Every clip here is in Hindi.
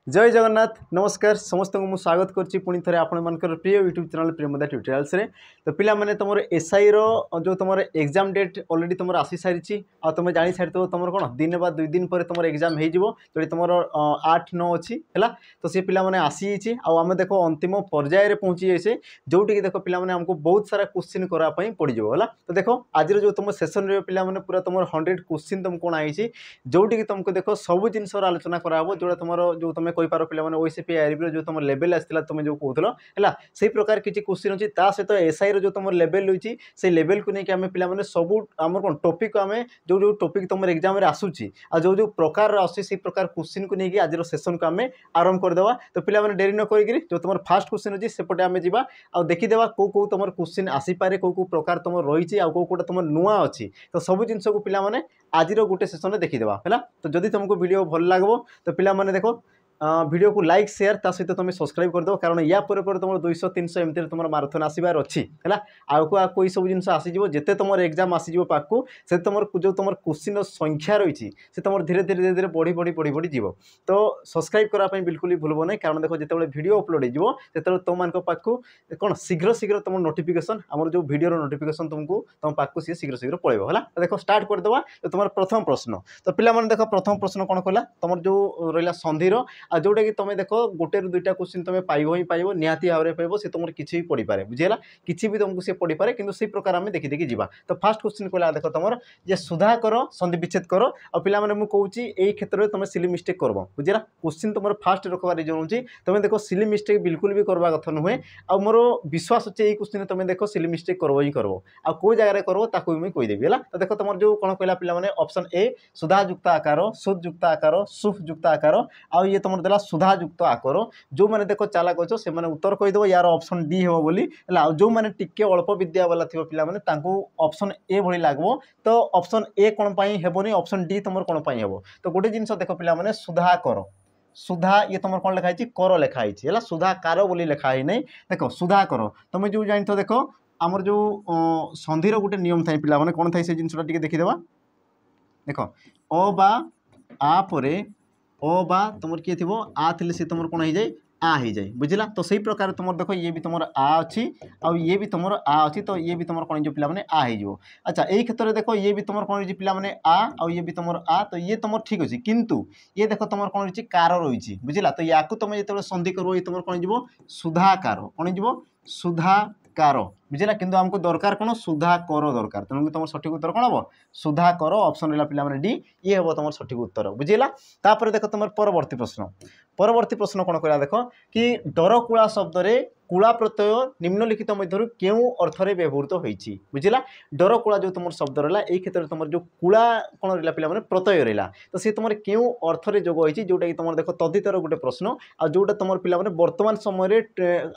जय जगन्नाथ नमस्कार समस्त को स्वागत करछि पुणी थे आपण प्रिय यूट्यूब चैनल प्रेमदा ट्यूटोरियल्स रे। तो पिला माने तुम एसआई रो जो तुम एग्जाम डेट ऑलरेडी तुम आसी सारी आ तुम जानी सारी तुम कौन दिन बा 2 दिन पर तुम एग्जाम हो जो तुम 8-9 अच्छी है। तो सी पिला माने आसी आम देखो अंतिम पर्याय रे पहुँची जाइए जोटि देखो पिला माने हमको बहुत सारा क्वेश्चन कराई पड़ो है। तो देखो आज जो तुम सेसन रे पिला माने पूरा तुम 100 क्वेश्चन तुमको कौन आई जोटि तुमको देखो सब जिनस आलोचना कराबो जोड़ा तुम जो तुम कही पार पे ओसीपी आईआरबी जो तुम लेवल आसाला तुम जो कहूल है से प्रकार किसी क्वेश्चन अच्छी सहित एसआई जो तुम लेवल रही से लेवल को लेकिन आम पे सब आम कौन टॉपिक आम जो जो टॉपिक तुम एग्जाम आसूसी आ जो जो प्रकार आसी प्रकार क्वेश्चन को लेकिन आज सेसन को आम आरंभ करदे। तो पिला डेरी न करी जो तुम फास्ट क्वेश्चन अच्छी सेपटे आम जा आ देखीदे कौ कौ तुम क्वेश्चन आसीपे कौ कौ प्रकार तुम रही कौटा तुम नुआ अच्छी। तो सब जिन को पिला आज गोटे सेसन देखीदेवा है। तो जदि तुमको वीडियो भल लगे तो पिला देखो वीडियो को लाइक शेयर ता सहित तुम सब्सक्राइब करदे कारण या पर तुम 200-300 एमती तुम माराथन आसबार अच्छी है। आगे कोई सब जिन आसीज जिते तुम एग्जाम आसीज पाखु से तुम जो तुम क्वेश्चन संख्या रही से तुम धीरे धीरे धीरे धीरे बढ़ी बढ़ी बढ़ी बढ़ी जीव। तो सब्सक्राइब करने बिल्कुल भी भूल ना कारण देखो जिते वीडियो अपलोड हो तुम पाखु कौन शीघ्र शीघ्र तुम नोटिफिकेशन आम जो वीडियो नोटिफिकेशन तुमको तुम पाखु सी शीघ्र शीघ्र पड़े है। देखो स्टार्ट करदे तो तुम प्रथम प्रश्न। तो पिला देख प्रथम प्रश्न कौन कहला तुम जो रहा संधिर आ जोटा कि तुम देखो गोटे रु दुईटा क्वेश्चन तुम पाइब ही पाइब निहाती भाव में पाइब से तुम किसी भी पढ़ी पारे बुझीगला किसी भी तुमको सी पढ़ी पारे किंतु से प्रकार आम देखी देखी जीवा। तो फास्ट क्वेश्चन कहला देखो तुम जे सुधा कर संधि विच्छेद कर आ पिला माने कहूँ यही क्षेत्र में तुम सिली मिस्टेक कर बुझीगला क्वेश्चन तुम फास्ट रखबार रिजन होची तुम देखो सिली मिस्टेक बिल्कुल भी करवा कथा नुहे आ मोर विश्वास अच्छे यही क्वेश्चन तुम देखो सिली मिस्टेक करब ही करब आ कौ जगह करब ताकू भी कहीदेवी है। तो देखो तुम जो कौन कहला पिला ऑप्शन ए सुधा युक्त आकार सुध युक्त आकार सुफ युक्त आकार आ ये तुम देला सुधा युक्त आकार जो मैंने देखो चालाक अच्छो से उत्तर कहीदेव यार ऑप्शन डी हे बोली जो मैंने टिके अल्प विद्या वाला थी पे ऑप्शन ए भली लगो तो ऑप्शन ए कौन हेबनी ऑप्शन डी तुम कौन हेब। तो गोटे जिनस देखो पे सुधा कर सुधा ये तुम कौन लिखाई कर लिखाई है सुधा कार बोली लिखाई नहीं देख सुधा कर तुम जो जान देख आमर जो संधिर गोटे नियम थाई पे कौन थाई से जिनसा देखीदेवा देख अ बा आ परे अ बा तुम किए थी आ थी सी तुम कौन हो जाए आ हो जाए बुझला। तो सही प्रकार तुम देखो ये भी तुम आ अच्छी आ ये भी तुम आ अच्छी तो ये भी तुम कौन जो पे आ हो। अच्छा यही क्षेत्र में देखो ये भी तुम कौन पे आ ये भी तुम आ तो ये तुम ठीक अच्छे किंतु ये देखो तुम कौन रही कार रही बुझला। तो या तुम जो संधि कर तुम कौन जीव सुधाकार कौन जीव सुधाकार बुझला किंतु हमको दरकार कौन सुधा कर दरकार तेणु तुम सठिक उत्तर कौन हम सुधा कर ऑप्शन रहा पे डी ये हम तुम सठिक उत्तर बुझेगा। तापर देख तुम परवर्ती प्रश्न कौन कहला देख कि डरकुला शब्द रे कूला प्रत्यय निम्नलिखित मध्य क्यों अर्थरे व्यवहृत होती बुझेगा। डरकुला जो तुम शब्द रहा यही क्षेत्र में तुम जो कूला कौन रहा पे प्रत्यय रहा तो सी तुम क्यों अर्थरे जोग होती जोटा कि तुम देख तदितर गोटे प्रश्न आ जोटा तुम पे बर्तमान समय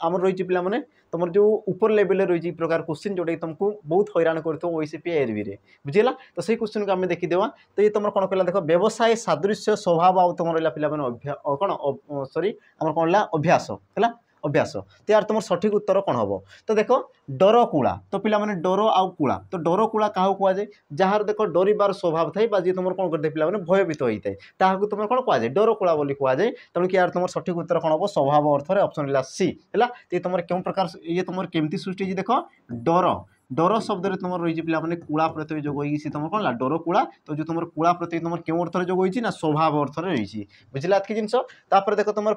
आम रही पे तुम जो ऊपर लेवल रही प्रकार क्वेश्चन जोटा कि तुमको बहुत हैरान कर ओसीपी आईआरबी रे बुझेगा। तो सही क्वेश्चन को आम देखीदेवा तो ये तुम कौन कहला देख व्यवसाय सादृश्य स्वभाव आ तुम रहा पे कौन सॉरी आम कौन अभ्यास है अभ्यास तो यार तुम सठिक उत्तर कौन हम। तो देख डर कूला तो पिला माने डर आउ कूला तो डर कूला क्या कहुए जार देख डरबार स्वभाव थाई जी तुम कौन करते पे भयभीत होता है ताकू तुम कौन कहुए डर कूला बोली कहुए तेणु कि यार तुम सठिक उत्तर कौन हम स्वभाव अर्थ में ऑप्शन रहा सी है। तो तुम क्यों प्रकार ये तुम केमती सृष्टि देख डर डर शब्द तुम रही पे कूला प्रत्यय जोग होगी तुम कौन डर कूला तो जो तुम कूला प्रत्यय तुम क्यों अर्थ जोग होती ना स्वभाव अर्थ रही बुझला एतकी जिनस। तापर देख तुम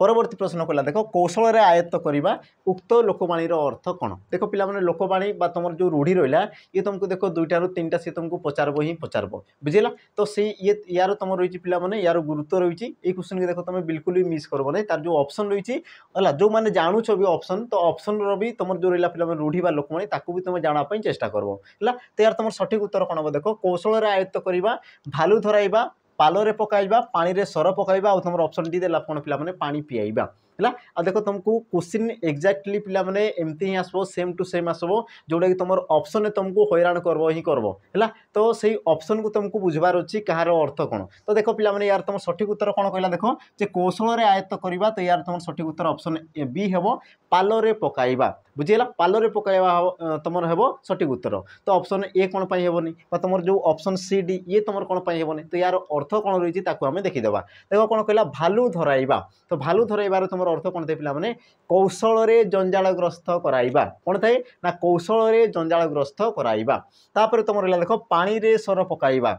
परवर्ती प्रश्न कहला देख कौशल आयत्त करवा उक्त लोकवाणी अर्थ कौन। देख पे लोकवाणी तुम जो रूढ़ी रहा ये तुमको देख 2-3टा सी तुमको पचारब ही पचारब बुझेगा। तो से ये यार तुम रही पे यार गुरुत्व रही है क्वेश्चन की देख तुम बिल्कुल भी मिस करब ना तार जो ऑप्शन रही है जो मैंने जानूछ भी ऑप्शन तो ऑप्शन भी तुम जो रहा पे रूढ़ी लोकवाणी ताकू भी तुम जानापी चेष्टा करब है। तो यार तुम सठिक उत्तर कौन हम देख कौशल आयत्त करवा भालू धराइबा पालरे पकाइबा पानी रे सर पकाइबा और तुम ऑप्शन डी देला कौन पे पानी पियाइबा है आ देख तुमको क्वेश्चन एक्जाक्टली पिला माने एमती ही आसबो सेम टू सेम आसबो जोटा कि तुम ऑप्शन तुमको हैरान करबो ही करबो है तो सही ऑप्शन को तुमको बुझबार अछि कहार अर्थ कोन तो देख पिला माने यार तुम सठिक उत्तर कोन कहला देखो जे कौशल रे आयत्त करबा तो यार तुम सठिक उत्तर ऑप्शन बी हेबो पालो रे पकाइबा बुझिला पालो रे पकाइबा तुम हेबो सठिक उत्तर तो ऑप्शन ए कोन पई हेबोनी बा तुम जो ऑप्शन सी डी ये तुम कोन पई हेबोनी तो यार अर्थ कोन रहिछि ताको हमें देखि देबा देखो कोन कहला भालू धराइबा तो भालू धराइबार तुम अर्थ कोन दे पिला माने कौशल रे जंजालग्रस्त कराइबा कोन थाए ना कौशल रे जंजालग्रस्त कराइबा तापर तुम रहला देखो पानी रे सर पकाइबा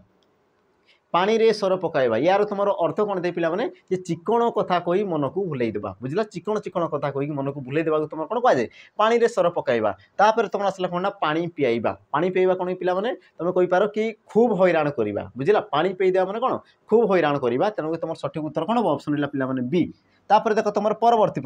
पानी रे सर पकाइबा यार तुम अर्थ कौन दे पिला माने जे चिकण कथा कही मन को भुलई देबा बुझला चिकण चिकण कथा कही मन को भुलई देबा तुम कौन कह जाए पानी रे सर पकाइबा तापर तुम आसला कौन ना पानी पियाइबा कौन पिला माने तुम कहि पारो कि खूब हैरान करबा बुझला पानी पिई देबा माने कौन खूब हैरान करबा तेणु तुम सठिक उत्तर कौन ऑप्शन रहला पिला माने बी तापर देखो तुम परवर्ती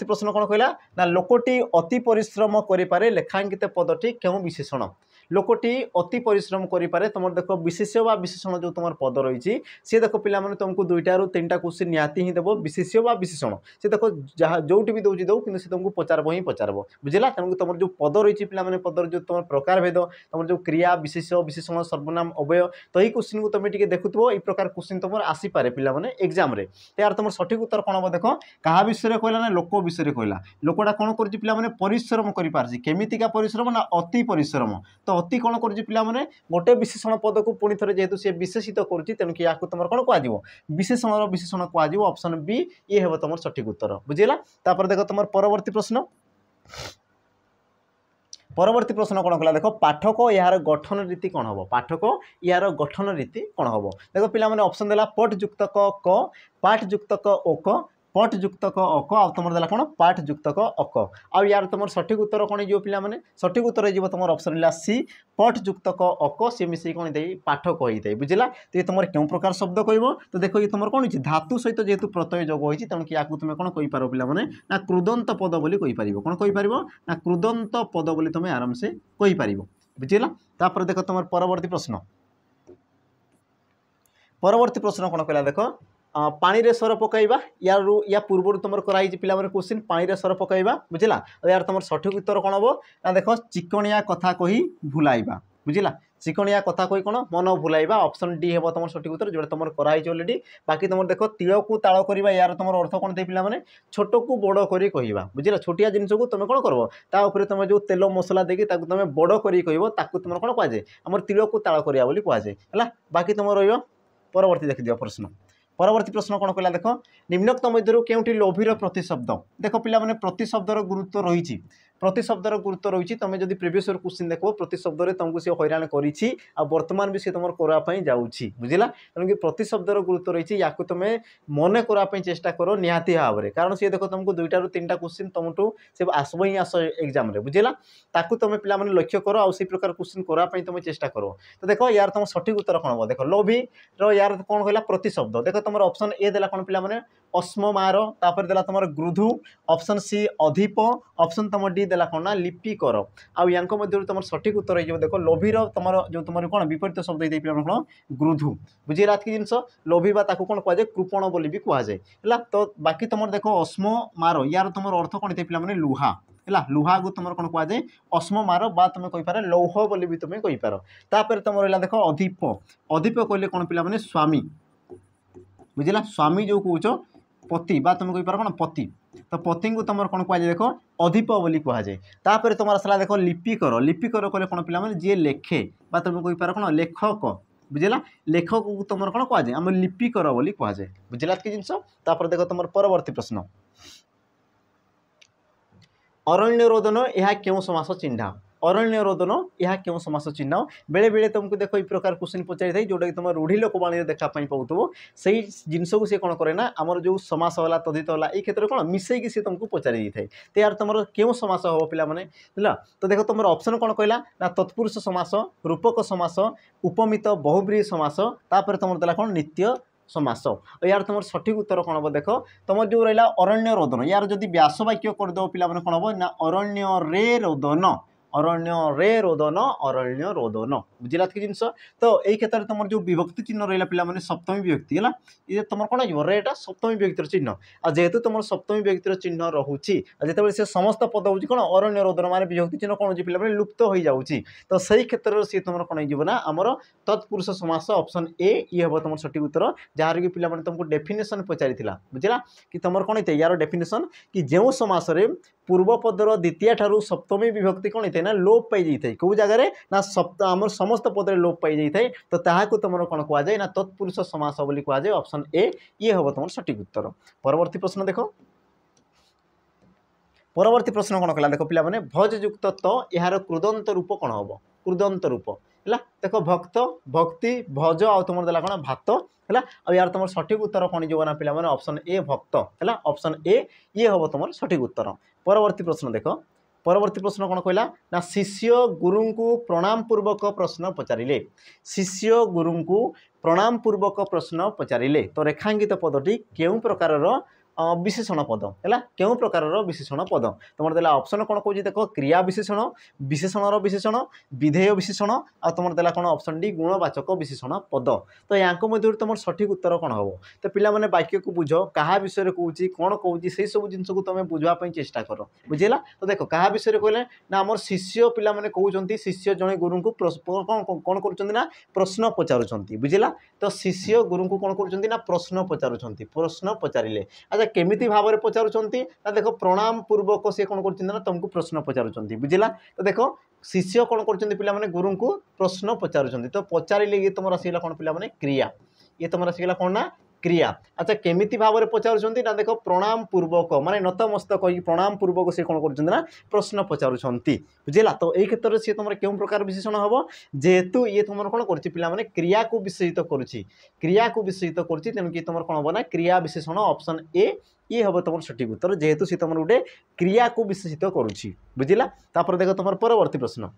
प्रश्न कौन कहला ना लोकटी अति परिश्रम करि पारे लेखांकित पदटी केउ विशेषण लोकटी अति परिश्रम करि पारे तुम देखो विशेष्य बा विशेषण जो तुम पद रही सी देखो पिला माने तुमको दुईटा रु तीनटा क्वेश्चन निहाती ही देबो विशेष्य बा विशेषण से देखो जहाँ जोटी भी दउची दउ किंतु से तुमको पचारबो ही पचारबो बुझला तेणु तुम जो पद रही पिला माने पदर जो तुम प्रकार भेद तुम जो क्रिया विशेष्य विशेषण सर्वनाम अव्यय तो यही क्वेश्चन को तुम टिके देखुथबो ए प्रकार क्वेश्चन तुम आसी पारे पिला माने एग्जाम रे यार तुम सठिक उत्तर कोन हो देखो कहा विषय कहला ना लोक विषय कहला लोकटा कोन करछि पिला माने परिश्रम करि पारछि केमितिका परिश्रम ना अति परिश्रम तो अति कौन कर पिला माने गोटे विशेषण पद को पुणी थे जेहेतु सी विशेषित करुच्ची तेणु कि तुम कौन कह विशेषण विशेषण कह ऑप्शन बी ये हे तुम सठिक उत्तर बुझेगा तापर देख तुम परवर्ती प्रश्न कौन कला देख पाठक यार गठन रीति कौन हम पाठक यार गठन रीति कौन हम देख पिला माने ऑप्शन देला पट युक्त क पाठ युक्त ओक पट युक्त अक आ तुम देला कौन पाठ युक्त अक आ यार तुम सठिक उत्तर कौन हो पिला माने सठिक उत्तर हो तुम ऑप्शन है सी पट युक्त अक सी मिसे कौन दे पाठक होता बुझला तो ये तुम क्यों प्रकार शब्द कह तो देखो ये तुम कौन धातु सहित जेहेतु प्रत्यय जोग होती तेणु कि तुम कौन कहीपर पिला माने ना कृदंत पद बोली कहीपर कौन कहीपर ना कृदंत पद बोली तुम आराम से कहीपर बुझला तापर देख तुम परवर्ती प्रश्न कौन कहला देख पानी रे सर पकाइबा या पूर्व तुम कराई पिला क्वेश्चन पानी रे सर पकाइबा बुझला यार तुम सठिक उत्तर कौन हम ना देख चिकणिया कथा कही भुलाइबा बुझला चिकणिया कथा कही कौन मन भुलाइबा ऑप्शन डी हे तुम सठिक उत्तर जो तुम कराई ऑलरेडी बाकी तुम देख तिल को ताल करवा यार तुम अर्थ कौन दे पिला माने छोट को बड़ करी कहबा बुझला छोटिया जिनस को तुम कौन करबो ता ऊपर तुम जो तेल मसला देकी तुम बड़ करी कहबो ताकू तुम कौन कह जाए हमर तिल को ताल करिया बोली कह जाए है बाकी तुम रहिबो परवर्ती देखि दियो प्रश्न परवर्ती प्रश्न कौन कहला देख निम्नोक्त मध्य केउटी लोभीर प्रतिशब्द देख पिला माने प्रतिशब्दर गुरुत्व रही प्रतिशब्दर गुरुत्व रही तुम जब प्रिवियस क्वेश्चन देखो प्रतिशब्द में तुमको सी हैरान करी बर्तमान भी सी तुम करवाई जाऊँगी बुझला तेणुक प्रतिशब्दर गुरुत्व रही या तुम मन करने चेष्टा कर निहाती भाव में कारण सी देख तुमको दुईटा रु तीनटा क्वेश्चन तुमठू से आसब ही आस एग्जाम बुझला ताकू तुम पिला माने लक्ष्य कर आ प्रकार क्वेश्चन करने तुम चेष्टा कर तो देख यार तुम सठिक उत्तर कौन हम देख लोभी यार कौन कहला प्रतिशब्द देख तुम ऑप्शन ए देला कौन पिला माने अस्ममार तापर देला तुम गृधु ऑप्शन सी अधिप ऑप्शन तुम डी देला कौन ना लिपि कर आउ तुम सठिक उत्तर हो देख लोभीर तुम जो तुम कौन विपरीत शब्द दे कौन गृधु बुझेगा कि जिनस लोभी बा ताकू कौन कहुए कृपण बोली भी कहुए है तो बाकी तुम देख अस्ममार यार तुम अर्थ कौन थे पे लुहा है लुहा को तुम कौन कहुए अस्ममार बा तुम कहीपर लौह बोली भी तुम कहीपर तापर तुम रहा देख अधिप अधिप कहले कौन पिला माने स्वामी बुझला स्वामी जो कौच पति बा तुम कहीपर कौन पति तो पति को तुम कौन कहुए देख अधिप बोली कहुए तापर तुम आसला देख लिपिकर कहले कौन पिला माने जी लेखे बा तुम कहीपर कौन लेखक बुझला लेखक को तुम कौन कहुए आम लिपिकर बोली कहुए बुझला कि जिनस तापर देख तुम परवर्ती प्रश्न अरण्य रोदन यह क्यों समास चिन्ह अरण्य रोदन यह क्यों समास चिन्ह बेले बेले तुमको देख ये प्रकार क्वेश्चन पचारि था जोटा कि तुम रूढ़ी लोकवाणी देखा पाथो से जिनस को सी कौन करे ना आमर जो समास होला तद्धित होला ये क्षेत्र में कौन मिसेक सी तुमको पचारि था तो यार तुम क्यों समास हम पिला माने है तो देख तुम ऑप्शन कौन कहला ना तत्पुरुष समास रूपक समास उपमित बहुब्रीहि समास तापर तुम देला कौन नित्य समास यार तुम सठिक उत्तर कौन हम देख तुम जो रहा अरण्य रोदन यार जदि व्यास वाक्य करदेव पिला माने कौन हम ना अरण्य रे रोदन अरण्य रे रोदन अरण्य रोदन बुझिला कि जिनस। तो यही क्षेत्र में तुम जो विभक्ति चिन्ह रहा पे सप्तमी विभक्ति है ये तुम कौन हो रेटा सप्तमी विभक्तिर चिन्ह आ जेहेतु तुम सप्तमी विभक्तिर चिन्ह रोचे जिते से समस्त पद हूँ कौन अरण्य रोदन माने विभक्ति चिन्ह कौन हो पे लुप्त हो जाऊँगी। तो सही क्षेत्र में सी तुम कौन हो आमर तत्पुरुष समास ऑप्शन ए ये हम तुम सठिक उत्तर जहाँ कि पे तुमको डेफिनेशन पचारि बुझला कि तुम कौन होता है यार डेफिनेशन कि जो समास पूर्वपदर द्वितीय ठारू सप्तमी विभक्ति कौन होता है ना लोप पाई जाए कौ जगह ना आम समस्त पदरे लोप पाई जाए तो ताकू तुम कौन कहुए ना तत्पुरुष समास बोली कहुए ऑप्शन ए ये हम तुम सठिक उत्तर। परवर्ती प्रश्न देख परवर्ती प्रश्न कौन कला देख पे भज युक्त तो यार कृदंत रूप कौन हम कृदंत रूप है देख भक्त भक्ति भज आ तुम देला कौन भात है आ यार तुम सठिक उत्तर कौन जो ना पे ऑप्शन ए भक्त है ऑप्शन ए ये हम तुम सठिक उत्तर। परवर्ती प्रश्न देख परवर्ती प्रश्न कौन कहला ना शिष्य गुरु को प्रणाम पूर्वक प्रश्न पचारे शिष्य गुरु को प्रणाम पूर्वक प्रश्न पचारे तो रेखांकित पदटी केउं प्रकार विशेषण पद है क्यों प्रकार विशेषण पद तुम देला ऑप्शन कौन कौन देख क्रिया विशेषण विशेषण विशेषण विधेय विशेषण आ तुम देला कौन ऑप्शन डी गुणवाचक विशेषण पद। तो या मध्य तुम सठिक उत्तर कौन हम तो पे वाक्य को बुझ क्या विषय कहूँ कौन कहूँ से सब जिन को तुम बुझापी चेष्टा कर बुझेगा। तो देख क्या विषय कहले ना आम शिष्य पे कहते शिष्य जड़े गुरु को कौन कर प्रश्न पचारुंट बुझेगा। तो शिष्य गुरु को कौन कर प्रश्न पचारुंट प्रश्न पचारे अच्छा केमिति भाव में पचारुंट ना देख प्रणाम पूर्वक सी कौन कर तुमको प्रश्न पचारुंट बुझेगा। तो देख शिष्य कौन कर गुरु को प्रश्न पचारुंट तो पचारे ये तुम आसगला कौन पे क्रिया ये तुम आसगला कौन ना क्रिया। अच्छा केमिति भाव में पचारुंट ना देख प्रणाम पूर्वक माने नतमस्तक प्रणाम पूर्वक से कौन कर प्रश्न पचारुंट बुझेगा। तो यही क्षेत्र में सी तुम क्यों प्रकार विशेषण हम जेहेतु ये तुम कौन कर क्रिया को विशेषित करुच्ची क्रिया को विशेषित करुच्ची तेणुक तुम कौन हम ना क्रिया विशेषण ऑप्शन ए ये हम तुम सठिक उत्तर जेहेतु सी तुम गोटे क्रिया को विशेषित करुच्ची बुझेगा। तापर देख तुम परवर्ती प्रश्न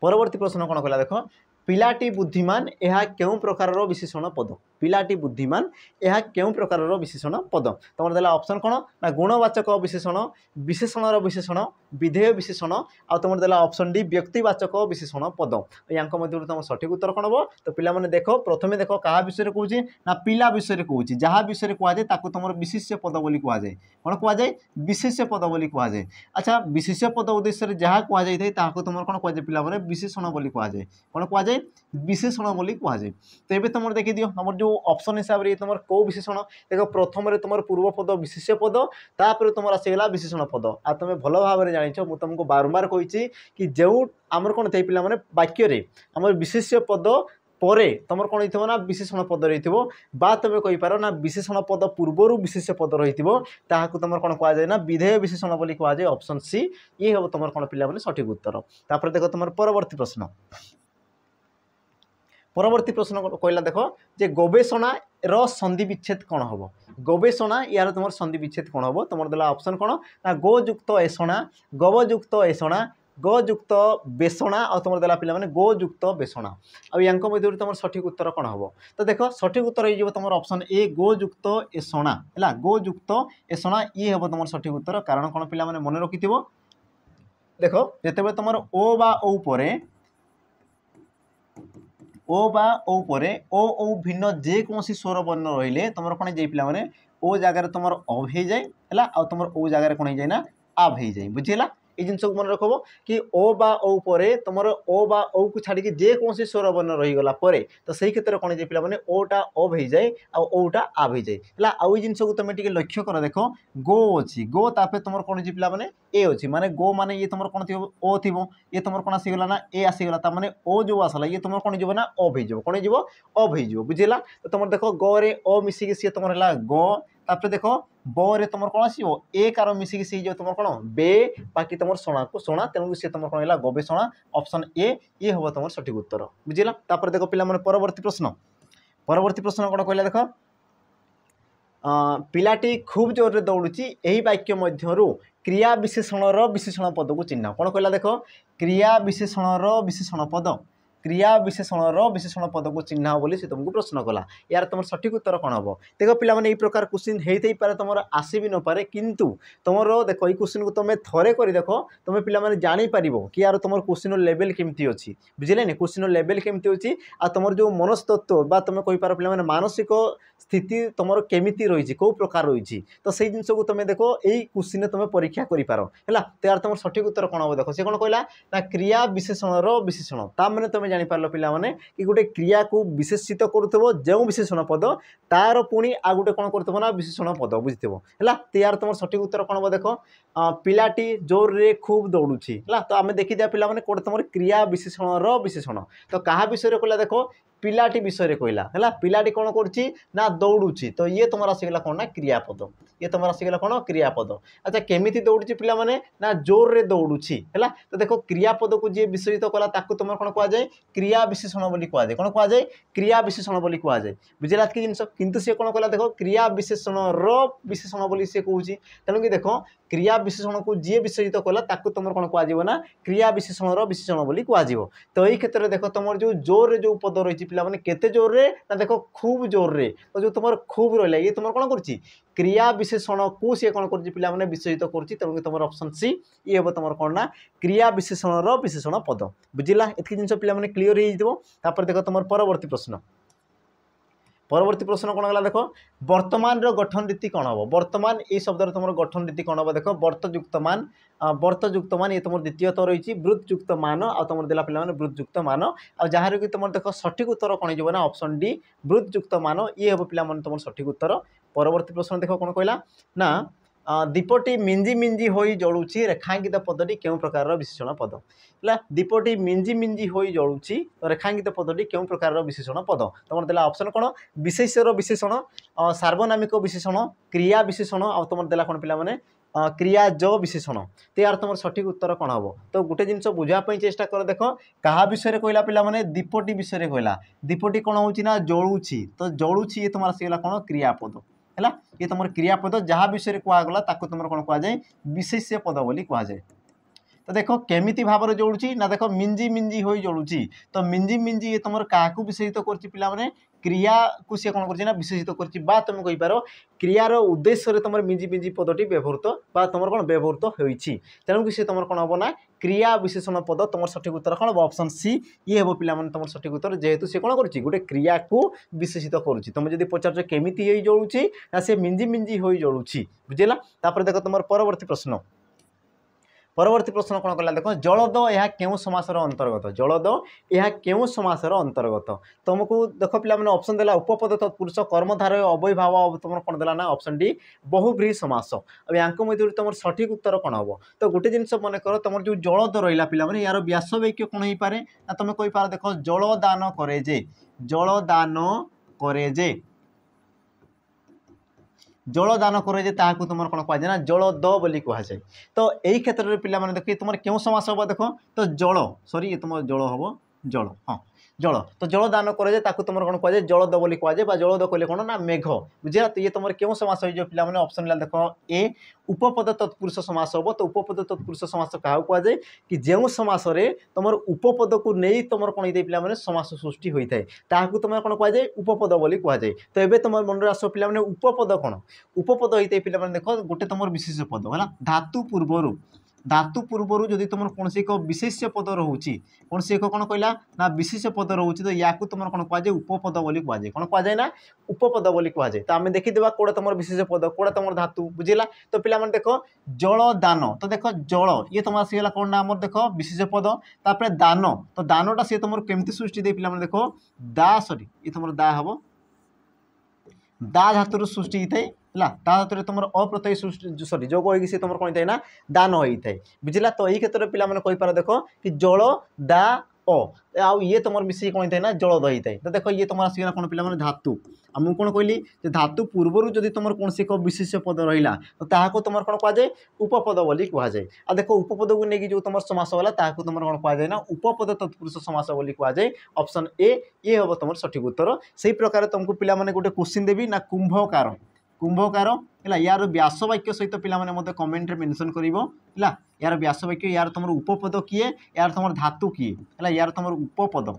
परवर्ती प्रश्न कौन कहला देख पिलाटी बुद्धिमान यह क्यों प्रकार विशेषण पद पिलाटी बुद्धिमान यह क्यों प्रकार विशेषण पद तुम देला ऑप्शन कौन ना गुणवाचक विशेषण विशेषण विशेषण विधेय विशेषण आ तुम देला ऑप्शन डी व्यक्तिवाचक विशेषण पद या मध्य तुम सठिक उत्तर कौन हम तो पे देख प्रथम देख क्या विषय कहूँ ना पिला विषय कहूँ जहाँ विषय कहुए तुम विशेष्य पद बोली कहुए कौन कहुए विशेष्य पद बोली कहुए। अच्छा विशेष्य पद उद्देश्य जहाँ कहुए तुम कौन कहुए पे विशेषण बोली कहुए कौन कहुए विशेषण बोली कहुए। तो ये तुम देखी दियो तुम जो ऑप्शन हिसाब से तुम कौ विशेषण देख प्रथम तुम पूर्व पद विशेष्य पद तापर तुम आसगला विशेषण पद आ तुम भल भाव में जान मुझे तुमको बारंबार कही कि जो आमर कौन थे पे वाक्य आम विशेष्य पद परे तुम कौन हो ना विशेषण पद रही बा तुम कहींपार ना विशेषण पद पूर्वर विशेष्य पद रही तुम कौन कहुए ना विधेय विशेषण बोली कहुए ऑप्शन सी ये हम तुम कौन पे सठिक उत्तर। तापर देख तुम परवर्ती प्रश्न परवर्ती प्रश्न कहला देख जे गवेषणा संधि विच्छेद कौन हम गवेषणा यार तुम संधि विच्छेद कौन हम तुम देला ऑप्शन कौन ना गोयुक्त एषणा गवयुक्त एषणा गयुक्त बेषणा और तुम देला पे गोयुक्त बेषणा आ मध्य तुम सठिक उत्तर कौन हम तो देख सठिक उत्तर हो तुम ऑप्शन ए गोयुक्त एषणा है गोयुक्त एषणा ये हम तुम सठिक उत्तर कारण कौन पे मन रखि देख जिते तुम ओ बा ओ परे ओ बा ओ परे ओ ओ भिन्न जेकोसी स्वर वर्ण रही तुम कौन जाए पे ओ जगार तुम अभ हो जाए है आ तुम ओ जगार कौन हो जाए ना आभ हो जाए बुझेगा। ये जिन मन रख कि ओ बा ओ परे तुम ओ बा ओ को छाड़ी जेकोसी स्वर वर्ण रहीगला तो सही क्षेत्र कौन जाए पे ओटा ओभ हो जाए आउटा आभ हो जाए है आउ जिन को तुम लक्ष्य कर देख गो अच्छी गो तापर तुम कौन जी पे ए अच्छी माने गो माने ये तुम कौन थी ओ थी ये तुम कौन आसीगला ना ए आसीगला माने ओ जो आसला ये तुम कौन हो ना अभ हो कौन हो अभ हो बुझेगा। तो तुम देख ग रे अ मिसिकी सी तुम है ग तापर देख ब तुम कौन आसो ए कार मिसिकी सी जो तुम कौन बे बाकी तुम सोना को सोना तेणु सी तुम कौन है गवेषणा ऑप्शन ए ये हम तुम सठिक उत्तर बुझेगा। तापर देख पे परवर्ती प्रश्न कौन कहला देख पिलाटी खूब जोर रे दौड़ुची यही वाक्य मध्यरु क्रिया विशेषण विशेषण पद को चिन्ह कौन कहला देख क्रिया विशेषण विशेषण पद क्रिया विशेषण पद को चिन्ह बोली से तुमको प्रश्न कला यार तुम सठिक उत्तर कौन हम देख पिला माने प्रकार क्वेश्चन होते पारे तुम आसी भी न पारे किंतु तुम देख ये क्वेश्चन को तुम थरे कर देख तुम पिला माने जानी पारिबो कि यार तुम क्वेश्चन लेवल केमती अच्छी बुझिले नि क्वेश्चन लेवल केमती अच्छी आ तुम जो मनस्तत्व बा तुम कहि पार पिला माने मानसिक स्थिति तुम केमिति रही कौ प्रकार रही तो से जिन को तुम देख यही क्वेश्चन तुम परीक्षा कर यार तुम सठिक उत्तर कौन हम देख सी कौन कहला ना क्रिया विशेषण विशेषण ता माने तुम जापर पिला माने कि गोटे क्रिया को विशेषित करुव जो विशेषण पद तार पुणी आ गोटे कौन कर ना विशेषण पद बुझीथो है यार तुम सठिक उत्तर कौन हम देख पिलाटी जोर रे खूब दौड़ुची है तो आम देखी दिया पिला माने कोटे तुम क्रिया विशेषण विशेषण तो क्या विषय कहला देख पिलाटी विषय कहला है पिलाटी कौन करुच्ची ना दौड़ुची तो ये तुम आसीगला कौन ना क्रियापद ये तुम आसीगला कौन क्रियापद अच्छा केमिति दौड़ुची पिला माने ना जोर रे दौड़ुची है तो देखो क्रियापद को जी विषयित कला ताकू तुम कौन कहुए क्रिया विशेषण बोली कहुए कौन कहुए क्रिया विशेषण बोली कहुए बुझेगा कि जिन किंतु सी कौन कहला देखो क्रिया विशेषण विशेषण बोली सी कहूँ तेणुक देख क्रिया विशेषण को जी विषयित कला ताकू तुम कौन कहुए ना क्रिया विशेषण विशेषण बोली कहुए तो यही क्षेत्र में देख तुम जो जोर रे जो पद रही पिला माने केते जोर रे ना देखो खूब जोर रे तो जो तुम खूब रहा ये तुम कौन कर क्रिया विशेषण को सी कौन कर पिला माने विषयित कर तुम ऑप्शन सी ये हम तुम कौन ना क्रिया विशेषण विशेषण पद बुझिला एतकी जिन पिला माने क्लियर हो देख तुम परवर्ती प्रश्न कौन गला देख वर्तमान गठन रीति कौन हम वर्तमान ये शब्द तुम गठन रीति कौन हम देख वर्तयुक्त मान ये तुम द्वितीय तो रही वृत्तयुक्त मान आ तुम देला पिला माने वृत्तयुक्त मान आ जहाँ कि तुम देख सठिक उत्तर कौन हो ना ऑप्शन डी वृत्तयुक्त मान ये हम पिला माने तुम सठिक उत्तर परवर्ती प्रश्न देख कौन कहला ना दीपटी मिंजी मिंजी होई जलुची रेखांकित पदटी केउ प्रकार विशेषण पद है दीपटी मिंजी मिंजी होई जलुची तो रेखांकित पदटी केउ प्रकार विशेषण पद तुम देला ऑप्शन कौन विशेष्यर विशेषण सार्वनामिक विशेषण क्रिया विशेषण आ तुम देला कौन पिला माने क्रिया ज विशेषण तो यार तुम सठिक उत्तर कौन हम तो गोटे जिन बुझापी चेष्टा कर देख क्या विषय कहला पिला माने दीपटी विषय कहला दीपटी कौन हो जलुची तो जलुची ये तुम आसीगला कौन क्रियापद है ये तुम क्रियापद जहाँ विषय कहगला ताको तुम कौन कहुए विशेष्य पद बोली कहुए तो देख केमिति भाव में जोड़ुची ना देख मिंजी मिंजी हो जोड़ुची तो मिंजी मिंजी ये तुम क्या विषयित कर पिला माने क्रिया को सी कौन कर विशेषित कर तुम कहींपार क्रियार उद्देश्य तुम मिंजी मिंजी पदटी व्यवहृत बा तुम कौन व्यवहृत होती तेणुक सी तुम कौन हम ना क्रिया विशेषण पद तुम सठिक उत्तर कौन ऑप्शन सी ये हम पिला माने तुम सठिक उत्तर जेहेतु सी कौन कर गोटे क्रिया को विशेषित करुच्ची तुम जब पचार केमिति हो जोड़ुची ना सी मिंजी मिंजी हो जोड़ुची बुझेगा तापर देख तुम परवर्ती प्रश्न कौन कहला देख जलद यह केउ समासर अंतर्गत जलद यह केउ समासर अंतर्गत तुमको देख पिला माने ऑप्शन देला उपपद तत्पुरुष कर्मधारय अव्यय भाव तुम कौन देला ना ऑप्शन डी बहुव्रीहि समास अब यांक मध्य तुम सठिक उत्तर कौन हम तो गोटे जिन मन कर तुम जो जलद रहा पिला माने यार व्यास वाक्य कौन हो पारे ना तुम कही पार देख जलदान करे जे जलदान करे ताकू तुम कौन कहुए ना जलद बोली कहुए तो यही क्षेत्र में पिला माने देख तुम क्यों समास हम देख तो जल सॉरी ये तुम जल हम जल हाँ जल तो जलदान करे ताकू तुम कौन कहुए जलद बोली कहुए जलद कहले कौन ना मेघ बुझे तो ये तुम क्यों समास हो पिला माने ऑप्शन ला देख ए उपपद तत्पुरुष समास हम तो उपपद तत्पुरुष समास क्या कहुए कि जो समास तुम उपपद को नहीं तुम कौन होता पिला माने समास सृष्टि होता है ताकू तुम कौन कहुए उपपद बोली कहुए तो ये तुम मन आस पिला माने उपपद कौन उपपद होता है पिला माने देख गोटे तुम विशेष पद है धातु पूर्वर जदि तुम कौन से एक विशेष्य पद रोचे कौन से एक कौन कहला ना विशेष पद रोचे तो या तुम कौन कहुए उपपद बोली कहुए कौन कहुए ना उपपद बोली कहुए तो आम देखीदा कौड़ा तुम विशेष पद कौड़ा तुम धातु बुझेगा तो पिला माने देख जलदान तो देख जल ये तुम आसीगला कौन ना आम देख विशेष पद तापर दान तो दानटा सी तुम केमती सृष्टि दे पिला माने देख दा सॉरी ये तुम दा हम दा धातु सृष्टि होता है है तुम अप्रत्यय सृष्टि सॉरी जोग हो तुम कौन होता है ना दान होता है बुझला तो यही क्षेत्र में पिला कहीपर देख कि जल दा आउ ये तुम मिसे कौन होता है ना जलद होता है तो देख ये तुम आसगला कौन पिला धातु मुझे कौन कहली धातु पूर्वर जदि तुम कौन से एक विशेष पद रहा तो ताकू तुम कौन कहुए उपपद बोली कहुए आ देख उपपद को लेकिन जो तुम समास गला ताकू तुम कौन कहुए ना उपपद तत्पुरुष समास बोली कहुए ऑप्शन ए ये हम तुम सठिक उत्तर से प्रकार तुमको पिला गोटे क्वेश्चन देवी ना कुंभकार है यार व्यास वाक्य सहित पिला माने मते कमेंट रे मेंशन करिवो है यार व्यास वाक्य यार तुम उपपद किए यार तुम धातु किए है यार तुम उपपद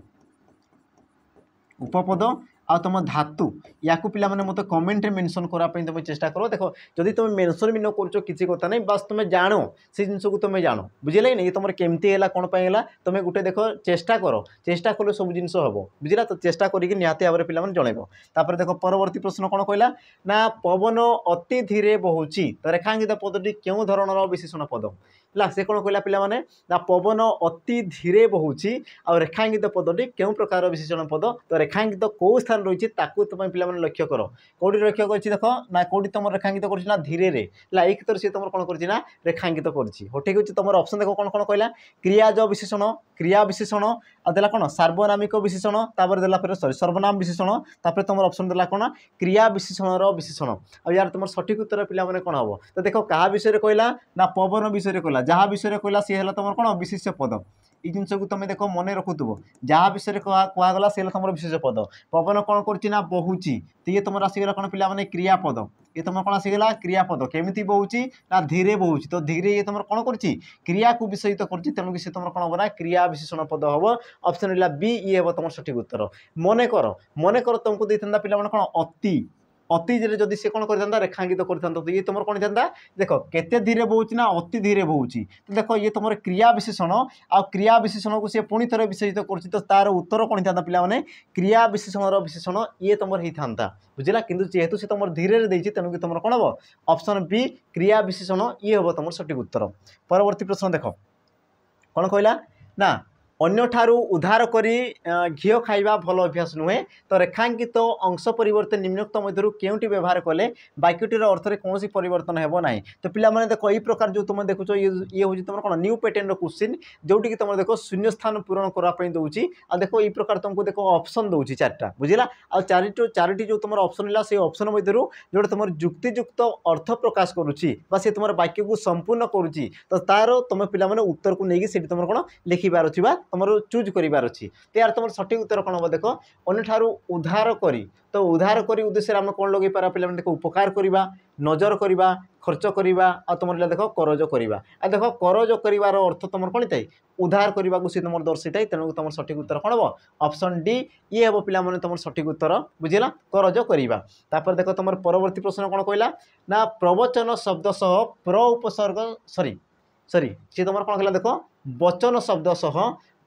उपपद आ तुम धातु या पिला मत कमेंट मेंशन कराई तुम चेष्टा कर देख जदि तुम मेंशन भी न कर किसी कथा नहीं बस तुम जान से जिनस को तुम जान बुझे नहीं तुम केमती है कौन पाइला तुम गोटे देख चेष्टा कर चेष्टा कले सब जिन हम बुझला तो चेष्टा करके निहाती भाव पे जनइब तापर देख परवर्ती प्रश्न कौन कहला ना पवन अति धीरे बहुची तो रेखांकित पदटी क्यों धरणर विशेषण पद है से कौन कहला पिला माने ना पवन अति धीरे बहुची आ रेखांकित पदटी क्यों प्रकार विशेषण पद तो रेखांकित कौ स्थान रही तुम पिला लक्ष्य कर कौटी लक्ष्य कर देख ना कौटी तुम रेखांकित कर धीरे रे एक क्षेत्र सी तुम कौन कर रेखांकित कर ठीक अच्छे तुम ऑप्शन देख कौन कौन कहला क्रियाज विशेषण क्रिया विशेषण आदेला कौन सार्वनामिक विशेषण तापर देला फिर सॉरी सर्वनाम विशेषण तापर तुम ऑप्शन देला कौन क्रिया विशेषण विशेषण आ यार तुम सठिक उत्तर पिला माने कौन हम तो देख क्या विषय कहला ना पवन विषय कहला जहाँ विषय कहला सी है तुम कौन विशेष्य पद ये जिनस को तुम देख मन रखुव जहाँ विषय कहगला सी तुम विशेष पद पवन कौन करना बहुची तो ये तुम आसीगला कौन पिला माने क्रियापद ये तुम कौन आसीगला क्रियापद केमी बहुची ना धीरे बहुची तो धीरे ये तुम कौन कर क्रिया को विषयित कर तेणुक सी तुम कौन हम ना क्रिया विशेषण पद हम ऑप्शन है बी ये हम तुम सठिक उत्तर मन कर तुमको देता पिला कौन अति अति जदि से कौन करता रेखांकित करता तो ये तुम कौन था देख केते धीरे बहुची ना अति धीरे बहुची तो देख ये तुम क्रिया विशेषण आ क्रिया विशेषण को सी पुणी थे विशेषित कर तो तार उत्तर कौन था पिला माने क्रिया विशेषण विशेषण ये तुम होता बुझला किंतु जेहेतु से तुम धीरे देती तेणुक तुम कौन हम ऑप्शन बी क्रिया विशेषण ये हम तुम सठिक उत्तर परवर्ती प्रश्न देख कौन कहला ना अन्य ठारू उद्धार करी घीओ खाइबा भल अभ्यास नुहे तो रेखांकित अंश परिवर्तन निम्नोक्त मध्य केउटी व्यवहार कले वाक्यटीर अर्थ में कौन परिवर्तन हेबो ना तो पिला माने देखो यही प्रकार जो तुम देखुच ये हूँ तुम कौन न्यू पैटर्न क्वेश्चन जोटि तुम देखो शून्य स्थान पूरण करने दूसरी आ देखो ये प्रकार तुमको देखो ऑप्शन दूसरी चार्टा बुझला आ चारिटी जो तुम ऑप्शन है से ऑप्शन मध्य जो तुम जुक्तियुक्त अर्थ प्रकाश करुच्ची सी तुम वाक्य को संपूर्ण करुच्ची तो तार तुम पिला माने उत्तर को लेकिन तुम कौन लिखिबार अच्छी तुम चूज करार अच्छी तो यार तुम सठिक उत्तर कौन हम देख अन्य ठारू उद्धार करी तो उद्धार करी उद्देश्य आम कौन लगे पारा पे देख उपकार करवा नजर करवा खर्च करवा आ तुम देख करज करवा आ देख करज कर अर्थ तुम कौन थाए उद्धार करने को सी तुम दर्शी थाए तेणु तुम सठिक उत्तर कौन हम ऑप्शन डी ये हम पिला माने तुम सठिक उत्तर बुझेगा करज करवा तापर देख तुम परवर्ती प्रश्न कौन कहला ना प्रवचन शब्द सह प्र उपसर्ग सॉरी सी तुम कौन कहला देख वचन शब्द सह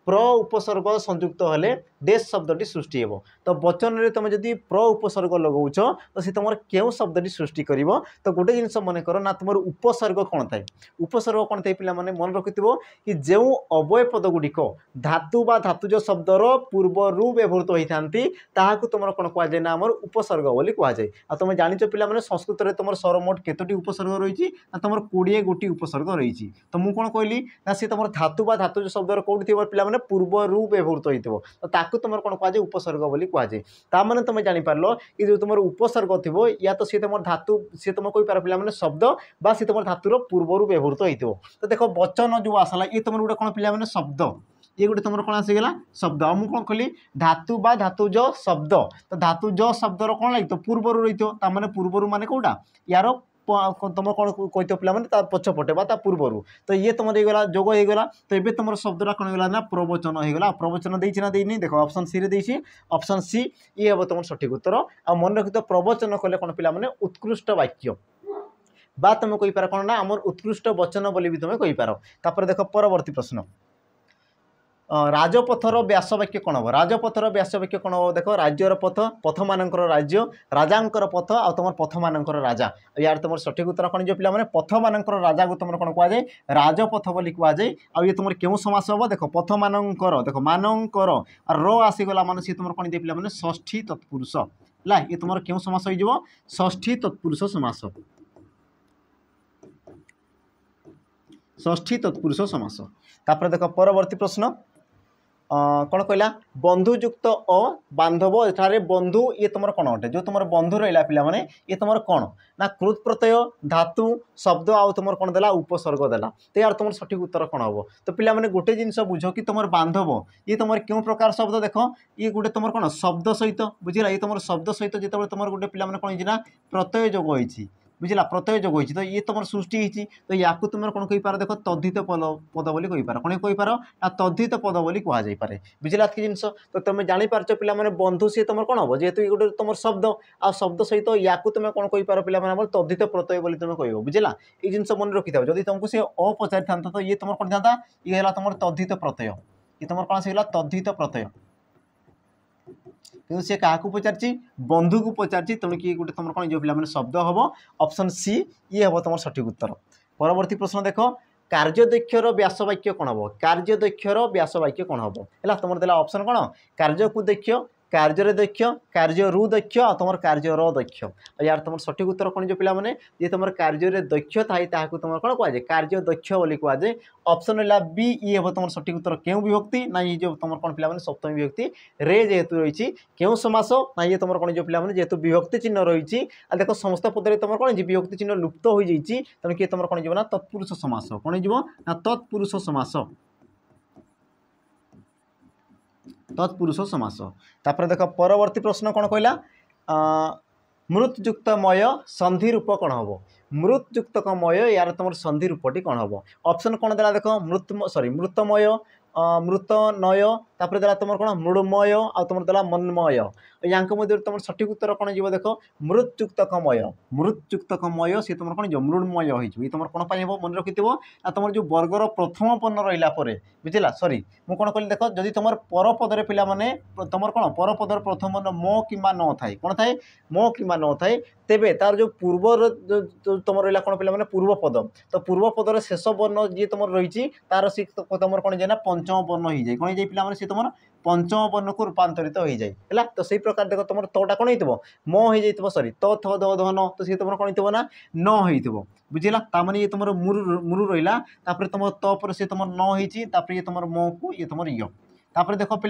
प्र उपसर्ग संयुक्त हेले डेस शब्दटी सृष्टि हेबो तो वचन में तुम जदि प्र उपसर्ग लगाउछ तो सी तुम क्यों शब्दटी सृष्टि करिवो तो गोटे जिनस मन कर ना तुम उपसर्ग कौन थाए उपसर्ग कौन थाए पिला माने मन रखिथिबो कि जो अवय पद गुड़िक धातु बा धातुज शब्दर पूर्वरु व्यवहृत होइथांती ताहाकु तुम कौन कह जाए ना हमर उपसर्ग बोली कह जाए आ तुम जानिछ पिला माने संस्कृत रे तुम सर्वमोट केतोटी उपसर्ग रही ना तुम 20 गोटी उपसर्ग रही तो मु कौन कहली ना सी तुम धातु बा धातुज शब्दर कौटी थी पिला माने पूर्वरु व्यवहृत होइथिबो तो ताकु तुम कौन कह जाए उपसर्ग बोली कह जाए ता माने तुम जानि पारलो कि जो तुम उपसर्ग थिबो या तो सी तुम धातु सी तुम कहि पार पिला माने शब्द बा सी तुम धातुर पूर्वरु व्यवहृत होइथिबो तो देखो वचन जो आसला ये तुम गोटे कौन पिला माने शब्द ये गोटे तुम कौन आसीगला शब्द मुझे कौन कहली धातु बा धातुज शब्द तो धातुज शब्दर कौन लगे तो पूर्वर रही मैंने पूर्वर माने कौटा यार तुम कौन कही पे मैंने पछपटे पूर्वर तो ये तुम गला जोग हो गला तो ये तुम शब्दटा कौन होगा ना प्रवचन होगा प्रवचन देना ना देनी देख ऑप्शन सी रे देसी ऑप्शन सी ये हम तुम सठिक उत्तर आ मन रखी प्रवचन कले कौन पे मैंने उत्कृष्ट वाक्य बा तुम कहींपार कौन ना आम उत्कृष्ट वचन बोली भी तुम कहींपार तापर देख परवर्ती प्रश्न राजपथर व्यासवाक्य कौन हम राजपथर व्यासवाक्य कौन हम देख राज्यर पथ पथ मानकर राज्य राजांकर पथ आ तुम पथ मानकर राजा यार तुम सठिक उत्तर कौन जो पे पथ मानकर राजा को तुम कौन कहुए राजपथ बोली कहुए आ ये तुम क्यों समास हम देख पथ मानकर देख मानकर र आसीगला मान सी तुम कौन दे पे षष्ठी तत्पुरुष है ये तुम क्यों समास हो षष्ठी तत्पुरुष समास षष्ठी तत्पुरुष समास तापर देख परवर्ती प्रश्न कौन कहला बंधुयुक्त अ बांधव एठारे बंधु ये तुम कौन अटे जो तुम बंधु रहा पिला माने ये तुम कौन ना कृत प्रत्यय धातु शब्द आउ तुम कौन देला उपसर्ग देला तो यार तुम सठिक उत्तर कौन हम तो पिला माने गोटे जिनस बुझ कि तुम बांधव ये तुम क्यों प्रकार शब्द देख ये गोटे तुम कौन शब्द सहित बुझला ये तुम शब्द सहित जो तुम गोटे पिला माने कौन ना प्रत्यय जोग होइछि बुझला प्रत्यय जोग होती तो ये तुम सृष्टि होती तो या तुम कौन कहींपार देख तद्धित पद बोली कहींपार कौन कहींपार ना तद्धित पद बोली कहुपे बुझला कि जिनस तो तुम जापर पे बंधु सी तुम कौन हम जेहतु ये गोटे तुम शब्द आ शब्द सहित या तुम कौन कहींपार पे तद्धित प्रत्यय बोली तुम कह बुझला ये जिन मन रखी था जब तुमको सी अ पचारि था तो ये तुम कौन था ये तुम तद्धित प्रत्यय ये तुम कौन से तद्धित प्रत्यय क्योंकि सी क्या पचार बंधु को पचार तेणु कि गोटे तुम कौन जो पे शब्द हम ऑप्शन सी ये हम तुम सठिक उत्तर। परवर्ती प्रश्न देख कार्यदक्षर व्यासवाक्य कौन हम कार्यदक्षर व्यासवाक्य कौन हम है तुम देला ऑप्शन कौन कार्य को दक्ष कार्य दक्ष कार्य रु दक्ष आ तुम कार्य दक्ष यार तुम सठिक उत्तर कौन जो पे ये तुम कार्य दक्ष थाई तुम कौन कहुए कार्य दक्ष बोली कहुए ऑप्शन है बी ये हम तुम सठिक उत्तर क्यों विभक्ति ना ये जो तुम कौन पे सप्तमी विभक्ति रे जेहेतु रही क्यों समास ना ये तुम कौन जो पे जेहेतु विभक्ति चिन्ह रही देख समस्त पदे तुम कौन विभक्ति चिन्ह लुप्त हो जाइए तेणु कि तुम कौन ना तत्पुरुष समास कौन ना तत्पुरुष समास तत्पुरुष समास। तापर देख परवर्ती प्रश्न कौन कहला मृतयुक्तमय संधि रूप कौन हम मृतयुक्तमय यार तुम संधि रूपटी कौन हम ऑप्शन कौन देला देख मृतमय मृतनय तापर देला तुम कौन मृडमय आ तुम देला मनमय या मध्य तुम सठिक उत्तर कौन जीव देख मृतयुक्तमय सी तुम कौन मृडमय हो तुम कौन पाई मन रखि ना तुम जो वर्गर प्रथम पन्न रहा बुझला सॉरी मुझे कौन कहली देख जदि तुम परपदर पे तुम कौन परपदर प्रथम पन्न म कि न थाए कौन थाए म कि न थाए तेबे तार जो पूर्वर जो तुम रहा कौन पे पूर्वपद तो पूर्वपदर शेष वर्ण जी तुम रही तार सी तुम कौन जाए ना पंचम वर्ण हो जाए कौन जाए पे सी तुम पंचम वर्ण को रूपांतरित हो जाए है तो सही प्रकार देख तुम तटा कौन हो म हो सॉरी त थ द ध न तो सी तुम कौन हो ना न हो बुझला ताने ये तुम मुरु रहा तुम तपर सी तुम न हो ये तुम म को ये तुम य तापर देख पे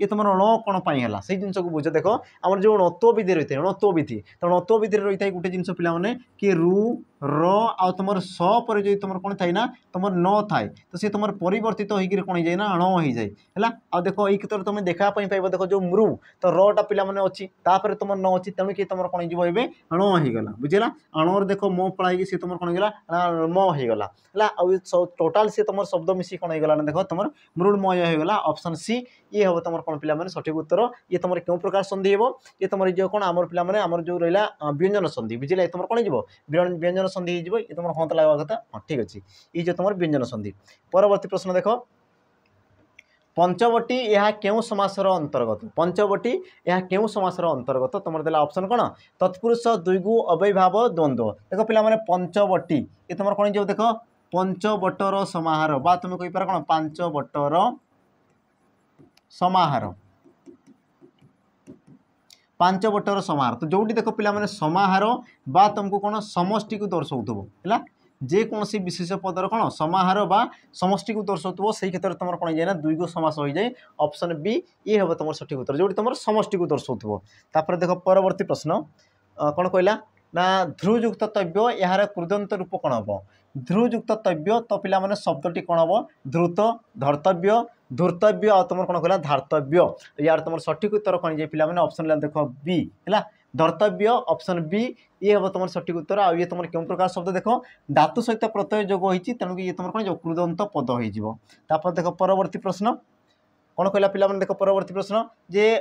ये तुम ण कौन है से जिन को बुझ देख आम जो णत्व विधि रही है णत्व विधि तो णत्व विधि रही है गोटे जिन पे कि रु र आ तुम स पर जो तुम कौन थाए ना तुम न थाए तो सी तुम परिवर्तित होकर कौन जाए ना ण हो जाए है आ देख ये क्षेत्र तुम देखा पाइब देख जो मृ तो रटा पे अच्छी तापर तुम न अच्छी तेणु कि तुम कौन हो ण होगला बुझला अणर देख मो पढ़ाई सी तुम कौन होगा म होगला है टोटाल सी तुम शब्द मिसी कौन होगला देख तुम मृडमय होगला ऑप्शन सी ये हम तुम कौन पे सठिक उत्तर ये तुम क्यों प्रकार संधि हो ये तुम जो कौन आम पे आम जो रहा व्यंजन संधि बुझे तुम कौन हो व्यंजन संधि हो ये तुम हाँ लगा कथा हाँ ठीक अच्छे ये जो तुम व्यंजन संधि। परवर्ती प्रश्न देख पंचवटी यह क्यों समासर अंतर्गत पंचवटी यह क्यों समासर अंतर्गत तुम देला ऑप्शन कौन तत्पुरुष द्विगु अवयभाव द्वंद्व देख पे पंचवटी ये तुम कौन जो देख पंचवटर समाहार बा तुम कहींपार कौन पांचवटर समाहार पांचवटर समाहार तो जोटी देख पे समाहार बा तुमको कौन समष्टि को दर्शाऊ है जेकोसी विशेष पदर कौन समाहार बा समष्टि को दर्शाऊ से क्षेत्र में तुम कौन जाए ना द्विगु समास हो जाए ऑप्शन बी ये हम तुम सठिक उत्तर जो तुम समष्टि को दर्शाऊ। तापर देख परवर्ती प्रश्न कौन कहला ना ध्रुयुक्त तव्य यार कृदंत रूप कौन हम ध्रुयुक्त तव्य तो पे शब्दटी कौन हम ध्रुत धर्तव्य धूर्तव्य आ तुम कौन कहला धार्तव्य यार तुम सठिक उत्तर कौन जाए पे ऑप्शन देख बी है धर्तव्य ऑप्शन बी ये हम तुम सठिक उत्तर आ ये तुम क्यों प्रकार शब्द देख धातु सहित प्रत्यय जोग होती तेणु ये तुम कौन कृदंत पद हो देख परवर्ती प्रश्न कौन कहला पे देख परवर्ती प्रश्न जे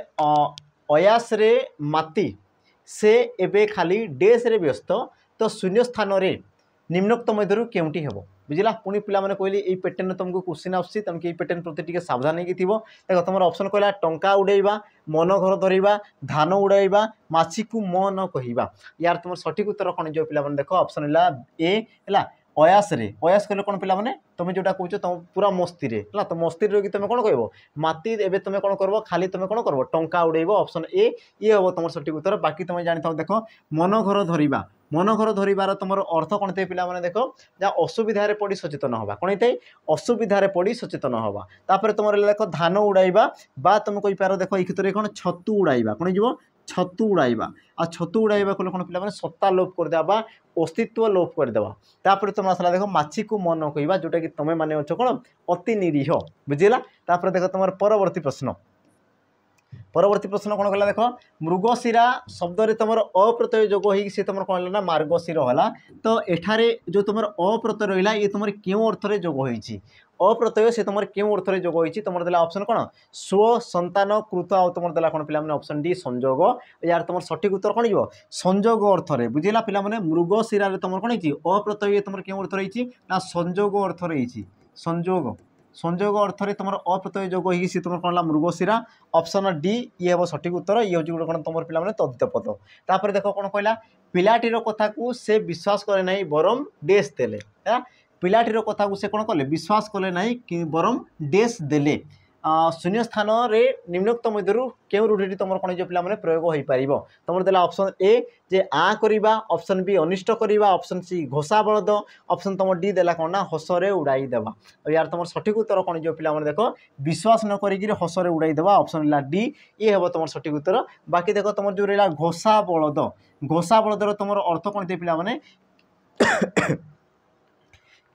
अयास रे माती से एबे खाली डेस रे व्यस्त तो शून्य स्थान रे निम्नोक्त मध्य केउटी हेबो बुझला पुणी पिला माने कहली ये पैटर्न तुमको क्वेश्चन आसी तेणुक ये पैटर्न प्रति टिके सावधान होगी देख तुम ऑप्शन कहला टंका उड़ेबा मन घर धरवा धान उड़ाइबा माछी को म न कहवा यार तुम सठिक उत्तर कौन जो पे देख ऑप्शन है है अयास रे अयास कहले कौन पे तुम जोटा कौच तुम पूरा मस्ती है तो मस्ती रही तुम कौन कह माती एवं तुम कौन कर खाली तुम कौन कर टंका उड़ेब ऑप्शन ए ये हम तुम सठिक उत्तर बाकी तुम जानी था देख मन घर धरवा मन घर धरवार तुम अर्थ कौन थे पे देख जहाँ असुविधार पड़ी सचेतन हवा कौन होता है असुविधार पड़ी सचेतन हवा तापर तुम देख धान उड़ाइबा बा तुम कहींपार देख ये क्षेत्र में कौन छतु उड़ाइबा कौन हो छतु उड़ाइबा आ छतु उड़ाइबा कौन पे सत्ता लोप करदेवा अस्तित्व लोप करदेवा तापर तुम आसला देख माछी को मन कहवा जोटा कि तुम मैंने अच्छे कौन अति निरीह बुझेगा तापर देख तुम परवर्ती प्रश्न परवर्ती प्रश्न कौन कहला देख मृगशिरा शब्द रे तुम अप्रत्यय जोग हो सी तुम कौन है ना मार्गशिर है। तो एठारे जो तुम अप्रत्यय रहा ये तुम क्यों अर्थ में जोग होती अप्रत्यय से तुम क्यों अर्थ में जोग होती तुम देला ऑप्शन कौन स्व संतान कृत आउ तुम देला कौन पे ऑप्शन डी संजोग यार तुम सठिक उत्तर कौन हो संजोग अर्थ में बुझेगा पे मृगशिरा तुम कौन अप्रत्यय तुम क्यों अर्थ रही ना संजोग अर्थ रही संजोग संजोग अर्थ में तुम अप्रत्यय जोग हो तुम कौन मृगशिरा ऑप्शन डी ये हम सठिक उत्तर ये हूँ गोटे कौन तुम पे तद्धित पद तापर देख कौन कहला पिलाटीर कथा को से विश्वास करे ना बरम डेस देले पिलाटीर कथा को से कौन कले विश्वास कले ना कि बरम डेस देले शून्य स्थान रे निम्नोक्त मध्य क्यों रूढ़ी तुम कौन जो पे प्रयोग हो पार तुम देला ऑप्शन ए जे आ करवा ऑप्शन बी अनिष्ट करवा ऑप्शन सी घोषा बलद ऑप्शन तुम डी देला कौन ना हसरे उड़ाई देवा और यार तुम सठिक उत्तर कौन जो पे देख विश्वास न करी हसरे उड़ाई देवा ऑप्शन है डी ये हम तुम सठिक उत्तर बाकी देख तुम जो रहा घोषा बलदर तुम अर्थ कौन थे पे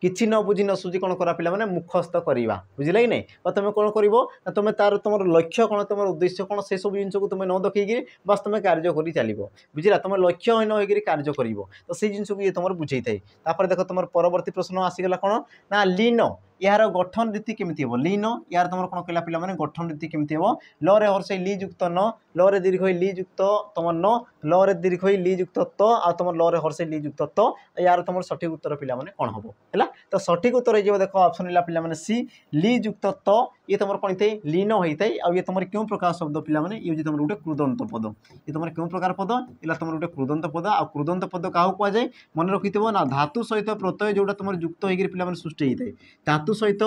किसी न बुझी न सुझी कौन करा पे मुखस्त करवा बुझल कि नहीं तुम कौन कर तुम तार तुम लक्ष्य कौन तुम उद्देश्य कौन से सब जिन को तुम न देखिए बस तुम कार्य कर चलो बुझला तुम लक्ष्यहीन होकर कार्य कर तो से जिन को ये तुम बुझे थाई देख तुम परवर्ती प्रश्न आसीगला कौन ना लीन यार गठन रीति केमी हम लीन यार तुम कौन कहला पे गठन रीति केमी हम ल रे हर्ष ली युक्त न ल रे दीर्घ ली युक्त तुम न ल रे दीर्घ ली युक्त त आ तुम ल रे हर्ष ली युक्त त यार तुम सठिक उत्तर पे कौन हम है तो सठिक उत्तर जो देख ऑप्शन है पे सी ली युक्त त ये तुम कौन थे लीन होता है आउ ये तुम क्यों प्रकार शब्द पे ये तुम गोटे क्रुदंत पद ये तुम क्यों प्रकार पद ये तुम गोटे क्रुदंत पद आ क्रुदंत पद क्या कहुए मन रखि ना धातु सहित प्रत्यय जोटा तुम युक्त होकर पे सृष्टि होता है धातु सहित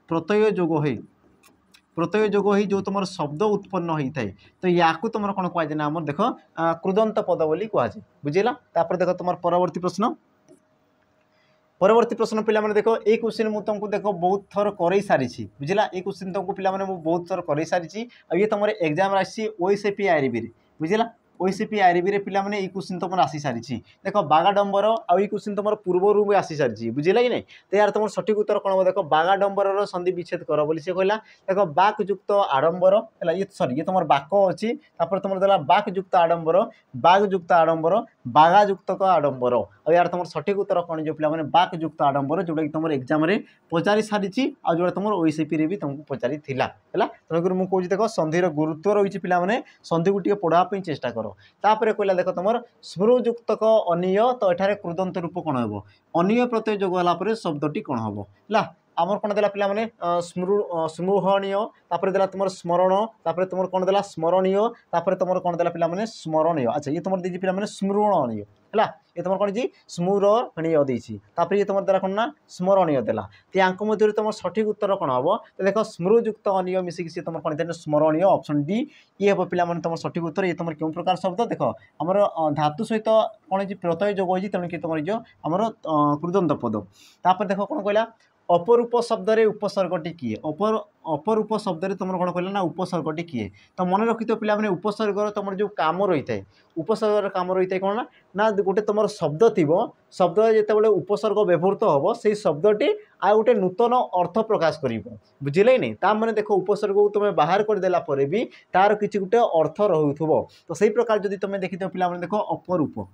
प्रत्यय जोग हो जो तुम शब्द उत्पन्न होता है तो या तुम कौन कहुए ना देख क्रुदंत पद बोली कहुए बुझेगा तापर देख तुम परवर्ती प्रश्न पे देख ये क्वेश्चन मुझे तुमको देख बहुत थर कर सारी बुझला ये क्वेश्चन तुमको पे बहुत थर कर सारी ये तुम एग्जाम आसी ओएसएपी आईआरबी बुझला ओएसएपी आईआरबी रे पिला माने ई क्वेश्चन तुम आसी सारी देख बागाडंबर आ ई क्वेश्चन तुम पूर्वर भी आसी सारी बुझेगा कि नहीं तो यार तुम सठिक उत्तर कौन देख बागाडंबर संधि विच्छेद कर बोली से कहला देख बाक युक्त आडंबर है ये सॉरी ये तुम बाक अच्छी तुम देला बाक युक्त आडंबर बाग युक्त आडंबर बागा युक्त आडंबर और यार तुम सठिक उत्तर कौन जो पे बाक युक्त आडंबर जोटा कि तुम एग्जाम पचारि सारी आ जो तुम ओएसएपी भी तुमको पचारि है तेणुक मुझे देख संधिर गुरुत्व रही है संधि को पढ़ापी चेष्टा कर तापर कहला देख तुम स्मृयुक्त अनिय तो एठारे क्रुदंत रूप कौन हम अनिय प्रत्यय जोग होगा शब्दटी कौन हम है आमर कौन देला पे स्मृहणीय तापर देला तुम स्मरण तापर तुम कौन देला स्मरणीय तापर तुम कौन देला पे स्मरणीय अच्छा ये तुम दीजिए पे स्मृणीय है ये तुम कौन जी स्मरणीय देती तापर ये तुम देला कौन ना स्मरणीय देला तो या मध्य तुम सठिक उत्तर कौन हम तो देख स्मृयुक्त अनिय मिसिक सी तुम कौन स्मरणीय ऑप्शन डी ये हम पे तुम सठिक उत्तर ये तुम क्यों प्रकार शब्द देख आमर धातु सहित कौन प्रत्यय जोग हो तुम कि तुम जो आमर क्रुदंत पद तापर देख कौन कहला अपरूप शब्द रे उपसर्गटी किए अपरूप शब्द रे तुम कौन कहला ना उपसर्गटी किए तो मन रखि तो पे उपसर्गर तुम जो काम रही है उपसर्गर काम रही है कौन ना गोटे तुम शब्द थी शब्द जिते उपसर्ग व्यवहृत हम से शब्दटी आ गोटे नूतन अर्थ प्रकाश कर बुझे नहीं ता मैंने देख उपसर्ग को तुम बाहर करदेला भी तार किसी गोटे अर्थ रोथुव तो सही प्रकार जब तुम देखी पे देख अपरूप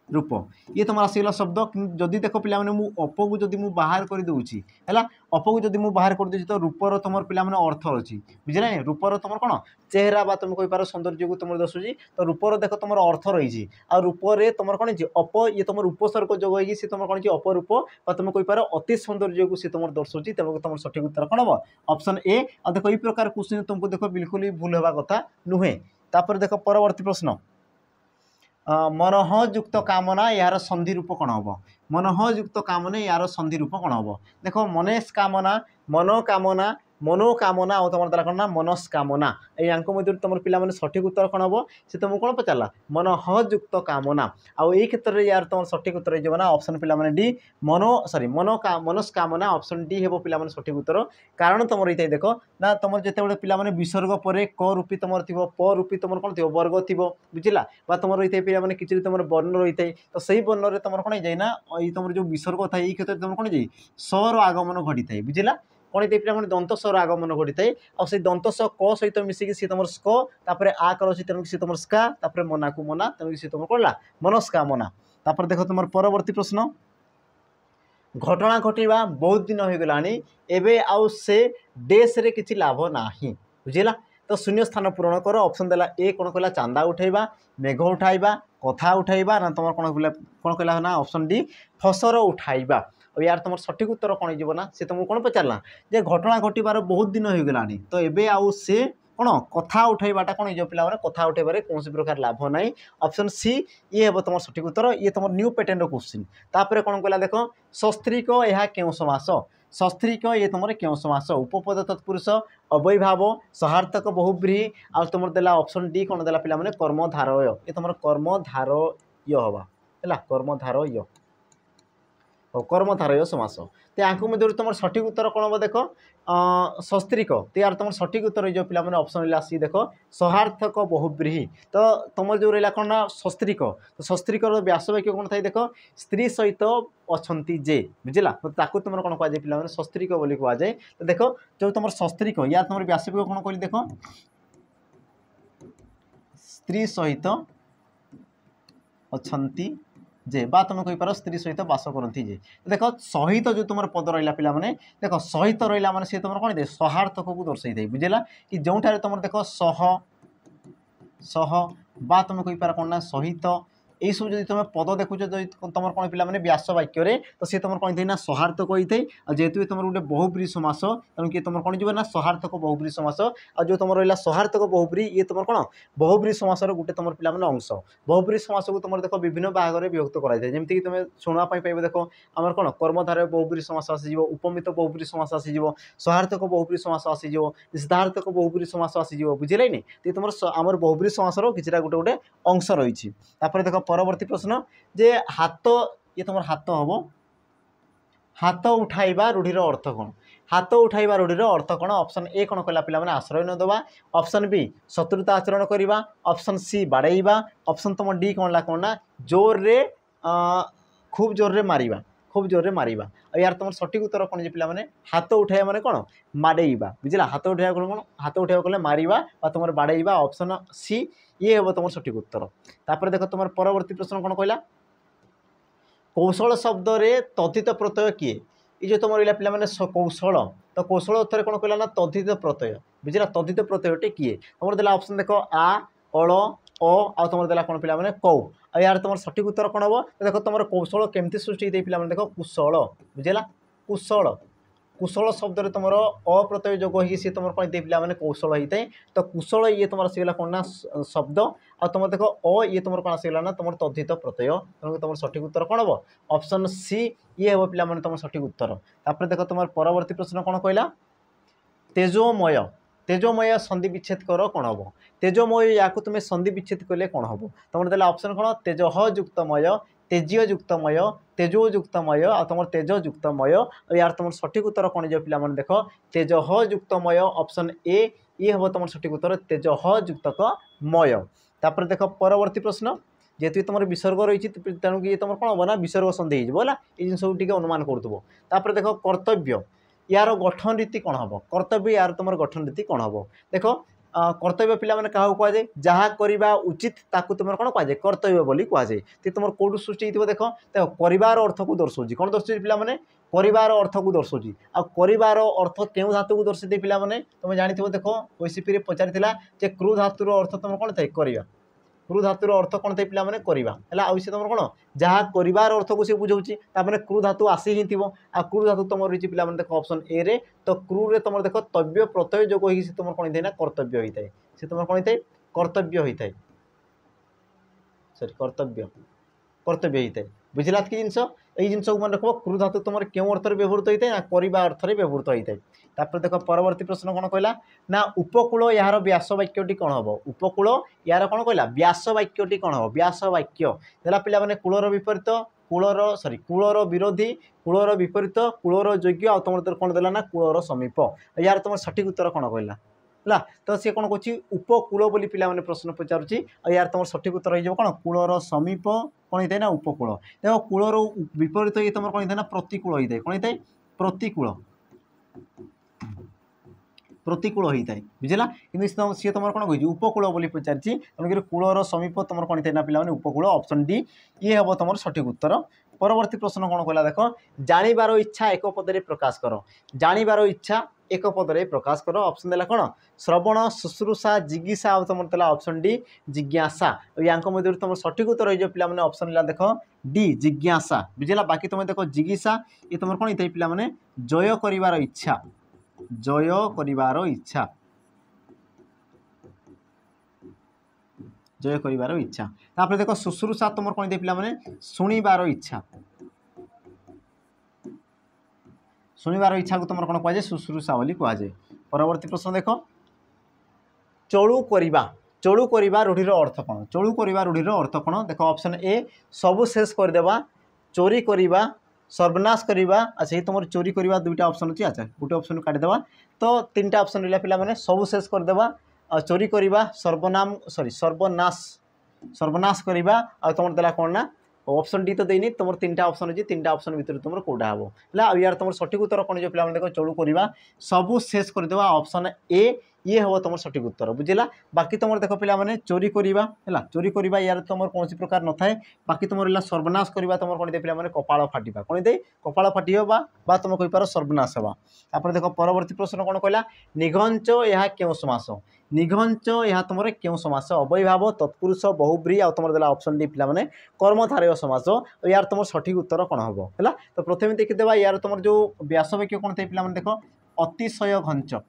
रूप ये तुम आसगला शब्द जदि देख पे अप को जब मुझे बाहर कर दूसरी है अप को जब मुझे बाहर कर दूसरी तो रूपर तुम पे अर्थ अच्छी बुझे रूपर तुम कौन चेहरा बा तुम कहींपार सौंदर्य को तुम दर्शाऊँ तो रूपर देख तुम अर्थ रही आ रूपर तुम कौन अप ये तुम उपसर्ग जोग हो सी तुम कौन अपरूप तुम कहींपार अति सौंदर्य को सी तुम दर्शाऊँ तेणु तुम सठिक उत्तर कौन हम ऑप्शन ए आ देख ये प्रकार क्वेश्चन तुमको देख बिल्कुल भी भूल होगा कथा नुहे तापर देख परवर्ती प्रश्न मनोहयुक्त कामना यार संधि रूप कौन हम मनोहयुक्त कामना यार संधि रूप कौन हम देख मनस्कामना मनोकामना मनोकामना और तुम द्वारा कौन ना मनस्कामना या मध्य तुम पे सठिक उत्तर कौन हम से तुमको कौन पचारा मनोहयुक्त कामना आउ ये क्षेत्र में यार तुम सठिक उत्तर हो ना ऑप्शन पे डी मनस्कामना ऑप्शन डी हे पे सठिक उत्तर कारण तुम रही है देख ना तुम जिते पे विसर्ग पर क रूपी तुम थी प रूपी तुम कौन थी वर्ग थी बुझला तुम रही है पे किसी तुम वर्ण रही है तो सही वर्ण में तुम कौन जाए ना ये तुम जो विसर्ग था ये क्षेत्र में तुम कौन जाए सर आगमन घटी थाए बुझला कौन होता है दंत स्वर आगमन घटी है और से दंत स क सहित मिसिकी सी तुम स्क तापर आ कर अच्छी तेणुक सी तुम स्का तापर मना को मना तेणुक सी तुम कौन मनस्कामना। तापर देख तुम परवर्ती प्रश्न घटना घटवा बहुत दिन हो गलानी एबे आउ से डेस रे किछि लाभ नाही बुझिला। तो शून्य स्थान पूरण कर ऑप्शन देला ए कौन कहला चांदा उठाइबा मेघ उठाइबा कथा उठाइबा ना तुम कौन कहला ना ऑप्शन डी फसर उठाइबा। और यार तुम सठिक उत्तर कौन हो ना से तुमको कौन पचारा जे घटना घटबार बहुत दिन हो गलानी तो एबे आउ से कौन कथा उठाइबाटा कौन हो पिला कथा उठाइबार कौन प्रकार लाभ ना। ऑप्शन सी ये हे तुम सठिक उत्तर ये तुम न्यू पैटर्न क्वेश्चन। तापर कौन कहला देख सस्त्रीक यह क्यों समास सस्त्रीक ये तुम क्यों समास उपपद तत्पुरुष अवैभाव सहार्थक बहुब्रीहि आ तुम देला ऑप्शन डी कौन देला पिला कर्मधारय ये तुम कर्मधारय हवा है कर्मधारय और कर्मधारय समास। तो यहाँ मध्य तुम सठिक उत्तर कौन हम देख सस्त्रीक तो यार तुम सठिक उत्तर जो पिला ऑप्शन रहा सी देख सहार्थक बहुब्रीहि। तो तुम जो रहा कौन ना सस्त्रीक तो सस्त्रीक व्यास वाक्य कौन था देख स्त्री सहित अच्छी जे बुझला तो ताकू तुम कौन कह पे सस्त्रीक बोली कहुए। तो देख जो तुम सस्त्रीक यार तुम व्यास वाक्य कौन कहली देख स्त्री सहित अच्छी जे बा तुम कही पार स्त्री सहित बास करती जे। देख सहित जो तुम पद रहा पिला माने देख सहित रहा माने सी तुम कौन दे सहार्थक को दर्शाई थे बुझेगा कि जो तुम देख सह सह बा तुम कही पार कौन ना सहित यही सब जो तुम पद देखुच तुम कौन पिला माने व्यास वाक्य तो सी तुम कौन ना सहार्थक होता है जेहेतु तुम गोटे बहुब्री समास तेणु कि तुम कौन जी ना सहार्थक बहुब्री समास और जो तुम रहा सहार्थक बहुब्री ये तुम कौन बहुब्री समास गोटे तुम पिला माने अंश बहुब्री समास को तुम देख विभिन्न भाग में विभक्त कराई जमीक तुम शुणापी पाइब देख आम कौन कर्मधारय बहुब्री समास आसीज उपमित बहुब्री समास आसीज सहार्थक बहुब्री समास आसीज सिद्धार्थक बहुब्री समास आसीज बुझे नहीं तुम आम बहुब्री समास कि गोटे गोटे अंश रही। देख परवर्ती प्रश्न जे हाथ ये तुम हाथ हम हाथ उठाइबा रूढ़ीर अर्थ कौन हाथ उठाइबा रूढ़ीर अर्थ कौन। ऑप्शन ए कौन कहला पिला माने आश्रय न देवा ऑप्शन बी शत्रुता आचरण करवा ऑप्शन सी बाड़ेइबा ऑप्शन तुम डी कौन ला कौन ना जोर रे खूब जोर रे मारिबा खूब जोर रे मारिबा। और यार तुम सठिक उत्तर कौन पिला माने हाथ उठाइबा माने कौन माड़ेइबा बुझला हाथ उठाइबा कौन हाथ उठाइबा कहले मारिबा बा तुम बाड़ेइबा ऑप्शन सी ये हे तुम सठिक उत्तर। तापर देख तुम परवर्ती प्रश्न कौन कहला कौशल शब्द रे तद्धित प्रत्यय किए ये जो तुम रहा पे कौशल तो कौशल अर्थ कौन कहला ना तद्धित प्रत्यय बुझला तद्धित प्रत्ययटे किए तुम देला ऑप्शन देख आ अल आ तुम देला कौन पिला माने कौ आ यार तुम सठिक उत्तर कौन हम देख तुम कौशल केमती सृष्टि होते पिला देख कुशल बुझेगा कुशल कुशल शब्द रे तुम अप्रत्यय जोग हो सी तुम कौन पिला माने कौशल होता है। तो कुशल ये तुम आसीगला कौन ना शब्द आ तुम देख ये तुम कौन आसीगला ना तुम तद्धित प्रत्यय तेणु तुम सठिक उत्तर कौन हम ऑप्शन सी ये हे पिला माने तुम सठिक उत्तर। तापर देख तुम परवर्ती प्रश्न कौन कहला तेजोमय तेजोमय संधि विच्छेद कर कौन हम तेजोमय या तुम्हें संधि विच्छेद कले कौन हम तुम देला ऑप्शन कौन तेजह युक्तमय तेजीय युक्तमय तेजो युक्तमय आ तुम तेज युक्तमय और यार तुम सठिक उत्तर कौन जो पिला माने देख तेजह युक्तमय ऑप्शन ए ये हम तुम सठिक उत्तर तेजह युक्तक मय। तापर देख परवर्ती प्रश्न जेहेतु तुम विसर्ग रही तेणुक ये तुम कौन हम ना विसर्ग संधि होगा ये जिन टी अनुमान करूब। तापर देख कर्तव्य यार गठन रीति कौन हम कर्तव्य यार तुम गठन रीति कौन हम देख कर्तव्य पिला माने क्या कहुए जहाँ करवा उचित ताकू तुम कौन कहुए कर्तव्य बोली कहुए तो तुम कौटू सृष्टि हो देख परिवार अर्थ को दर्शाऊँ कौन दर्शाऊँ पिला माने परिवार अर्थ को दर्शाऊँ आ परिवार अर्थ क्यों धातु को दर्शाई पिला माने तुम जानी देख ओसीपी पचारि क्रू धातुर अर्थ तुम कौन था करवा क्रू धातुर अर्थ कौन थे पिला माने करवा है आउ सी तुम कौन जहाँ कर अर्थ को सी बुझाऊँगी तापर क्रू धातु आसी ही थो आ क्रू धातु तुम रही पिला देख ऑप्शन ए रे तो क्रू रे तुम देख तव्य प्रत्यय जोग हो तुम कौन ना कर्तव्य होता है सी तुम कौन होता है कर्तव्य होता है सॉरी कर्तव्य कर्तव्य होता है बुझला कि जिनस ये जिन को मन रख क्रू धातु तुम क्यों अर्थ व्यवहृत होता है ना करवा अर्थ व्यवहृत होता है। तापर देख परवर्ती प्रश्न कौन कहला ना उपकूल यार व्यास वाक्यटी कौन हम उपकूल यार कौन कहला व्यास वाक्यटी कौन हम व्यास वाक्य देला पिला माने कूलर विपरीत कूलर सॉरी कूलर विरोधी कूलर विपरीत कूलर योग्य आ तुम कौन देला ना कूलर समीप यार तुम सठिक उत्तर कौन कहला है तो सी कौन कह उपकूल बोली पिला माने प्रश्न पचारुची यार तुम सठिक उत्तर हो कौन कूलर समीप कौन होता है ना उपकूल देख कूलर विपरीत ये तुम कौन होता है ना प्रतिकूल होता है कौन होता है प्रतिकूल प्रतिकूल होता है बुझला कि सी तुम कौन कही उपकूल बोली पचार तेणुक कूलर समीप तुम कौन था पे उपकूल ऑप्शन डी ये हम तुम सठिक उत्तर। परवर्ती प्रश्न कौन कहला देख जानिबार इच्छा एक पदरे प्रकाश कर जानिबार इच्छा एक पदरे प्रकाश कर ऑप्शन देला कौन श्रवण शुश्रूषा जिज्ञासा और तुम देला ऑप्शन डी जिज्ञासा या मध्य तुम सठिक उत्तर हो पे ऑप्शन ला देख डी जिज्ञासा बुझला बाकी तुम देख जिज्ञासा ये तुम कौन होता है पे जय करिवार इच्छा जय करिवार इच्छा जय करिवार इच्छा तापर देख शुश्रूषा तुम कौन दे पे शुणिबार इच्छा शुणिबार इच्छा को तुम कौन कहुए शुश्रूषा बोली कहुए। परवर्ती प्रश्न देख चलू करिबा रूढ़ीर अर्थ कौन चलू करिबा रूढ़ीर अर्थ कौन देख ऑप्शन ए सबु शेष करदेवा चोरी करिबा सर्वनाश करवा अच्छा ये तुम चोरी करवा दुईटा ऑप्शन अच्छी अच्छा गोटे ऑप्शन काटिदेवा तो तीन टा ऑप्शन रहा पे सबु शेष करदेवा चोरी करवा सर्वनाम सॉरी सर्वनाश करवा आ तुम देला कौन ना ऑप्शन डी तो देनी तुम तीन टा ऑप्शन अच्छी तीन टा ऑप्शन भितर तुम कौटा हम है यार तुम सठिक उत्तर कौन जो पे देख चलू करवा सबु शेष करदेवा ऑप्शन ए ये हम तुम सठिक उत्तर बुझला बाकी तुम देख पे चोरी करवा है चोरी करवा यार तुम कौन प्रकार न थाए बाकी तुम रहा सर्वनाश करवा तुम कौन दे पे कपाल फाटिबा कौन दे कपाल फाटिबा तुम कहीपर सर्वनाश हवा तापर देख परवर्ती प्रश्न कौन कहला निघंच यह क्यों समास निघंच यह तुम क्यों समास अव्ययभाव तत्पुरुष बहुब्री आ तुम देला ऑप्शन डी पे कर्मधारय समास यार तुम सठिक उत्तर कौन हम है तो प्रथम देखीदेवा यार तुम जो व्यास वाक्य कौन थे पे देख अतिशय घंच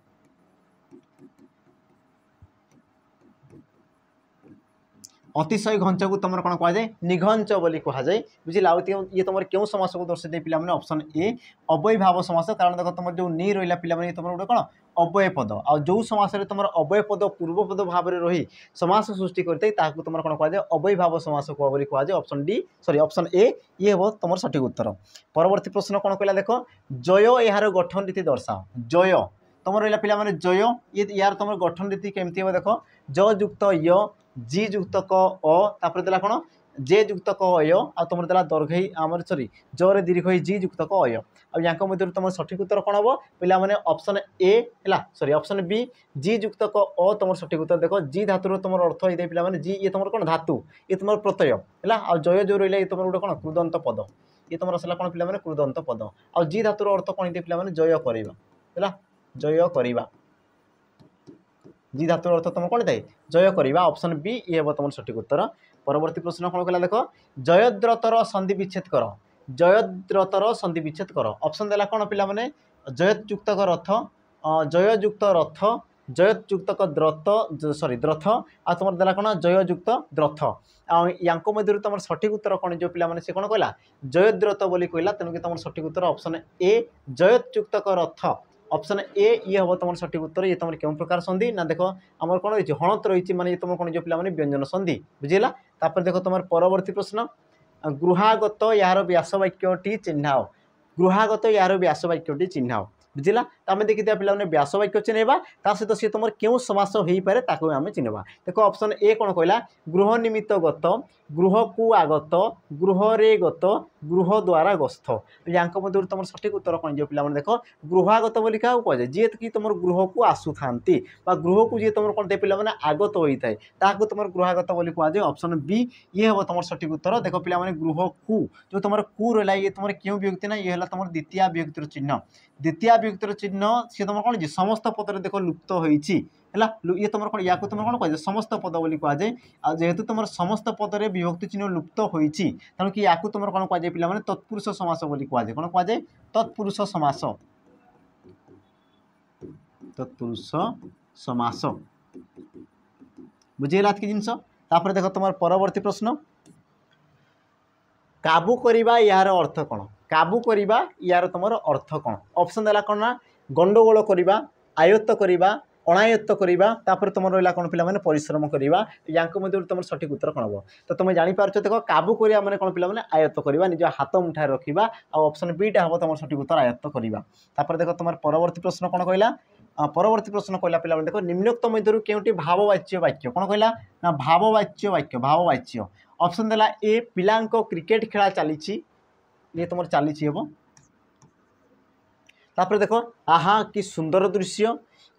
अतिशय घंच को तुम कौन कहुए निघंच बोली कहुए बुझिल ये तुम क्यों समास को दर्शाई पे ऑप्शन ए अव्ययभाव समास कारण देख तुम जो नहीं रहा पे तुम गोटे कौन अव्यय पद आ जो समास तुम अव्यय पद पूर्व पद भाव में रही समास सृष्टि करते तुम कौन कहुए अव्ययभाव समास बोली कहुए option D sorry option A ये हम तुम सठिक उत्तर। परवर्ती प्रश्न कौन कहला देख जय यार गठन रीति दर्शाओ जय तुम रहा पे जय ये यार तुम गठन रीति केमती हम देख ज युक्त य जी युक्त क अपर देला कौन जे युक्त क अय आ तुम देला दर्घई आमर सॉरी जरे दीर्घ जी युक्त क अय आ मध्य तुम सठिक उत्तर कौन हम पे ऑप्शन ए है सॉरी ऑप्शन बी जी युक्त क अ तुम सठिक उत्तर देख जी धातुर तुम अर्थ होता है पे जी ये तुम कौन धातु ये तुम प्रत्यय है आ जय जो रहा तुम गोटे कौन कृदंत पद ये तुम आसला कौन पे कृदंत पद आ जी धातुर अर्थ कौन होता है पे जय करवा है जय करवा जी धातुर अर्थ तुम कौन थाए जय करवा ऑप्शन बी ये हम तुम सठिक उत्तर। परवर्ती प्रश्न कौन कहला देख जयद्रतर संधि विच्छेद कर जयद्रतर संधि विच्छेद कर ऑप्शन देला कौन पे जयत युक्त रथ जय युक्त रथ जयत युक्त द्रथ सॉरी द्रथ आ तुम देला कौन जय युक्त द्रथ या मध्य तुम सठिक उत्तर कौन जो पे से कौन कहला जयद्रथ बोली कहला तेणुक तुम सठिक उत्तर ऑप्शन ए जयत युक्त रथ ऑप्शन ए ये हम तुम सठिक उत्तर ये तुम क्यों प्रकार संधि ना देख आम कौन रही हणत रही माने तुम कौन जो पे व्यंजन संधि बुझेगा तापर देख तुम परवर्ती प्रश्न गृहागत यार व्यासवाक्यटी चिन्हाओ गृहागत यार व्यासवाक्यटी चिन्हाओ बुझेगा आम देखी पे व्यासवाक्य चिन्हवा ता सहित सी तुम क्यों समास हो पाए ताको आम चिन्हवा देख ऑप्शन ए कौन कहला गृह निमित्त गत गृह को आगत गृह रे गत गृह द्वारा गस्थ या मध्य तुम सठिक उत्तर कौन जो पे देख गृहागत बोली क्या कहुए जी कि तुम गृह को आसु था गृह को जी तुम कौन पे आगत होता है ताकू तुम गृहागत बोली कहुए ऑप्शन बी ये हम तुम सठिक उत्तर देख पे गृह को जो तुम कु रहा ये तुम क्यों विभक्ति ना ये है तुम द्वितीय विभक्तिर चिन्ह द्वितीय विभक्तिर चिन्ह सी तुम कौन समस्त पदर देख लुप्त होती है ये तुम कौन या तुम कौन कहुए समस्त पद बोली कहुए जेहेतु तुम समस्त पदर विभक्ति चिन्ह लुप्त होती तेणु कि या तुम कौन कहुए पे तत्पुरुष समास बोली कहुए कौन कहुए तत्पुरुष समास तत्पुरुष समास बुझेगा कि जिनस तापर देख तुम परवर्ती प्रश्न काबू करवा यार अर्थ कौन काबू करवा यार तुम अर्थ कौन ऑप्शन देला कौन ना गंडगोल करवा आयत्त करवा अनायत्त करवा तापर तुम रहा कौन पे परिश्रम करवा या मध्य तुम सठिक उत्तर कौन हम तो तुम जापर देख काबू करवा मैंने कौन पे आयत्त करवा निज हाथ मुठार रखा ऑप्शन बीटा हम तुम सठिक उत्तर आयत्त करवा तापर देख तुम परवर्ती प्रश्न कौन कहला परवर्ती प्रश्न कहला पे देख निम्नोक्त मध्य क्योंटी भाववाच्य वाक्य कौन कहला ना भाववाच्य वाक्य भाववाच्य ऑप्शन देला ए पिलांको क्रिकेट खेला चली ये तुम चली हम तापर देख आहा कि सुंदर दृश्य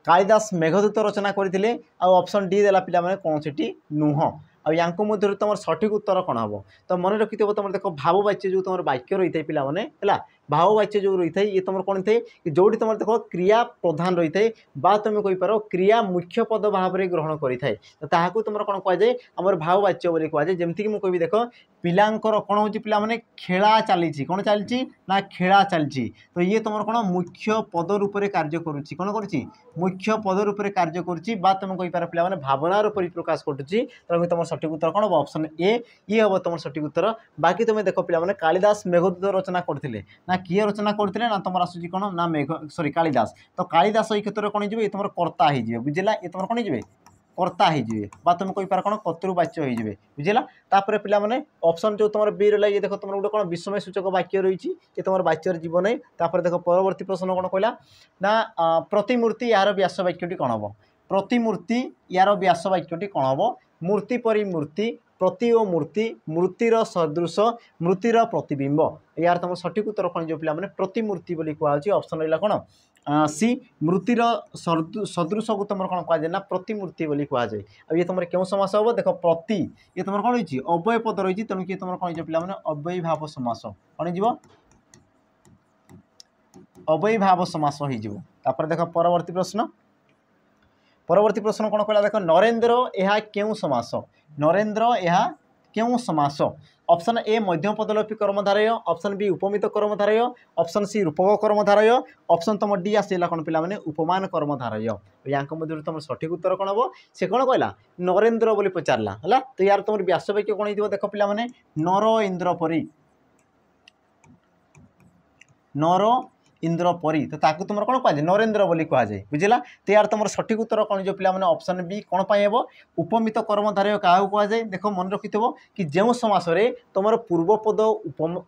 कालिदास मेघदूत रचना करते ऑप्शन डी देला पिला माने कौन सी नुह या तुम सठिक उत्तर कौन हम तो मन रखि तुम देख भाववाच्य जो तुम वाक्य रही है पे भाववाच्य जो रही है ये तुम कौन थे जो तुम देख क्रिया प्रधान रही है तुम कहीपर क्रिया मुख्य पद भाव में ग्रहण करें तो ताकू तुम कौन कहुए आम भाववाच्य बोली कहुए जमीक मुझे कह देख पिलांकर कौन हो पाने खेला चली कौन चलती ना खेला चलती तो ये तुम कौन मुख्य पद रूप से कार्य करुच्ची कौन कर मुख्य पद रूप से कार्य करुच्ची तुम कहीपर पे भावनार परिप्रकाश घटुची तेणुक तुम सठिक उत्तर कौन हम ऑप्शन ए ये हम तुम सठिक उत्तर बाकी तुम देख पे कालिदास मेघदूत रचना करते ना किए रचना करते ना तुम आसूँ कौन ना मेघ सॉरी कालिदास तो कालिदास ये क्षेत्र में कौन हो तुम कर्ता हो बुझेगा ये तुम कौन हो कर्ता हो तुम कहीपर कौन कर्तृवाच्य हो बुझेगा तापर पे ऑप्शन जो तुम बी रहा ये देख तुम गोटे कौन विषमय सूचक वाक्य रही ये तुम वाच्य जीव नहीं तापर देख परवर्ती प्रश्न कौन कहला ना प्रतिमूर्ति यार व्यास वाक्यटी कौन हम प्रतिमूर्ति यार व्यास वाक्यटी कौन हम मूर्ति परी मूर्ति प्रति ओ मूर्ति मूर्तिर सदृश मूर्तिर प्रतिबिंब यार तुम सठिक उत्तर कौन जो पे प्रतिमूर्ति बोली कहुच्छी ऑप्शन रहा कौन सी मूर्तिर सदृश को तुम कौन कहुए ना प्रतिमूर्ति बोली कहुए अब ये तुम क्यों समास हम देख प्रति ये तुम कौन रही अव्यय पद रही तेणु कि तुम कौन पे अव्ययी भाव समास कौन हो अव्ययी भाव समास हो देख परवर्ती प्रश्न कौन कहला देख नरेंद्र यह क्यों समास नरेंद्र यह क्यों समास ऑप्शन ए मध्यम पदलोपी कर्मधारय ऑप्शन बी उपमित कर्मधारय ऑप्शन सी रूपक कर्मधारय ऑप्शन तुम डी आसला कौन पे उपमान कर्मधारय या मध्य तुम सठिक उत्तर कौन हम से कौन कहला नरेंद्र बोली पचारा है तो यार तुम व्यास वाक्य कौन हो देख पे नर इंद्र परी नर इंद्र परी तो ताकू तुम कौन कहुए नरेंद्र बोली कहुए बुझेगा तो यार तुम सठिक उत्तर कौन जो पे ऑप्शन बी कौन हम उपमित कर्मधारय क्या कहुए देख मन रखि कि जो समास तुम पूर्वपद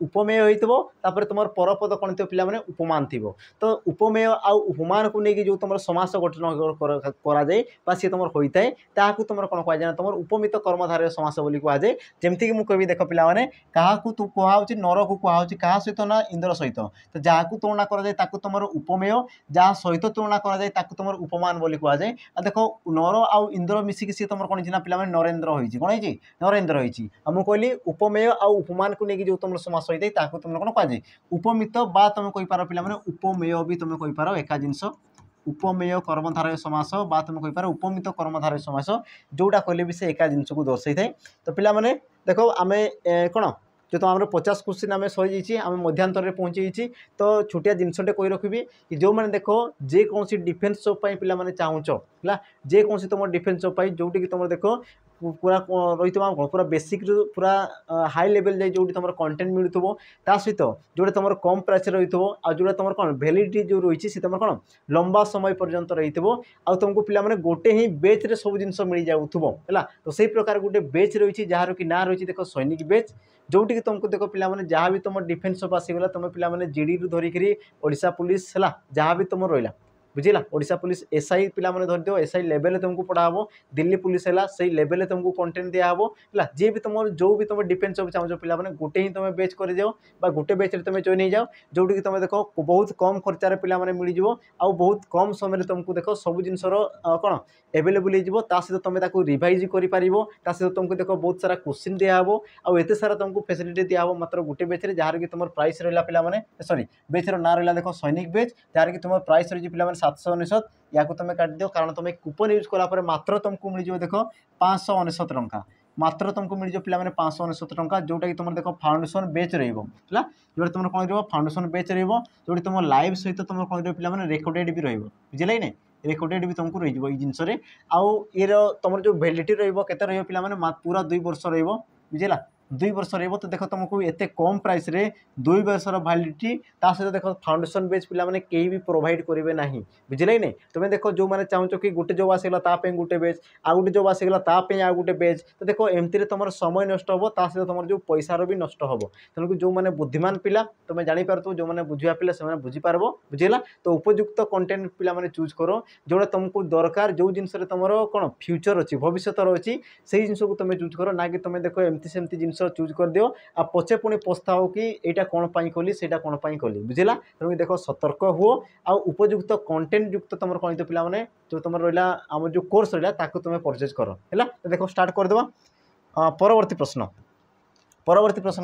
उपमेय होपर तुम परपद कौन थो पे उपमान थी तो उपमेय आउ उपमान को लेकिन जो तुम समास गठन कराए सी तुम होता है तुम कौन कहुए तुम उपमित कर्मधारय समास बोली कहुए जमीक मुझे कह देख पे क्या तू कहुच्छी नर को कहुच्छी क्या सहित ना इंद्र सहित तो जहाँ को तुलना कर तुम उपमेय जहाँ सहित तुलना कराए तुम उपमान बोली कहुए देख नर आउ इंद्र मिसिक सी तुम कौन ना पे नरेंद्र होती कौन हो नरेंद्र होती मुझे कहली उपमेय आउ उपमान को लेकिन जो तुम समास होता है तुम कौन कहुए उपमित तुम कहीपर पे उपमेय भी तुम कहीपर एका जिनस उपमेय कर्मधारय समास तुम कहीपर उपमित कर्मधारय समास जोटा कहले भी से एका जिनस को दर्शाई थाए तो पे देख आम कौन जो तो आम 50 क्वेश्चन आम सरी आम मध्यांतर पहुँची तो छोटिया जिनसटे कही रखी कि जो मैंने देख जेकोसी डिफेन्स जॉब पे पे चाहूच है जेकोसी तुम डिफेन्स जॉब जोटि कि तुम देख पूरा रही पूरा बेसिक पूरा हाई लेवल जाए जो तुम कंटेंट मिलूँ ता सहित जोटा तुम कम प्राइस रही आ जो तुम कौन वैलिडिटी जो रही है तुम कौन लंबा समय पर्यंत रही तुमको पे गोटे ही बेच रे सब जिन मिल जाऊँ है तो से प्रकार गोटे बेच रही जार कि ना रही देख सैनिक बेच जोटि कि तुमको देख पे जहाँ भी तुम डिफेन्स जॉब आसीगला तुम पे जीडी रू धरिकी ओडिशा पुलिस है जहाँ भी तुम रहा बुझेगा ओडिशा पुलिस एसआई पिला माने धर दियो एसआई लेवल तुमको पढ़ाबो दिल्ली पुलिस है से लेवल तुमको कंटेंट दियाबो है जे भी तुम जो भी तुम डिफेन्स जॉब चाहो पिला माने गोटे ही तुम बेच कर जाओ बा गोटे बेच रे तुम जॉइन हो जाओ जोटि कि तुम देखो बहुत कम खर्चार पिला माने मिल जिवो आ बहुत कम समय तुमको देखो सब जिनसर कौन एवेलेबल हो सहित तुम रिवाइज कर सहित तुमको देखो बहुत सारा क्वेश्चन दियाबो आ एते सारा तुमको फैसिलिटी दियाबो मात्र गोटे बेच रे जार कि तुम प्राइस रहा पिला माने सॉरी बेच रो ना रहा देखो सैनिक बेच जार कि तुम प्राइस रही पिला माने 799 या तुम काट दियो कारण तुम कूपन यूज कला मात्र तुमको मिल जाए देख 599 टंका मात्र तुमको मिल जाए पे 599 टंका जोटा कि तुम देख फाउंडेशन बेच रहा जो तुम कौन रहा फाउंडेशन बेच रहा जो तुम लाइव सहित तुम कौन रहा पे रेकर्डेड भी रही बुझे ना रेकर्डेड भी तुमको रही जिनस आउ ये तुम जो वैलिडिटी रही पे पूरा 2 वर्ष रुझेगा 2 वर्ष रही तो देख तुमको एत कम प्राइस रे 2 वर्षर वैलिडिटी सहित देख फाउंडेशन बेच पे कहीं भी प्रोवाइड करेंगे ना बुझे नहीं तुम्हें देख जो मैंने चाहो कि गोटे जॉब आसगला गोटे बेच आ गोटे जॉब आसगला आ गोटे बेच तो देख एमती तुम समय नष्ट हम सहित तुम जो पैसार भी नष्ट हम तेणुक जो मैंने बुद्धिमान पिला तुम जापर जो मैंने बुझा पिला से बुझीपार बुझेगा तो उपयुक्त कंटेंट पे चूज कर जोटा तुमको दरकार जो जिनस तुम कौन फ्यूचर अच्छी भविष्य अच्छी से जिन को तुम चूज कर ना कि तुम देख एमती सेमती जिन जिनस चूज कर दियो आ पचे पुणी पछताओ कि एटा कौन पाई कली सेटा कौन पाई कली बुझिला तेणु देख सतर्क हुओ आ उपयुक्त कंटेंट युक्त तुम कौन पिला माने जो तुम रहा आम जो कोर्स रहा ताकू तुम परचेज कर है देख स्टार्ट करदेवा परवर्ती प्रश्न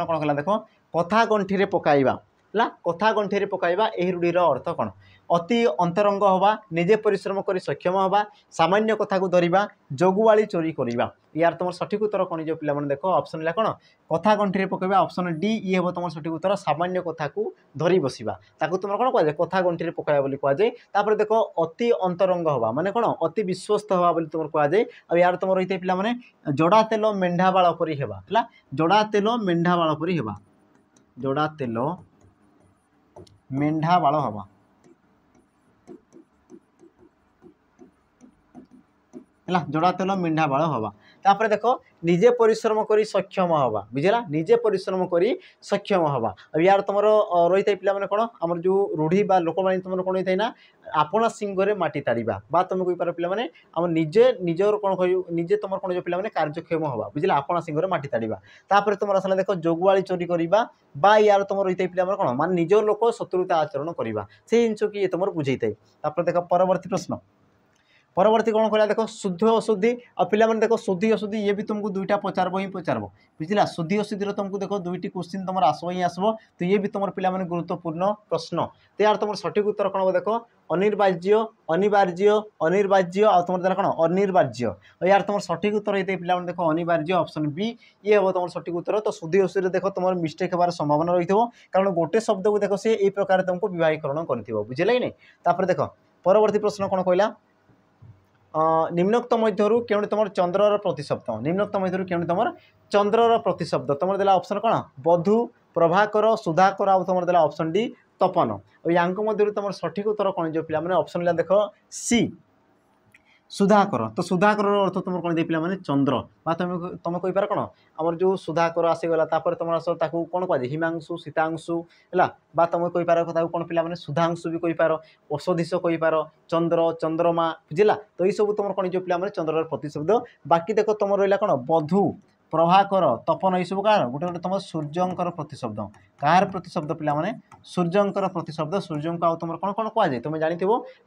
कौन कला देख कथा गंठी पकाइबा है कथा गंठी पकाइबा यही रूढ़ीर अर्थ कौन अति अंतरंग हवा निजे परिश्रम कर सक्षम हवा सामान्य कथा को धरिबा जगुआली चोरी करिबा यार तुम सठिक उत्तर कौन जो पिला देख ऑप्शन है कौन कथा गंठी पकाइबा ऑप्शन डी ये हम तुम सठिक उत्तर सामान्य कथा को धरी बसिबा ताकू तुम कौन कह कथा गंठी पकाइबा बोली कहुए तापर देख अति अंतरंग हवा माने कौन अति विश्वस्त हवा बोली तुम कहुए आ यार तुम रही पिला माने जोड़ा तेल मेंढा बाल परी हेबा है जोड़ा तेल मेंढा बाल परी हेबा जोड़ा तेल मेंढा बाल हवा है जोड़ा तेल मेंढा बाल हवा तापर देख निजे परिश्रम करी सक्षम हवा बुझेगा निजे परिश्रम करी सक्षम हवा अब यार तुम रही है पिला कौन आम जो रूढ़ी बा लोकवाणी तुम कौन होता है ना आपना सिंगरे माटी ताड़ीबा बा तुम कहीपर पे आम निजे निजर कौन कह निजे तुम कौन जो पे कार्यक्षम हवा बुझे आपना सिंगरे माटी ताड़ीबा तापर तुम आसला देख जगुआली चोरी करवा बा यार तुम रही है पे कौन मान निज लोक शत्रुता आचरण करवा से जिन की तुम बुझे था देख परवर्ती प्रश्न परवर्ती कौन कहला देख शुद्ध अशुद्धि और पिला देख शुद्धि अशुद्धि ये भी तुमको दुईटा पचारब ही पचारब बुझला शुद्धि अशुद्धि तुमको देख दुईटी क्वेश्चन तुम आसब ही आसब तो ये भी तुम पिला गुरुत्वपूर्ण प्रश्न तो यार तुम सठिक उत्तर कौन हम देख अनिर्वाज्य अनिवार्य अनिर्वाज्य आ तुम कौन अनिर्वाज्य और यार तुम सठिक उत्तर होते पिला देख अनिवार्य ऑप्शन बी ये हम तुम सठिक उत्तर तो शुद्धि अशुद्धि देख तुम मिस्टेक होवार संभावना रही है कारण गोटे शब्द को देख सी प्रकार तुमको विवाहीकरण कर बुझे नहीं देख परवर्ती प्रश्न कौन कहला निम्नोक्त मध्यरु केउणी तुम चंद्रर प्रतिशब्द निम्नोक्त मध्यरु केउणी तुम चंद्रर प्रतिशब्द तुम देला ऑप्शन कौन बधु प्रभाकर सुधाकर आ तुम देला ऑप्शन डी तपन और यांक मध्यरु तुम सठिक उत्तर कौन जो पिला माने ऑप्शन ले देख सी सुधाकर तो सुधाकर अर्थ तुम कौन दे पिला माने चंद्र बा तुम कहीपर कौन आमर जो सुधाकर आसीगला तापर तुम ताकू कौन कह हिमांशु सीतांशु है बा तुम कहीपर कौन पिला माने सुधांशु भी कहीपर औषधिश कहीपर चंद्र चंद्रमा बुझला तो ये सब तुम कौन जो पिला माने चंद्रर प्रतिशब्द बाकी देख तुम रहा कौन बधु प्रभाकर तपन ये सब कार गोटे गोटे तुम सूर्यंकर प्रतिशब्द कार प्रतिशब्द पिला माने सूर्यंकर प्रतिशब्द सूर्य को तुम कौन कौन कहुए तुम जानी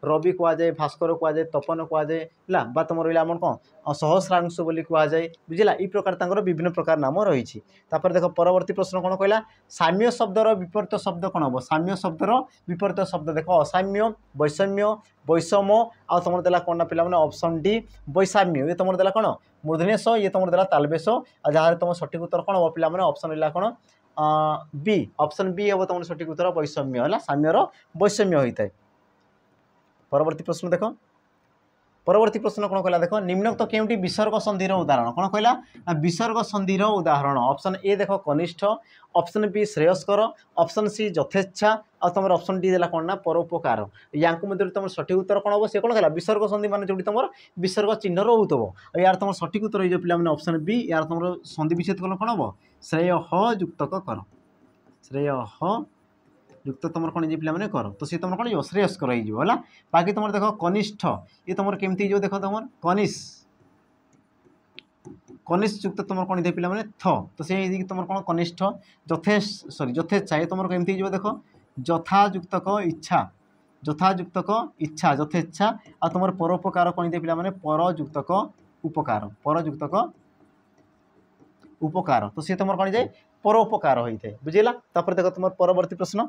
रवि कहुए भास्कर कहुए तपन कहुए है तुम रहा आम कौन सहस्रांशु बोली कहुए बुझला ये प्रकार विभिन्न प्रकार नाम रही देख परवर्ती प्रश्न कौन कहला साम्य शब्दर विपरीत शब्द कौन हम साम्य शब्दर विपरीत शब्द देख असाम्य वैषम्य वैषम आ तुम देला कौन ना पे ऑप्शन डी वैषम्य ये तुम देला कौन मूर्धनेश ये तुम देला तालबेश आ जहाँ तुम सठिक उत्तर कौन हम पे ऑप्शन रहा कौन बी ऑप्शन बी हम तुम सठिक उत्तर वैषम्य है साम्यर वैषम्य होता है परवर्ती प्रश्न देख परवर्ती प्रश्न कौन कहला देख निम्नोक्त केउटी विसर्ग संधिर उदाहरण कौन कहला विसर्ग संधिर उदाहरण ऑप्शन ए देख कनिष्ठ ऑप्शन बी श्रेयस्कर ऑप्शन सी यथेच्छा आ तुम ऑप्शन डी देला कौन ना परोपकार या मध्य तुम सठिक उत्तर कौन हम से कौन कहला विसर्ग संधि मान जो तुम विसर्ग चिन्ह रोथब यार तुम सठिक उत्तर ये पे ऑप्शन बी यार तुम संधि विच्छेद कल कौन हम श्रेय युक्तक कर श्रेय युक्त तुम कौन जी पे कर तो सी तुम कौन श्रेयस्कर है बाकी तुम देख कनिष्ठ ये तुम केमती जो देख तुम कनिष्ठ युक्त तुम कौन पे थ तो से तुम कौन कनिष्ठ यथेच्छा ये तुम केमती जो देख यथायुक्तक इच्छा यथायुक्तक इच्छा यथेच्छा आ तुम परोपकार कौन पे परयुक्तक उपकार परयुक्तक उपकार तो सी तुम कौन जाए परोपकार होता है बुझेगा तापर देख तुम परवर्ती प्रश्न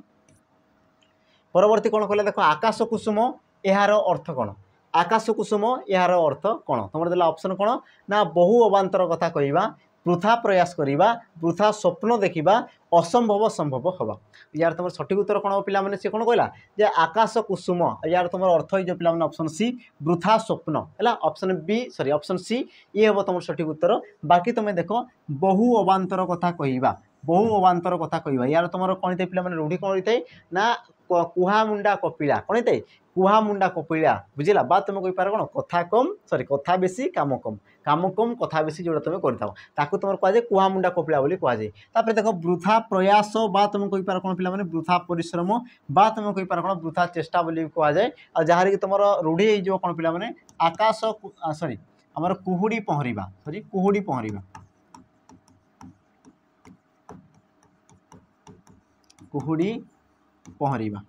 परवर्ती कौन कहला देख आकाश कुसुम यार अर्थ कौन आकाश कुसुम यार अर्थ कौन तुम देला ऑप्शन कौन ना बहु अवांतर कथा कहवा वृथा प्रयास करवा वृथा स्वप्न देखा असंभव संभव हवा यार तुम सठिक उत्तर कौन पे सी कौन कहला जे आकाश कुसुम यार तुम अर्थ ही जो पे ऑप्शन सी वृथा स्वप्न है option B sorry option C ये हम तुम सठिक उत्तर बाकी तुम देख बहु अवांतर कथा कहवा बहु अवांतर कथा कहवा यार तुम कौन पे रूढ़ी कौन होता है ना कुहा मुंडा कपिला कौन होता है कुहा मुंडा कपिला बुझला बा तुम कहीपर कौन कथा कम सॉरी कथा बेसी काम कम कथा बेसी जोड़ा तुम करता तुम कहुए कुहा मुंडा कपिला बोली कहुए तापर देख वृथा प्रयास बा तुम कहीपर कौन पे वृथा परिश्रम बा तुम कहीपर कौन वृथा चेष्टा बोली कहुए आ जहाँ कि तुम रूढ़ी हो कौन पे आकाश सॉरी आमर कुहुड़ी पहरिबा सॉरी कुहुड़ी पहरिबा कुहुड़ी पहरिबा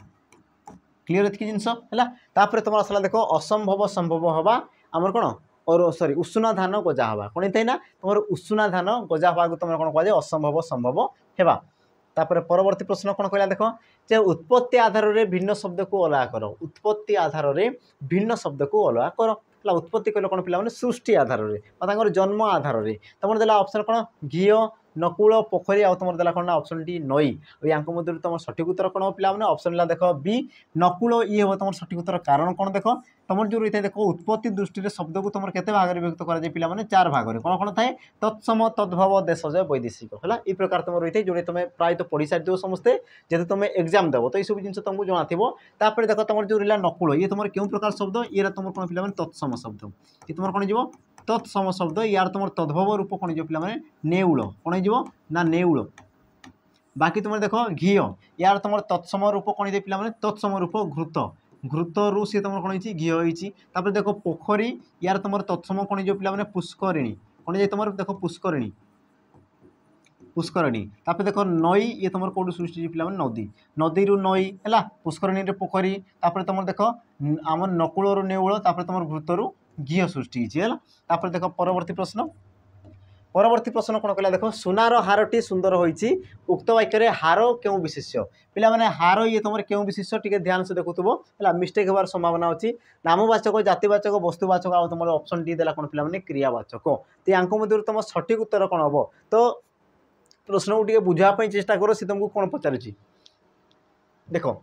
क्लीयर एतिक जिनस है तापर तुम आसला देख असंभव संभव हवा आमर कौन और सॉरी उषुना धान गजा हवा कौन होता है ना तुम उषुना धान गजा हवा तुम कौन कह असंभव संभव हेबा तापर परवर्ती प्रश्न कौन कहला देख जे उत्पत्ति आधार रे भिन्न शब्द को अलगा कर उत्पत्ति आधार रे भिन्न शब्द को अलगा कर उत्पत्ति कहले कौन पे सृष्टि आधार रे जन्म आधार रे तुम देला ऑप्शन कौन घी नकुल पोखरी आ तुम देला कौन ऑप्शन टी नई या मध्य तुम सठिक उत्तर कौन पे ऑप्शन देख बी नकुल ये हम तुम सठिक उत्तर कारण कौन देख तुम जो रही है देख उत्पत्ति दृष्टि से शब्द को तुम केते भाग में व्यक्त कर पे 4 भाग में कौन कौन थाए तत्सम तद्भव देशज वैदेशिक है ये प्रकार तुम रही है जो तुम प्राय तो पढ़ी सारी दो समस्ते जब तुम एग्जाम देव तो ये जिन तुमको जना थोड़ा देख तुम जो रहा नकुल ये तुम क्यों प्रकार शब्द ये तुम कौन पे तत्सम शब्द ये तुम कौन जीव तत्सम शब्द यार तुम तद्भव रूप कौन पे नेउल कौन ना नेउल बाकी तुम देख घी यार तुम तत्सम रूप कौन पे तत्सम रूप घृत घृत रु सी तुम कौन घी होपर देख पोखरी यार तुम तत्सम कौन पे पुष्करिणी कौन तुम देख पुष्करिणी पुष्करिणी तापर देख नई ये तुम कौट सृष्टि पे नदी नदी रु नई है पुष्करिणी पोखरी तापर तुम देख आम नकुल रु नेउल तापर तुम घृत रु घी सृष्टि है तापर देख परवर्ती प्रश्न कौन कहला देख सुनार हारटी सुंदर होईची उक्त वाक्य हार क्यों विशेष्य पिला माने हार ये तुम क्यों विशेष्य टिके ध्यान से देखुव है मिस्टेक होवार संभावना अच्छी नामवाचक जातिवाचक वस्तुवाचक आ तुम ऑप्शन डी देला कौन पे क्रियावाचक तो यहाँ मध्य तुम सठिक उत्तर कौन हम तो प्रश्न को टिके बुझापी चेष्टा कर सी तुमको कौन पचारुची देख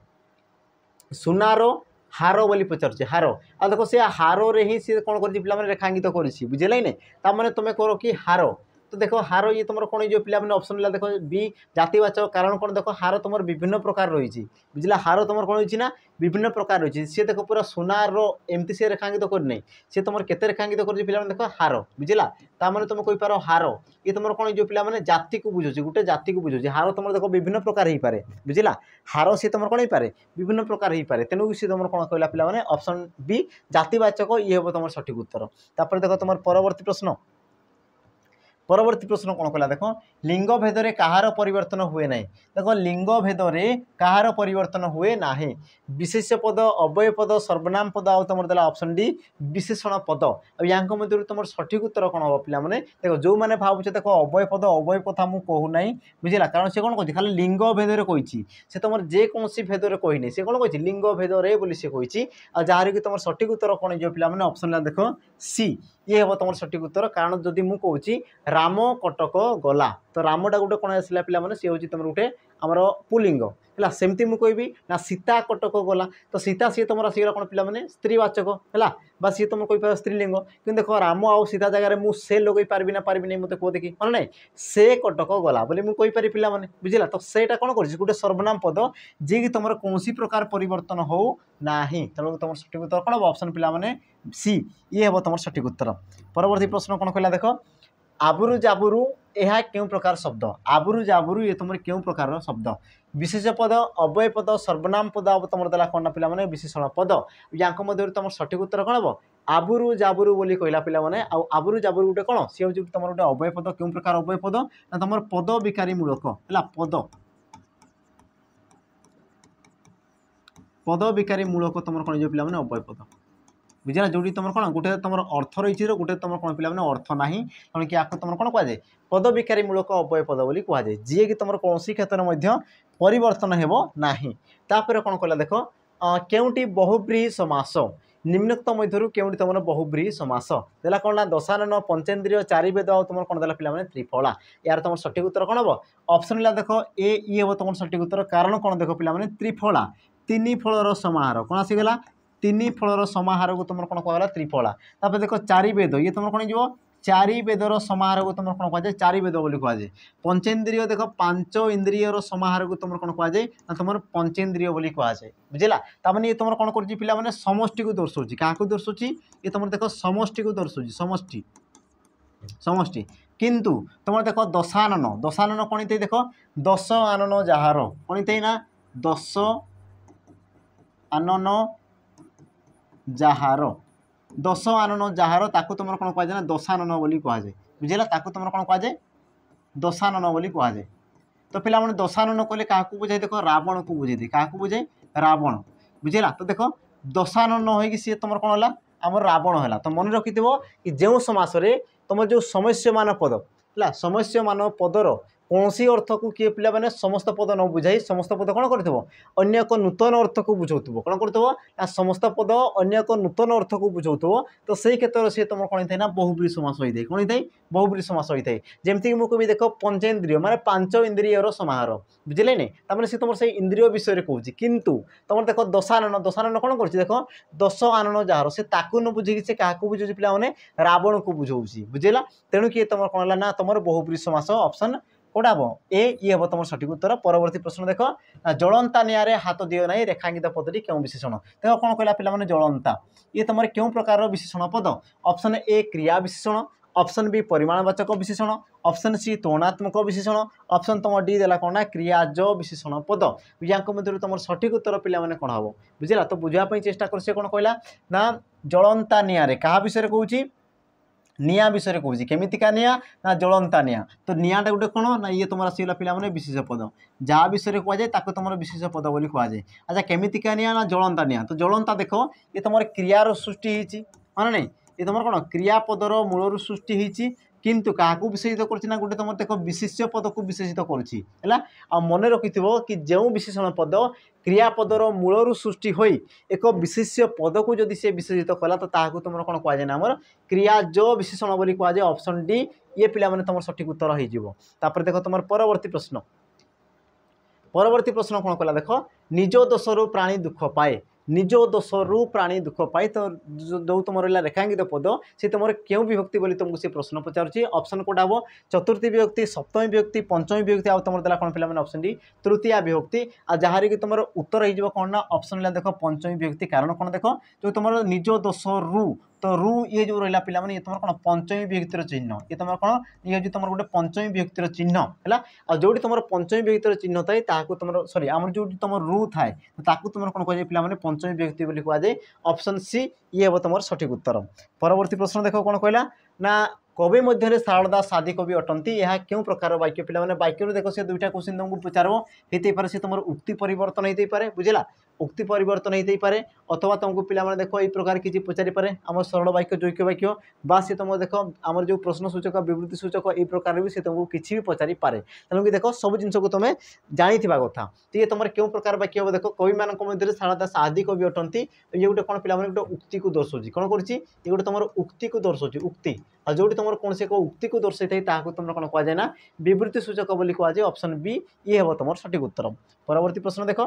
सुनार हार बोली पचार हार आ देखो से हार रे ही सी कौन कर रेखांकित कर बुझेगा नहीं तार तुम कर कि हार तो देखो हार ये तुम कौन जो पे ऑप्शन ला देखो बी जातिवाचक कारण कौन देख हार तुम विभिन्न प्रकार रही बुझला हार तुम कौन होती ना विभिन्न प्रकार रही सी देख पूरा सुनार एमती सी रेखांकित करना सी तुम केते रेखांकित कर देख हार बुझला तार तुम कहींपार हार ये तुम कौन जो पे जाति को बुझे गोटे जाति को बुझे हार तुम देख विभिन्न प्रकार हो पाए बुझला हार सी तुम कौन हो पाए विभिन्न प्रकार हो पाए तेणु सी तुम कौन कहला पे ऑप्शन बी जातिवाचक ये हम तुम सठिक उत्तर तापर देख तुम परवर्ती प्रश्न कौन कहला देख लिंग भेदरे कहार परिवर्तन हुए ना देख लिंग भेदरे कहार परिवर्तन हुए ना विशेष्य पद अव्यय पद सर्वनाम पद आ तुम देला ऑप्शन डी विशेषण पद या मध्य तुम सठिक उत्तर कौन हम पे देख जो मैंने भावुचे देख अव्यय पद अव्यय कथा मुझे कहूना बुझला कारण से कौन कही खाली लिंग भेदरे कही से तुम जेकोसी भेदरे कहनी से कौन कही लिंग भेदरे बोली से कही जार कि तुम सठिक उत्तर कौन जो पे ऑप्शन देख सी ये हम तुम सठिक उत्तर कारण जदि मुझे कहूँ राम कटक गला तो रामटा गोटे कौन आसला पे सी हूँ तुम गोटे आमर पुलिंग है सेमती मुझे कहि ना सीता कटक गला तो सीता सी तुम आसगला कौन पे स्त्रीवाचक है सी तुम कही स्त्रीलिंग कि देख राम आउ सीता जगह मुझे लगे पारि ना पारि नहीं मत कह देखी मन ना से कटक गला बोली मुझे कहीपरि पे बुझला तो सेटा कौन कर गोटे सर्वनाम पद जी कि तुम कौन प्रकार परिवर्तन हो ना तेणु तुम सठिक उत्तर कौन हम ऑप्शन पे सी ये हम तुम सठिक उत्तर परवर्ती प्रश्न कौन कहला देख आबुरु जाबुरु यह क्यों प्रकार शब्द आबुरु जाबुरु ये तुम क्यों प्रकार शब्द विशेष पद अव्यय पद सर्वनाम पद तुम देला कौन पे विशेषण पद या मध्य तुम सठिक उत्तर कौन हम आबुरु जाबुरु बोली कहला पे आबुरु जाबुरु गोटे कौन सी हूँ तुम गोटे अव्यय पद क्यों प्रकार अव्यय पद ना तुम पद विकारी मूलक है पद विकारी मूलक तुम कौन जो पे अव्यय पद बुझा जो तुम कौन गोटे तुम अर्थ रही गोटे तुम कौन पे अर्थ ना तेणु कि आपको तुम कौन कहुए पद विकारी मूलक अव्यय पद बोली कहुए जी कि तुम कौन क्षेत्र में परिवर्तन हेबो नाही तापर कौन कहला देख केउटी बहुब्रीहि समास निम्नोक्त मध्य केउटी तुम बहुब्रीहि समास देला कौन ना दशानन पंचेन्द्रिय चारि वेद आ तुम कौन देला पे त्रिफला यार तुम सठिक उत्तर कौन हम ऑप्शन ला देख ए ये हम तुम सठिक उत्तर कारण कौन देख पे त्रिफला तीन फलर समाहार कौन आसीगला तीन फलर समाहार को तुम कौन कहला त्रिफला तापर देख चारि वेद ये तुम कौन जीव चारि वेदर समाहार को तुम कौन कहुए चारि वेद बोली कहुए पंचेन्द्रिय देख पांच इंद्रियर समाहार को तुम कौन कहुए ना तुम पंचेन्द्रिय बोली कहुए बुझला ताମାନେ ये तुम कौन कर पिला माने समष्टि को दर्शाऊँ क्या दर्शाऊँ ये तुम देख समष्टि को दर्शाऊँ समष्टि समष्टि किंतु तुम देख दशानन दशानन कौन देख 10 आनन जार कौन ना 10 आनन जार 10 आनन जार ताकू तुम कौन कहुए ना दशानन बोली कहुए बुझेगा ताकू तुम कौन कहुए दशानन बोली कहुए तो पिला माने दशानन कहले क्या बुझाई देख रावण को बुझे दे क्या बुझे रावण बुझेगा। तो देख दशानन हो सी तुम कौन है आम रावण है। तो मन रखि कि जो समास तुम जो समस्यमान पद है समस्यमान पदर कौन अर्थ को किए पिला माने समस्त पद न बुझाई समस्त पद कौन कर एक नूतन अर्थ को बुझाऊ कौन कर समस्त पद अन्य एक नूतन अर्थ को बुझाऊ। तो से क्षेत्र से तुम कौन होता है ना बहुब्री समास होता है कौन होता है बहुब्री समास होता है। जमीक मुझे कभी देख पंचेन्द्रिय माने पांच इंद्रियर समाहार बुझे नहीं तमें सी तुम से इंद्रिय विषय कहूँ किंतु तुम देख दशानन दशानन कौन कर देख दश आनन जार से न बुझे से क्या बुझे पे रावण को बुझाऊँ बुझेगा। तेणु किए तुम कौन है ना तुम बहुब्री समास ऑप्शन कौटा हम ए ये हम तुम सठिक उत्तर। परवर्ती प्रश्न देख जलंता निआरे हाथ दियो ना रेखांकित पदटी क्यों विशेषण देख कौन कहला पे जलंता ये तुम क्यों प्रकार विशेषण पद ऑप्शन ए क्रिया विशेषण ऑप्शन बी परिमाणवाचक विशेषण ऑप्शन सी तुलनात्मक विशेषण ऑप्शन तुम डी देला कौन ना क्रियाज विशेषण पद या मध्य तुम सठिक उत्तर पे कौन हम बुझेगा। तो बुझापी चेष्टा कर कौन कहला ना जलंता निआरे क्या विषय कहूँ निया विषय कहूँ केमितिका निया ना जलंता निया। तो नियाटा गोटे कौन ना ये तुम आसगला पे विशेष पद जहाँ विषय कहुए तुम विशेष पद बोली कहुए। अच्छा केमितिका निया ना जलंता निया तो जलंता देख ये तुम क्रियार सृष्टि होती हाँ नहीं ये तुम कौन क्रियापदर मूलर सृष्टि होती किंतु क्या विशेषित करना गोटे तुम देख विशेष्य पद को विशेषित करा मन रखि कि जो विशेषण पद क्रियापदर मूलर सृष्टि हो एक विशेष्य पद को जदि से विशेषित कला तो ताकू तुम कौन कहुए ना आमर क्रियाज विशेषण बोली कहुए। ऑप्शन डी ये पे तुम सठिक उत्तर हो। देख तुम परवर्ती प्रश्न कौन कला देख निज दोषरु प्राणी दुख पाए निज दोषरु प्राणी दुख पाए। तो जो तुम रहा रेखांकित पद से तुम क्यों विभक्ति बोली तुमको से प्रश्न पचारुची ऑप्शन कोटा हम चतुर्थी विभक्ति सप्तमी विभक्ति पंचमी विभक्ति आ तुम देला कौन पे ऑप्शन डी तृतीय विभक्ति आ जहाँ कि तुम उत्तर हो कौन ना ऑप्शन देख पंचमी विभक्ति कारण कौन देख जो तुम निज दोषरु तो रु ये जो रहा पे ये तुम कौन पंचमी विभक्तिर चिन्ह ये तुम कौन ये हूँ तुम गोटे पंचमी विभक्तिर चिन्ह है आ जो तुम पंचमी विभक्तिर चिन्ह थाए तुम सॉरी आम जो तुम रु थाए ताकू तुम कौन कहुए पे पंचमी विभक्ति बोली कहुए। ऑप्शन सी ये हम तुम सठिक उत्तर। परवर्ती प्रश्न देख कौन कहला ना कवि मध्य शारदा दास आदि कवि अटंती यह क्यों प्रकार वाक्य पे वाक्य देख से दुईटा क्वेश्चन तुमको पचार होते सी तुम उक्ति परिवर्तन होते पारे बुझेगा उक्ति परिवर्तन होते पारे अथवा तुमको पे देख ये प्रकार किसी पचारि पारे आम सरल वाक्य जैक्य वाक्य बा सी तुम देख आम जो प्रश्न सूचक विवृत्ति सूचक ये प्रकार भी सी तुमको किसी भी पचारि पारे। तेणुक देख सब जिन को तुम जानी कथा तो ये तुम क्यों प्रकार वाक्य हम देख कवि मान मध्य शारदा दास आदि कवि अटंती ये गोटे कौन पे गोटे उक्ति को दर्शाऊँ कौन कर गोटे तुम उक्ति को दर्शाऊँ उक्ति आ जो तुम कौन से उक्ति को दर्शाई था तुम कौन कहुए ना विवृत्ति सूचक बोली कहुए। ऑप्शन बी ये हम तुम सठिक उत्तर। परवर्ती प्रश्न देख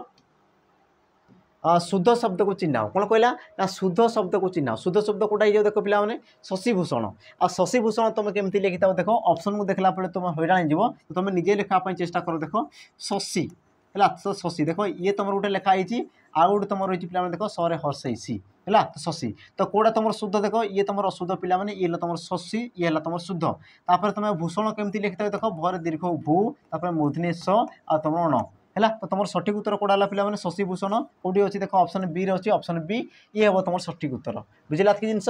शुद्ध शब्द को चिन्ह कौन कहला ना शुद्ध शब्द को चिन्ह शुद्ध शब्द कौटा हो देख पे शशिभूषण आ शशिभूषण तुम केमती लिखि था देख ऑप्शन को देखला तुम हैरान हो तो तुम निजे लिखापी चेष्टा कर देख शशि है तो शशि देख ये तुम गोटे लिखाई आउ गोटे तुम रही पे देख सरे हर्षैसी है तो शशि तो कौटा तुम शुद्ध देख ये तुम अशुद्ध पे ये तुम शशि ये तुम शुद्ध तापर तुम भूषण केमती लिखि था देख भर दीर्घ भू तापर मूर्धन्य स आ तुम अण है तो तुम सठिक उत्तर कौटा पे शशिभूषण कौटी अच्छी देख ऑप्शन बी रही ऑप्शन बी ये हम तुम सठिक उत्तर बुझेगा कि जिनस।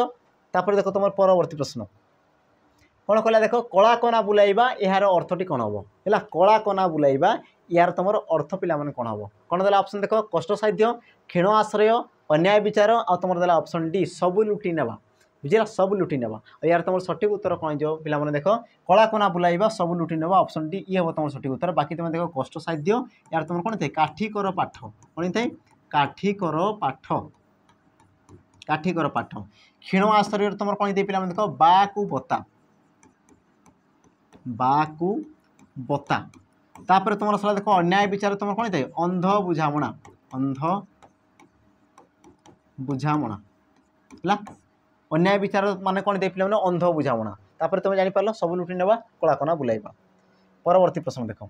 देख तुम परवर्ती प्रश्न कौन कहला देख कला कना बुलाइबा यार अर्थटी कौन हम है कला कना बुलाइबा यार तुम अर्थ पे कौन हम कौन देला ऑप्शन देख कष्ट साध्य क्षीण आश्रय अन्याय विचार आ तुम देला ऑप्शन डी सब लुटी नेबा बुझेगा सब लुटी नेबा यार तुम सठिक उत्तर कौन हो पे देख कला कना बुलाइबा सब लुटी नेबा ऑप्शन डी ये हम तुम सठिक उत्तर। बाकी तुम देख कष्ट साध्य यार तुम कौन थे काठिकर पाठ कौन थे काठिकर पाठ काठिकर पाठ क्षीण आश्रय तुम कौन पे देख बाकू बता तापर तुम सला देख अन्याय विचार तुम कौन थे अंध बुझामणा है अन्याय विचार मान कौन दे पे अंध बुझामणा तापर तुम जापर सब लुटी नेबा कलाकना बुलाइबा। परवर्ती प्रश्न देख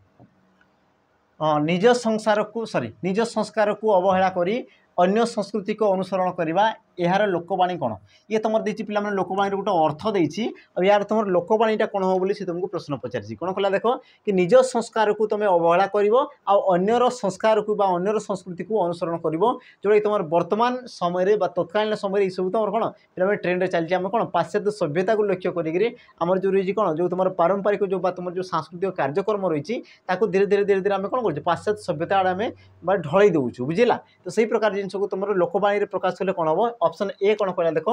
निज संसार को निज संस्कार को अवहेला करी अन्य संस्कृति को अनुसरण करवा यार लोकवाणी कौन ये तुम देखिए पे लोकवाणी गोटे अर्थ देती यार तुम लोकवाणीटा कौन हम बोली तुमको प्रश्न पचार कौन कला देख कि निज संस्कार को तुम अवहेला कर अन्यर संस्कार को अन्यर संस्कृति को अनुसरण कर जो तुम वर्तमान समय तत्कालीन समय सब तुम कौन पे ट्रेंड चलती आम कौन पाश्चात्य सभ्यता को लक्ष्य करमर जो रही कौन जो तुम पारंपरिक जो तुम जो सांस्कृतिक कार्यक्रम रही धीरे धीरे धीरे धीरे आम कौन कर पाश्चात्य सभ्यता आड़े आम ढल दौचु बुझेगा तो सही प्रकार जिन को तुम लोकवाणी प्रकाश कले कौन हम ऑप्शन ए कौन कहला देख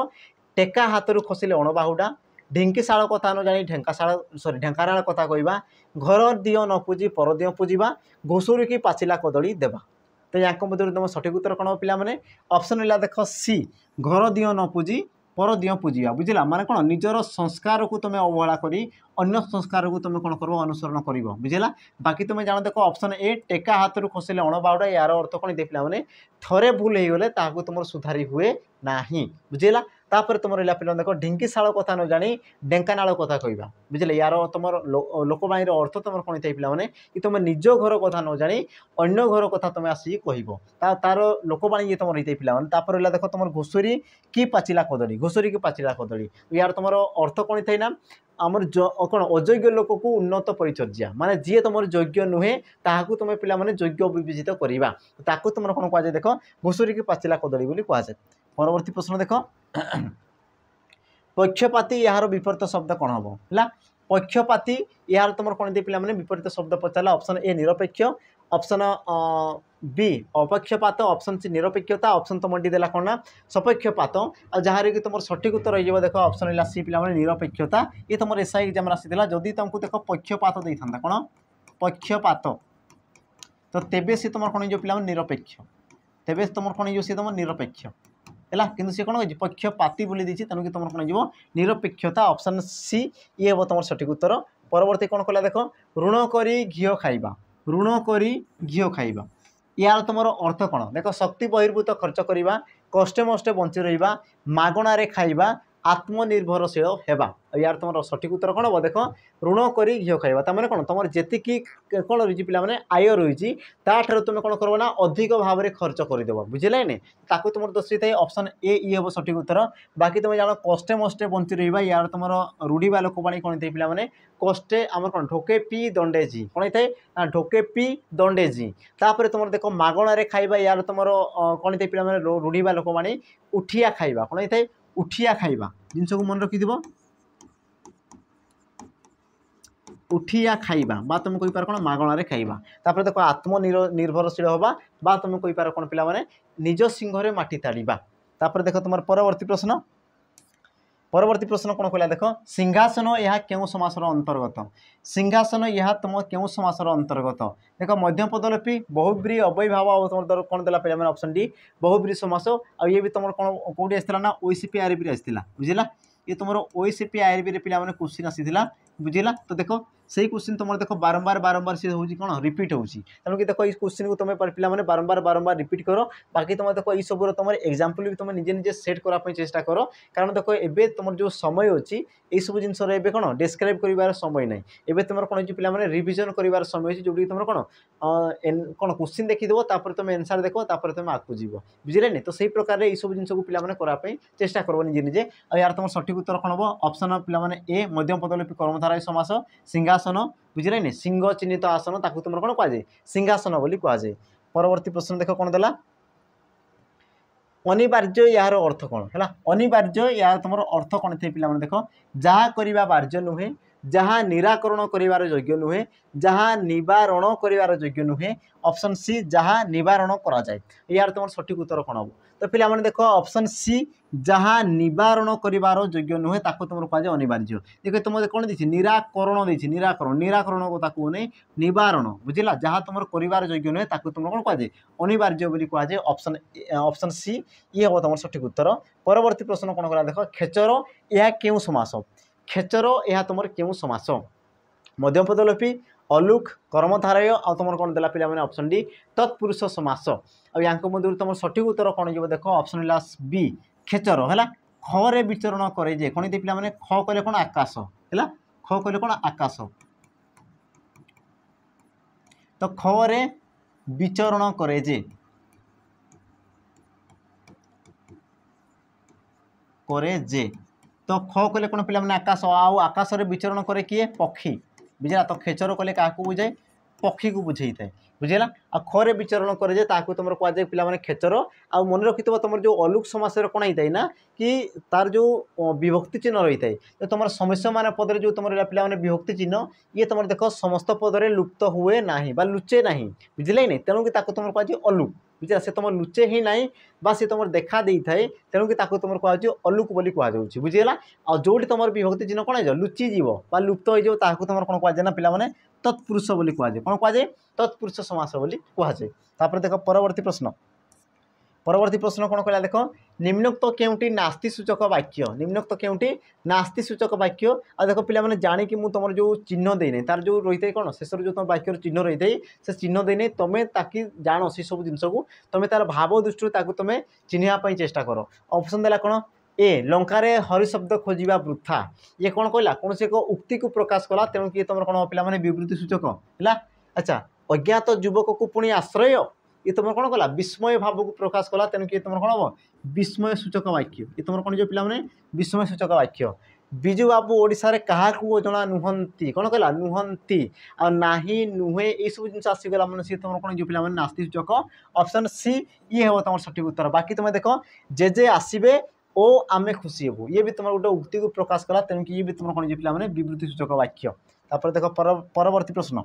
टेका हाथ खसिले अणबाहुडा ढिंकीशाल कथा न जानी ढेंकाशाल सॉरी ढेंकाराल कथा कहवा घर दियो न पूजी पर दियो पूजिबा घुसुरी की पाचिला कदली देवा तो या मध्य तुम सठिक उत्तर कौन पे ऑप्शन है देख सी घर दियो न पूजी पर दियो पूजिया बुझला माने कौन निजर संस्कार को तुम अवहेला करी अन्य संस्कार को तुम कौन कर अनुसरण कर बुझेगा बाकी तुम जान देख ऑप्शन ए टेका हाथ खसिले अणबाहुडा यार अर्थ कौन दे पे थरे भूल हो गले तुम सुधारी हुए ना बुझेगा तापर तुम रहा पे देख ढिंकीशाल कथा न जानी ढेंकानाल कथा कहवा बुझे यार तुम लोकवाणी अर्थ तुम कौन थे पे कि तुम निज घर कथा न जानी अन्य घर कथा तुम आसिक कह तार लोकवाणी ये तुम रही पे रहा देख तुम घुसुरी की पाचिला कदली घुसुरी की पाचिला कदली यार तुम अर्थ कौन थे ना आमर कौन अयोग्य लोक को उन्नत परिचर्या माने जी तुम योग्य नुहे ताकू तुम पे योग्य विवेचित करवा ताकू तुम कौन कह देख घुसुरी की पाचिला कदली बोली कहुए परवर्ती प्रश्न देख पक्षपाती यार विपरीत शब्द कौन हम है पक्षपाती यार तुम कौन दे पे विपरीत शब्द पचारा ऑप्शन ए निरपेक्ष ऑप्शन बी अपक्षपात ऑप्शन सी निरपेक्षता ऑप्शन तुम देला कौन ना सपक्षपात और जहाँ कि तुम सठिक उत्तर रही देख ऑप्शन है सी पे निरपेक्षता ये तुम एसआई एग्जाम आसाला जदि तुमको देख पक्षपात दे था कौन पक्षपात तो तेबे सी तुम कौन पे निरपेक्ष तेबे तुम कौन सी तुम निरपेक्ष है कि सी कौन हो पक्षपाती बोली देती तेणुक तुम कौन हो निरपेक्षता ऑप्शन सी ये हम तुम सठिक उत्तर परवर्ती कौन कला देख ऋण करी घीओ खाइबा ऋण करी घीओ खाइबा यार तुम अर्थ कौन देख शक्ति बहिर्भूत खर्च करवा कष्टे मष्टे बंची रहा मागणारे खाइबा आत्मनिर्भरशील हेबा यार तुम सठिक उत्तर कौन हम देख ऋण करी घीओ खाइबा तार कौन तुम जी कौन रही पे आय रही तुम कौन कर ना अधिक भाव में खर्च करदेव बुझे नहीं ताकू तुम दर्शी थे ऑप्शन ए ये हम सठिक उत्तर बाकी तुम जान कष्टे मष्टे बंची रहा यार तुम रूढ़ी बा लोकवाणी कौन थे पे कष्टे आम कौन ढोके पी दंडे जी कौन थे ना ढोके पी दंडे जी तापर तुम देख मागणारे खाइबा यार तुम कौन थे पे रूढ़ी बा लोकवाणी उठिया खाइबा कौन थे उठिया खाइबा जिनस को मन रखि उठिया खाइबा बा तुम कही पार कौन मागणारे खाइबा तापर देख आत्मनिर्भरशील हवा बा तुम कही पार कौन पे निज सिंह माटी ताड़िबा तापर देख तुम परवर्ती प्रश्न कौन कहला देख सिंहासन यह क्यों समासर अंतर्गत सिंहासन यह तुम क्यों समासर अंतर्गत देख मध्यम पदलोपी बहुब्री अव्ययभाव और तुम कौन देला पे ऑप्शन डी बहुब्री समास आ ये भी तुम कौन कौटी आसाला ना ओसीपी आरबी आसाला बुझेगा ये तुम ओसीपी आरबी पे क्वेश्चन आसाला बुझेगा तो देख सही क्वेश्चन तुम देख बारंबार बारंबार सी हूँ कौन रिपीट होची तेणुक देख इस क्वेश्चन को तुम पे बारंबार बारंबार रिपीट कर बाकी तुम देख ये सब तुम एग्जाम्पल भी तुम निजे निजे सेट करने चेष्टा कर कारण देख एबे तुम जो समय अच्छी ये सब जिन कौन डिस्क्राइब कर समय ना एबे तुम कौन पे रिविजन कर समय अच्छी जो तुम कौन कौन क्वेश्चन देखीदेव तापर तुम एनसार देख तापर तुम आगे जीव बुझे नहीं तो सही प्रकार ये सब जिन को पे चेष्टा कर निजे निजे और यार तुम सठिक उत्तर कौन हम ऑप्शन पे ए मध्यम पदलोपी कर्मधारय समास सिंहासन बुझे नहीं सिंह चिन्हित आसन ताकू तुम कौन कहुए सिंहासन बोली कहुए परवर्ती प्रश्न देख कौन देला अनिवार्य यार अर्थ कौन है अनिवार्य यार तुम अर्थ कौन थे पे देख जहाँ करवा बार्य नुहे जहाँ निराकरण कर योग्य नुहे जहाँ निवारण कर योग्य नुहे ऑप्शन सी जहाँ निवारण करा जाए यार तुम सठिक उत्तर कौन हम तो पे देख ऑप्शन सी जहाँ निवारण कर योग्य नुहे ताको तुम कहुए अनिवार्य देख तुम कौन देखिए निराकरण देखिए निराकरण निराकरण को ताकू नहीं निवारण बुझेगा जहाँ तुम कर योग्य नुहे ताको तुम कौन कहुए अनिवार्य बोली कहुए ऑप्शन ऑप्शन सी ये हम तुम सठिक उत्तर परवर्ती प्रश्न कौन करा देख खेचर यह क्यों समास खेचर यह तुम क्यों समास मध्यम पदलोपी अलुक कर्मधारय आ तुम कौन देला पे ऑप्शन डी तत्पुरुष समास और मध्य तुम सठिक उत्तर कौन हो देख ऑप्शन है बी खेचर है खे विचरण करे जे कौन पे ख कहले कौन आकाश है ख कहले कौन आकाश तो खे विचरण करे जे करे जे। तो ख कले कौन पे आकाश आउ आकाश में विचरण करे किए पक्षी बुझेगा। तो खेचर कले क्या बुझाए पक्षी को बुझे था बुझेगा। आ खरे विचरण करे जे ताकू तुम कहुए पे खेचर। आ मन रखि तुम जो अलुक समास कौन होता है ना कि तार जो विभक्ति चिन्ह रही है तो तुम समस्या मान पदर जो तुम पे विभक्ति चिन्ह ये तुम देख समस्त पदरे लुप्त हुए ना लुचे ना बुझे नहीं तेणुक तुम कहुए अलुक बुझे से तुम लुचे ही ना सी तुम देखा दे थाए तेणुक तुम कहुए अलुक बोली कहुच्छे बुझीगला। आ जो तुम विभक्ति चिन्ह कौन हो लुचिज लुप्त हो तुम कौन कहुए ना पे तत्पुरुष बोली कहुए कौन कहुए तत्पुरुष समास बोली कहुए। तापर देख परवर्ती प्रश्न कौन कहला देख निम्नोक्त केउंटी नास्ति सूचक वाक्य निम्नोक्त केउंटी नास्ति सूचक वाक्य। आ देख पे जाणिकी मुझे तुम जो चिन्ह देने तार जो रही है कौन शेष जो तुम वाक्यर चिन्ह रही है से चिन्ह देने तुम्हें ताकि जान से सब जिन को तुम्हें तार भाव दृष्टि तुम्हें चिन्हवाई चेष्टा कर। ऑप्शन देला कौन ए लंकारे हरि शब्द खोजा वृथा ये कौन कहला कौन से उक्ति को प्रकाश कला तेणु किए तुम कौन पे विवृत्ति सूचक है। अच्छा अज्ञात युवक को पुणी आश्रय ये तुम कौन कला विस्मय भाव को प्रकाश कला तेणु किए तुम कौन हम विस्मय सूचक वाक्य ये तुम कौन जो पे विस्मय सूचक वाक्य। विजु बाबू ओडिशा क्या जना नुहंती कौन कहला नुहंती आ नाही नुहे ये सब जिन आसीगला मैंने सी तुम कौन जो पे नास्ति सूचक। ऑप्शन सी ये हे तुम सठिक उत्तर। बाकी तुम देख जे आसबे ओ आमे खुशी हेबू ये भी तुम गोटे उक्ति को प्रकाश कला तेणुक ये भी तुम कौन जो पे विवृत्ति सूचक वाक्य। तापर देख परवर्ती प्रश्न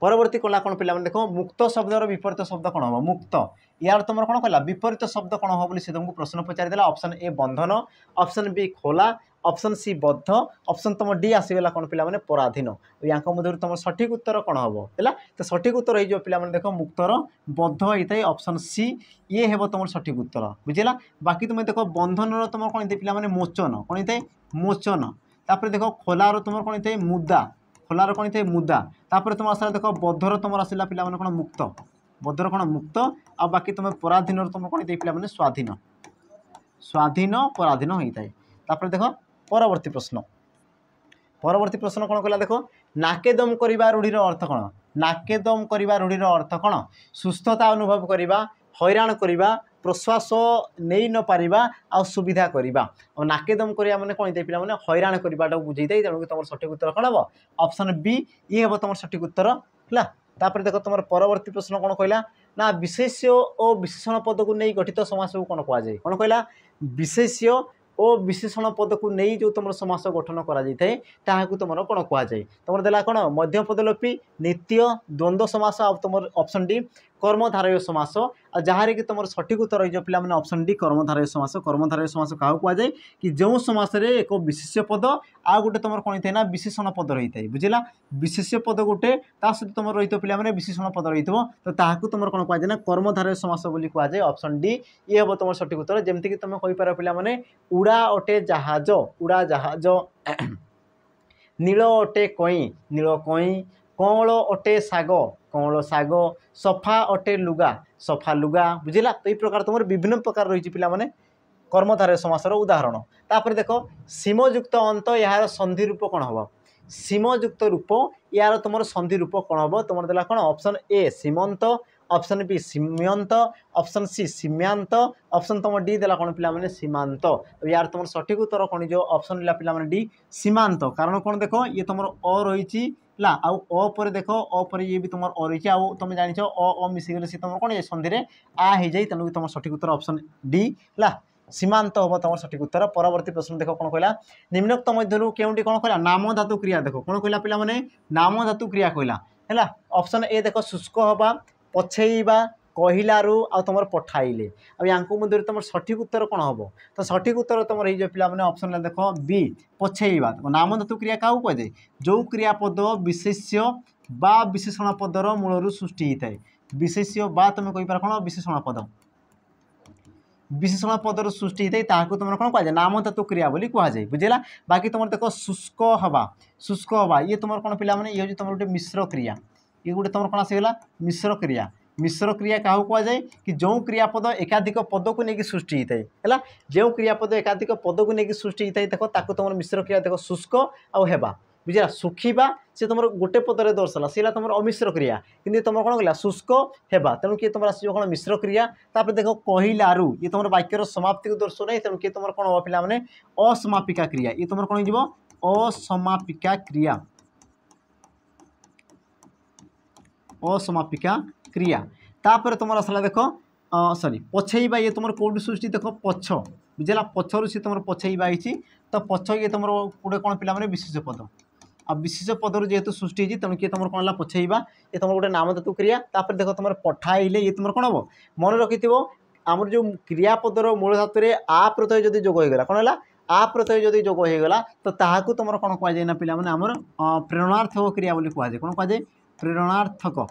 परवर्ती कला कौन पे देख मुक्त शब्दर विपरीत शब्द कौन हम मुक्त यार तुम कौन कहला विपरीत शब्द कौन हम से तुमको प्रश्न पचारिदेला। ऑप्शन ए बंधन ऑप्शन बी खोला ऑप्शन सी बद्ध ऑप्शन तुम डी आसीगला कौन पे पराधीन। या मध्य तुम सठिक उत्तर कौन हम है तो सठिक उत्तर हो पे देख मुक्तर बद्ध होता है ऑप्शन सी ये हे तुम सठिक उत्तर बुझेगा। बाकी तुम देख बंधन तुम कौन पे मोचन कौन होता है मोचन। तापर देख खोलार तुम कौन होता है मुदा खोलार कौन होता है मुदा। तापर तुम आसला देख बद्धर तुम आसला पे कौन मुक्त बद्धर कौन मुक्त आ बाकी तुम पराधीन तुम कौन होता है पे स्वाधीन स्वाधीन पराधीन होता है। तापर देख परवर्ती प्रश्न कौन कहला देख नाकेदम करवा रूढ़ीर अर्थ कौन नाकेदम करवा रूढ़ीर अर्थ कौन सुस्थता अनुभव करवा हैरान करवा प्रश्वास नहीं न पारिबा आ सुविधा करवा और नाकेदम करवा मैंने कौन पे हैरान करवाटा बुझे तेणुक तुम सठिक उत्तर कौन हम ऑप्शन बी ये हम तुम सठिक उत्तर है। तापर देख तुम परवर्ती प्रश्न कौन कहला ना विशेष्य और विशेषण पद को नहीं गठित समास को कौन कहुए कौन कहला विशेष्य और विशेषण पद को नहीं जो तुम समास गठन करा तुम कौन कहुए तुम देला कौन मध्य पदलोपी नित्य द्वंद्व समास आ तुम ऑप्शन डी कर्मधारय समास आ जहाँ कि तुम सठिक उत्तर रही पे ऑप्शन डी कर्मधारय समास क्या कहुए कि जो समास एक विशेष्य पद आ गोटे तुम कौन होता है ना विशेषण पद रही है बुझेगा। विशेष्य पद गोटे सहित तुम रही पे विशेषण पद रही तो तुम कौन कहुए ना कर्मधारय समास बोली कहुए ऑप्शन डी ये हम तुम सठिक उत्तर। जमती तुम कहीपर पे उड़ा अटे जहाज उड़ा जहाज नील अटे कई नील कई कौल अटे साग कौल साग सफा अटे लुगा सफा लुगा बुझेगा। तो ये प्रकार तुम विभिन्न प्रकार रही पे कर्मधारय समासर उदाहरण। तापर देख सीमयुक्त अंत यार संधि रूप कौन हम सीमयुक्त रूप यार तुम संधि रूप कौन हम तुम देला कौन ऑप्शन ए सीमंत ऑप्शन बी सीम्यंत ऑप्शन सी सीम्यांत ऑप्शन तुम डी देला कौन पे सीमांत। यार तुम सठिक उत्तर कौन जो ऑप्शन पे डी सीमांत कारण कौन देख ये तुम अ रही आउ पर देख पर ये भी तुम अ रही आउ तुम जान अ मिसिगले सी तुम कौन संधि में आ हो जाए तेणुक तुम सठिक उत्तर ऑप्शन डी है सीमांत हम तुम सठिक उत्तर। परवर्ती प्रश्न देख कौन कहला निम्नोक्त मध्य केउंटी कौन कहला नाम धातु क्रिया देख कौन कहला पे नाम धातु क्रिया कहला है। ऑप्शन ए देख शुष्क हवा पछेइबा कहलारू आ तुम पठाइले आ मध्य तुम सठिक उत्तर कौन हम तो सठिक उत्तर तुम रही पे ऑप्शन देख बी पछेइबा नाम धातु क्रिया क्या कहुए जो क्रियापद विशेष्य बा विशेषण पदर मूलर सृष्टि होता है विशेष्य बा तुम कहीपर कौन विशेषण पद विशेषण पदर सृष्टि होता है तुम कौन कहुए नाम धातु क्रिया बोली कहुए बुझेगा। बाकी तुम देख शुष्क हवा ये तुम कौन पे ये तुम गोटे मिश्र क्रिया ये गोटे तुम कौन आसगला मिश्र क्रिया क्या कहुए कि जो क्रियापद एकाधिक पद को लेकिन सृष्टि होता है जो क्रियापद एकाधिक पद को लेकिन सृष्टि होता है देख तुम मिश्र क्रिया देख शुष्क आउ हेबा बुझा सुखा से तुम गोटे पदर दर्शाला से तुम अमिश्र क्रिया कि तुम कौन कहला शुष्क हेबा तेणु किए तुम आसो कौन मिश्र क्रिया तापर देख कहलारू ये तुम वाक्यर समाप्ति को दर्शो ना तेणु किए तुम कौन हम पिला माने असमापिका क्रिया ये तुम कौन हो असमापिका क्रिया असमापिका क्रिया तापर तुम आसला देख सॉरी पछेबा ये तुम कौट सृष्टि देख पछ बुझेगा पछरू सी तुम पछेबा तो पछ ये तुम गोटे कौन पिला माने विशेष पद आ विशेष पदर जेहेतु सृष्टि होती तेणु किए तुम कौन है पछेबा ये तुम गोटे नाम धातु क्रिया तापर देख तुम पठाइले ये तुम कौन हम मन रखि आमर जो क्रियापदर मूल धातु में आ प्रत्यय जदि जोग होगा कौन है आ प्रत्यय जदि जोग होगा तो ताकू तुम कौन कहुए ना पिला आमर प्रेरणार्थक क्रिया बोली कहुए कौन कहुए प्रेरणार्थक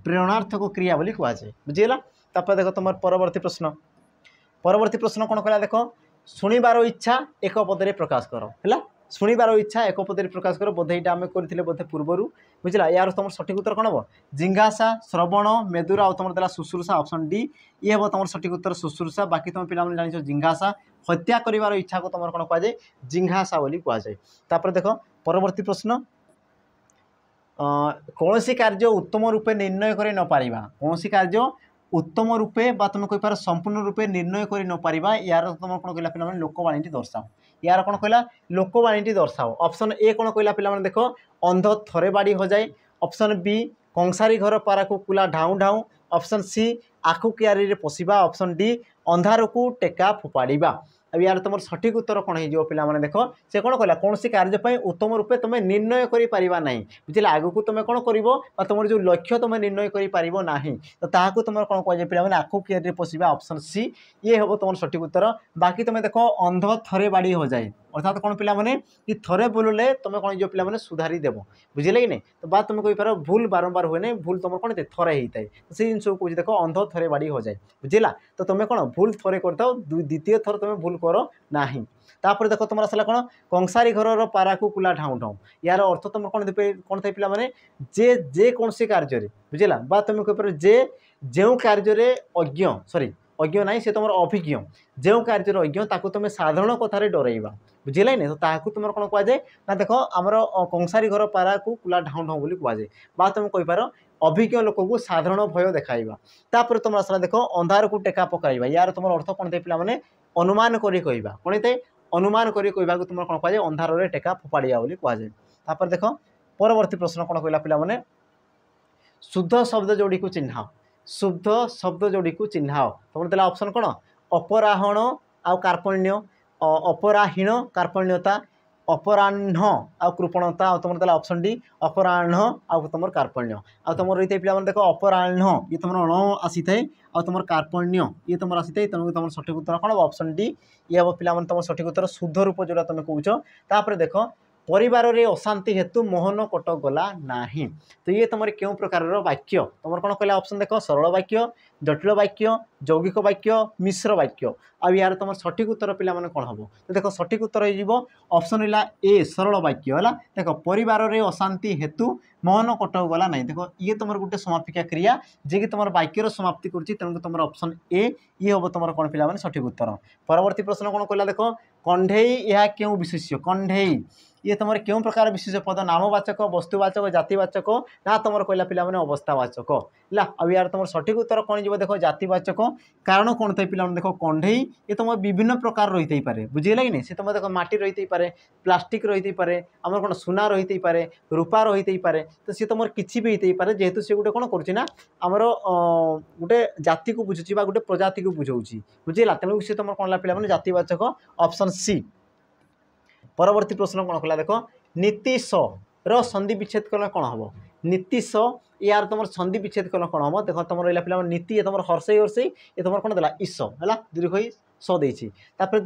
प्रेरणार्थक क्रिया बोली कहुए बुझीगला तापर देख तुम परवर्ती प्रश्न कौन कहला देख शुणिबार इच्छा एक पदरे प्रकाश कर है शुणिबार इच्छा एक पदरे प्रकाश कर बोधे यहाँ आम करते बोधे पूर्वर बुझला यार तुम सठिक उत्तर कौन हम जिंघासा श्रवण मेदुरा और तुम देला शुश्रूषा ऑप्शन डी ये हम तुम सठिक उत्तर शुश्रूषा बाकी तुम पिला जान जिंघासा हत्या कर इच्छा को तुम कौन कहुए जिंघासा बोली कहुए तापर देख परवर्ती प्रश्न कौन सी कार्य उत्तम रूपे निर्णय कर न पारिबा कौन सी कार्य उत्तम रूपे बा तुम कहींपार संपूर्ण रूपे निर्णय कर न पारिबा यार तुम कौन कहला पिला लोकवाणी दर्शाओ यार कौन कहला लोकवाणी दर्शाओ ऑप्शन ए कौन कहला पिला देख अंध थरे बाड़ी हजाए ऑप्शन बी कंसारी घर पारा को कुला ढाऊ ढाऊ ऑप्शन सी आखु क्यारी पशिबा ऑप्शन डी अंधार को टेका फोपाड़ा अब यार तुम सठिक उत्तर कौन हो पिला माने देख से कौन कहला कौन सी कार्य उत्तम रूपे तुम निर्णय कर ना बुझे आग को तुम कौन कर तुम जो लक्ष्य तुम निर्णय करना तो ताकू तुम कौन कह पे आखु किए पशिबा ऑप्शन सी ये हम तुम सठिक उत्तर बाकी तुम देख अंध थरे बाड़ी हो जाए अर्थात कौन पिला माने कि थरे बोलले तुम कौन जो पिला माने सुधारी देव बुझे कि नहीं तो बात तुम कहींपार भूल बारंबार हुए नहीं भूल तुम कौन थरे होता है तो से जिन कह देख अंध थरे बाड़ी हो जाए बुझेगा तो तुम कौन भूल थरे कर द्वितीय थर तुम भूल कर ना तापर देख तुम आसला कौन कंसारी घर पारा को कुला ढाऊ ढाऊ यार अर्थ तुम कौन कौन थे पिला माने जे कौन सी कार्य बुझेगा बा तुम कहींपार जे जो कार्य अज्ञ सॉरी अज्ञ ना से तुम अभिज्ञ जो कार्य अज्ञ ताकू तुम साधारण कथार डरइबा बुझेगा नहीं तो ताकू तुम कौन कहुए ना देख आमर कंसारी घर पारा को कुला ढाऊ ढाऊ बोली कहुए बा तुम कहींपार अभिज्ञ लोक को साधारण भय देखाइबा तापर तुम आसला देख अंधार को टेका पकाइबा यार तुम अर्थ कौन थे पिला माने अनुमान करी कहबा कौन थे अनुमान करी कहबा को तुम कौन कहुए अंधार रे टेका फोपाड़िया बोली कहुए तापर देख परवर्ती प्रश्न कौन कहला पिला माने शुद्ध शब्द जोड़ी को चिन्हाओ शुद्ध शब्द जोड़ी को चिन्हाओ तुम देला ऑप्शन कौन अपराहण आ कार्पण्य अपराहीण कार्पण्यता अपराह्न आ कृपणता आ तुम देला ऑप्शन डी अपराह्न आ तुम कार्पण्य आ तुम रही है पे देख अपराह्न ये तुम अण आसी थाए आ तुम कार्पण्य ये तुम आसी थाए तेणु तुम सठिक उत्तर कौन ऑप्शन डी ये हम पे तुम सठिक उत्तर शुद्ध रूप जोड़ा तुम कौच देख परिवार रे अशांति हेतु मोहन कटक गला नाही तो ये तुम क्यों प्रकार वाक्य तुम कौन कहला ऑप्शन देख सरल वाक्य जटिल वाक्य यौगिक वाक्य मिश्र वाक्य आ यार तुम सठिक उत्तर पिला माने कौन हम तो देख सठिक उत्तर हो ऑप्शन रहा ए सरल वाक्य है देख परिवार रे अशांति हेतु मोहन कटक गला ना देख ये तुम गोटे समापिका क्रिया जे कि तुम वाक्यर समाप्ति कर तुम ऑप्शन ए ये हम तुम कौन पिला माने सठिक उत्तर परवर्ती प्रश्न कौन कहला देख कंढेई यह क्यों विशेष्य कंढेई ये तुम क्यों प्रकार विशेष पद नामवाचक वस्तुवाचक जातिवाचक ना तुम कहला पिला माने अवस्थावाचक है अब यार तुम सठिक उत्तर कौन जी देख जातिवाचक कारण कौन थे पिला देख कंढेई ये तुम विभिन्न प्रकार रही पारे बुझेगा कि नहीं से तुम देख माटी रही पारे प्लास्टिक रही पारे आम कौन सुना रही पारे रूपा रही पारे तो सी तुम किसी भी होते पारे जेहेतु सी गोटे कौन करुँच आमर गोटे जाति को बुझुची गोटे प्रजाति को बुझाऊँगी बुझेगा तेणु सी तुम कौन पिला माने जातिवाचक ऑप्शन सी परवर्ती प्रश्न कौन कहला देख नीति स रंधि विच्छेद कले कौन हम नीति स यार तुम संधि विच्छेद कले कौन हम देख तुम रहा पे नीति ये तुम हर्षई हर्षई ये तुम कौन देला ईस है दीर्घई स देती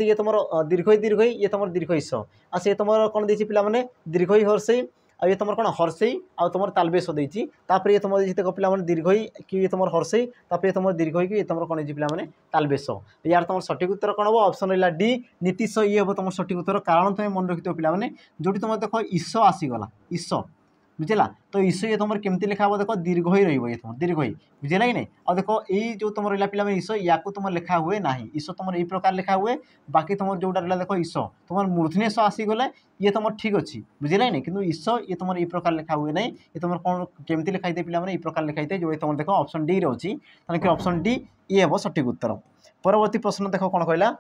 ये तुम दीर्घई दीर्घई ये तुम दीर्घई स आ से तुम कौन देती पे दीर्घई हर्षई आ ये तुम कौन हर्षई आ तुम तालबेश देती ये तुम देख पे दीर्घई कि ये तुम हर्षई ये तुम दीर्घई कि तुम कौन पे तालबेश यार तुम सठिक उत्तर कौन हम ऑप्शन रहा डी नीति स ये हम तुम सठिक उत्तर कारण तुम मन रखिथ पे जो तुम देख ईस आसीगला ईस बुझेगा। तो ईश ये तुम केमती लिखा हम देख दीर्घ ही रही तुम दीर्घ ही बुझेगा कि नहीं। और देख यही जो तुम रहा पे ईश या तुम लिखा हुए ना ईश तुम यही प्रकार लिखा हुए बाकी तुम जोटा रहा देख ईश तुम मूर्धन्य स आसीगले ये तुम ठीक अच्छी बुझेगा कि नहीं। कितु ईश ये तुम ये प्रकार लिखा हुए ना ये तुम कौन केमती लिखाई पे पे प्रकार लिखाई जो तुम देख ऑप्शन डी रही कि ऑप्शन डी ये हम सठिक उत्तर। परवर्ती प्रश्न देख कौन कहला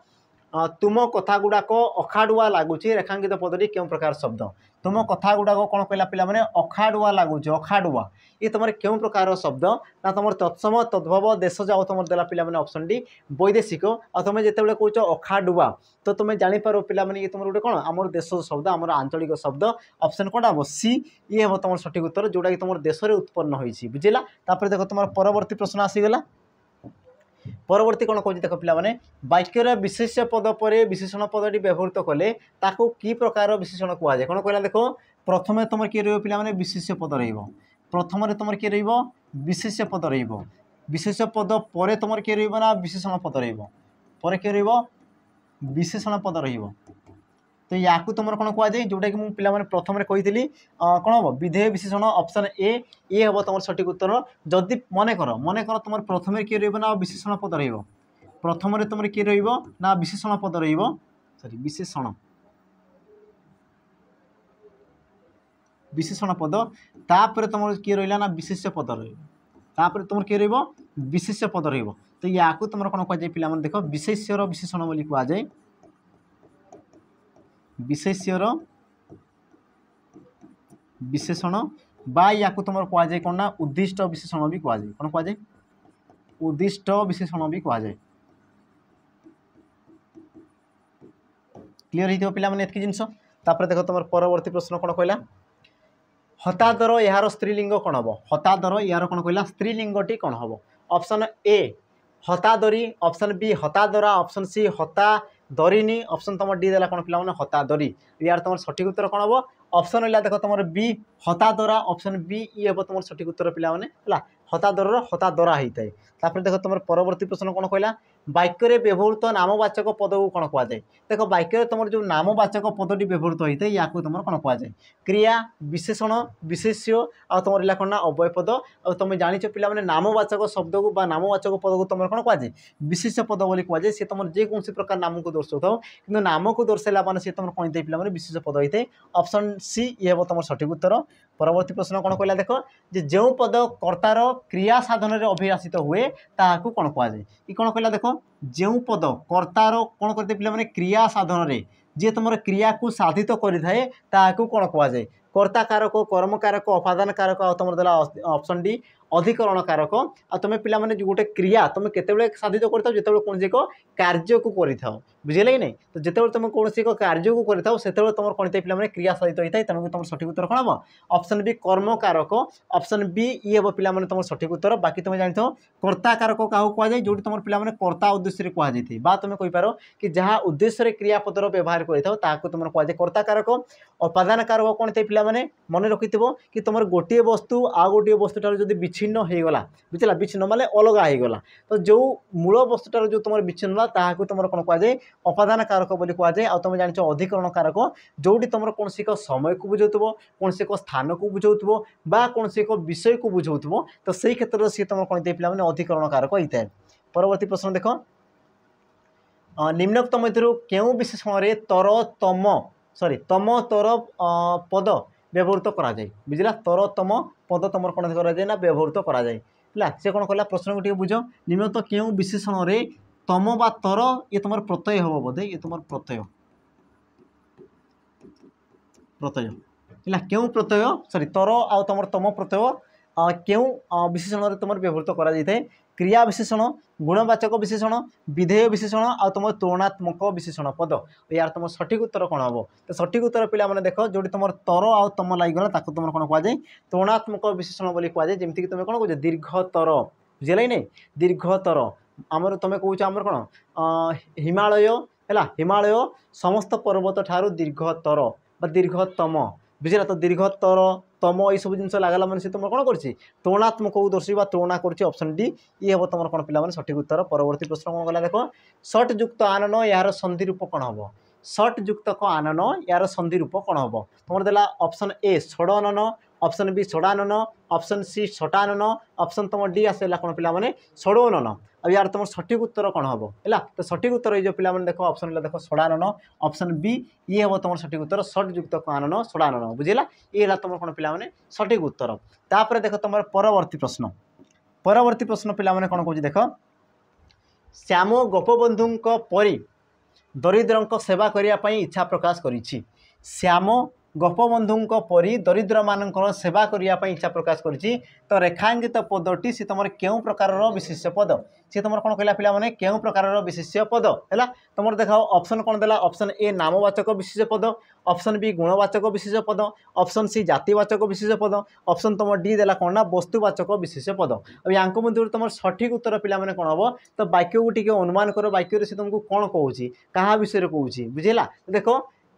तुम कथा गुड़ाक अखाड़ुआ लगुच रेखांकित पदटी क्यों प्रकार शब्द तुम कथा गुड़ाक कौन कहला पे अखाड़ुआ लगुच अखाड़ुआ ये तुम क्यों प्रकार शब्द ना तुम तत्सम तद्भव देश जाओ तुम देला पे ऑप्शन डी वैदेशिक और तुम जिते कौच अखाड़ुआ तो तुम जापर पे ये तुम गोटे कौन आम देश शब्द आम आंचलिक शब्द ऑप्शन कौन हम सी ये हम तुम सठिक उत्तर जोटा कि तुम देश में उत्पन्न होती बुझेगा। देख तुम परवर्ती प्रश्न आसीगला परवर्ती कौन कौन देख पे वाक्यर विशेष्य पद पर विशेषण पदटी व्यवहृत कले ताकू की प्रकार विशेषण कहुए कौन कहला देख प्रथम तुम किए पे विशेष्य पद प्रथम तुम किए विशेष्य पद विशेष्य पद पर तुम किए ना विशेषण पद पर किए विशेषण पद तो या तुम कौन कहुए जोटा कि मुझे पे प्रथम कही कौन हम विधेय विशेषण ऑप्शन ए ये हम तुम सठिक उत्तर। जदि मन कर तुम प्रथम किए रहा विशेषण पद प्रथम तुम किए रहा विशेषण पद सॉरी विशेषण पद तापर तुम किए रहा ना विशेष्य पद तापर तुम किए विशेष्य पद तो या तुम कौन कहुए पे देख विशेष्यर विशेषण बोली कहुए विशेष्यर विशेषण बा या तुम कहुए कौन ना उद्दिष्ट विशेषण भी कहुए कौन कहुए उद्दिष्ट विशेषण भी कहुए। क्लीयर हो पे एतकी जिनस देख तुम परवर्ती प्रश्न कौन कहला हतादर यार स्त्रीलिंग कौन हम हतादर यार कौन कहला स्त्रीलिंगटी कौन हम ऑप्शन ए हतादरी ऑप्शन बी हतादरा ऑप्शन सी हतादरिनी ऑप्शन तुम डी देला कौन पे हतादरी यार तुम सठिक उत्तर कौन हम ऑप्शन रहा देख तुम बी हतादरा ऑप्शन बी ये हम तुम सठिक उत्तर पे हतादर हतादरा होता है। देख तुम परवर्ती प्रश्न कौन कहला वाक्य व्यवहृत नामवाचक पद को कौन कहुए देख वाक्य तुम जो नामवाचक पदटी व्यवहृत होता है या तुम कौन कहुए क्रिया विशेषण विशेष्य आ तुम रहा कौन ना अव्यय पद और तुम जाच पे नामवाचक शब्द को नामवाचक पद को तुम कौन कहुए विशेष्य पद बोली कहुए सी तुम जेकोसी प्रकार नाम को दर्शाऊ कि नाम को दर्शाला मान सी तुम कौन पे विशेष पद होता है ऑप्शन सी ये हम तुम सठिक उत्तर। परवर्ती प्रश्न कौन कहला देख जो पद कर्तार क्रिया साधन में अभिलाषित हुए ताकू कौन कहुए कि कौन कहला देख जो पद कर्तार कौन करते पे क्रिया साधन में जी तुम क्रिया को साधित करें ताकू कौन कहुए कर्ता कारक कर्म कारक अपादान कारक आ तुम देला ऑप्शन डी अधिकरण कारक आ तुम पे गोटे क्रिया तुम केते साधित कर जो कौन एक कार्य को कर बुझे कि नहीं। तो जिते तुम कौन एक कार्य को कर तुम कौन पे क्रिया साधित होता है तेणुक तुम सठिक उत्तर कौन हम ऑप्शन बी कर्म कारक ऑप्शन बी ये हम पे तुम सठिक उत्तर। बाकी तुम जान कर्ता कारक क्या कहुए जो तुम पे कर्ता उद्देश्य कहुए बा तुम कहीपर कि जहाँ उद्देश्य क्रियापदर व्यवहार कर तुम कहुए कर्ता कारक अपादान कारक कौन थे पे मन रखि कि तुम गोटे वस्तु आ गोटे वस्तुटार जो विच्छिन्न होगला बुझला विच्छिन्न माने अलग होगला तो जो मूल वस्तुटार जो तुम विच्छिन्न ताकू तुम कौन कहुए अपादान कारक बोली कहुए आ तुम जान अधिकरण कारक जोटी तुम कौन एक समय को बुझाऊव कौन एक स्थान को बुझाऊव बा कौन एक विषय को बुझाऊव तो सही क्षेत्र में सी तुम कौन पे अधिकरण कारक होता है। परवर्ती प्रश्न देख निम्नोक्त मध्य क्यों विशेषण तर तम सॉरी तम तर पद व्यवहृत करा जाए बुझला तर तम पद तुम कौन करा जाए ना व्यवहृत करा जाए से कौन कहला प्रश्न को बुझ निम्नोक्त क्यों विशेषण रे तम बा तर ये तुम प्रत्यय हम बोधे ये तुम प्रत्यय प्रत्यय है क्यों प्रत्यय सॉरी तर आ तुम तम प्रत्यय क्यों विशेषण रे तुम व्यवहृत करा जाए क्रिया विशेषण गुणवाचक विशेषण विधेय विशेषण आ तुम तुलनात्मक विशेषण पद यार तुम सठिक उत्तर कौन हम तो सठिक उत्तर पे देख जो तुम तर आ तम लगिगला तुम कौन कहुए तुलनात्मक विशेषण बोली कहुए जमीक तुम कौन कह दीर्घतर बुझे नहीं दीर्घतर आमर तुम कौच आमर कौन हिमालय है हिमालय समस्त पर्वत ठारू दीर्घतर दीर्घतम बुझेगा तो दीर्घतर तम ये सब जिन लगला मैंने तुम कौन कर तुलनात्मक को दर्शा तुलना कर ऑप्शन डी ये हम तुम कौन पे सठिक उत्तर। परवर्ती प्रश्न कौन गला देख षट युक्त आनन यार संधि रूप कौन हम षट युक्त आनन यार संधि रूप कौन हम तुम देला ऑप्शन ए षडनन ऑप्शन बी षडानन, ऑप्शन सी छटानन, ऑप्शन तुम डी आसला कौन पे षडोनन। अब यार तुम सठिक उत्तर कौन हम है? तो सठिक उत्तर ये पे देख ऑप्शन देख षडानन, ऑप्शन बी ये हम तुम सठिक उत्तर षट युक्त आनन षडानन। बुझेगा ये तुम कौन पे सठिक उत्तर। तापर देख तुम परवर्ती प्रश्न, परवर्ती प्रश्न पे कौन कौन देख श्याम गोपबंधु परी दरिद्र सेवा करने इच्छा प्रकाश करिछि। श्याम गोपबंधु परी दरिद्र मान सेवा करने इच्छा प्रकाश करिछि। तो रेखांकित पदटी सी तुम क्यों प्रकार विशेष्य पद, सी तुम कौन कहला पे क्यों प्रकार विशेष्य पद है? तुम देख ऑप्शन कौन देला, ऑप्शन ए नामवाचक विशेष्य पद, ऑप्शन बी गुणवाचक विशेष्य पद, ऑप्शन सी जातिवाचक विशेष्य पद, ऑप्शन तुम डी देला कौन ना वस्तुवाचक विशेष्य पद। अब या मध्य तुम सठिक उत्तर पे कौन हम? तो वाक्य को टी अनुमान कर, वाक्य से तुमको कौन कहूँ क्या विषय कहूँ बुझेगा। देख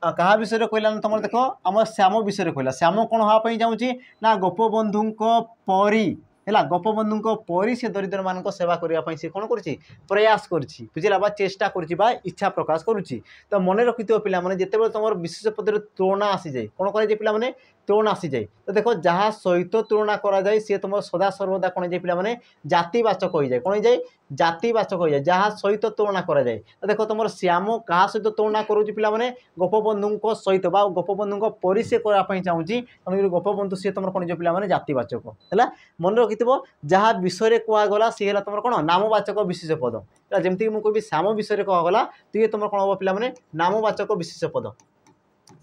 क्या विषय कहला तुम देख आम श्याम विषय कहला, श्याम कौन हाँपाई चाहूँगी ना गोपबंधु परी है, गोपबंधु परी से दरिद्र मान सेवा करने से कौन कर प्रयास करुच्ची बुझेगा बा चेष्टा करुच्ची बा इच्छा प्रकाश करुच्ची। तो मन रखि पे जिते तुम विशेष पद तुलना आसी जाए कौन कर पे तुलना आसी जाए। तो देख जहाँ सहित तुलना करा जाए सी तुम सदा सर्वदा कौन जाए पे जातिवाचक हो जाए, कौन जाए जातिवाचक हो जाए जहाँ सहित तुलना करा जाए। तो देख तुम श्याम क्या सहित तुलना करुच्ची पे गोपबंधु सहित बा गोपबंधु परी से करने चाहूँगी तेणुक गोपबंधु सी तुम कौन पे जातिवाचक है। मन रखि जहाँ विषय कहगला सी है तुम कौन नामवाचक विशेष पद, जमीक मुझे कह श्याम विषय कहगला तो ये तुम कौन हम पे नामवाचक विशेष पद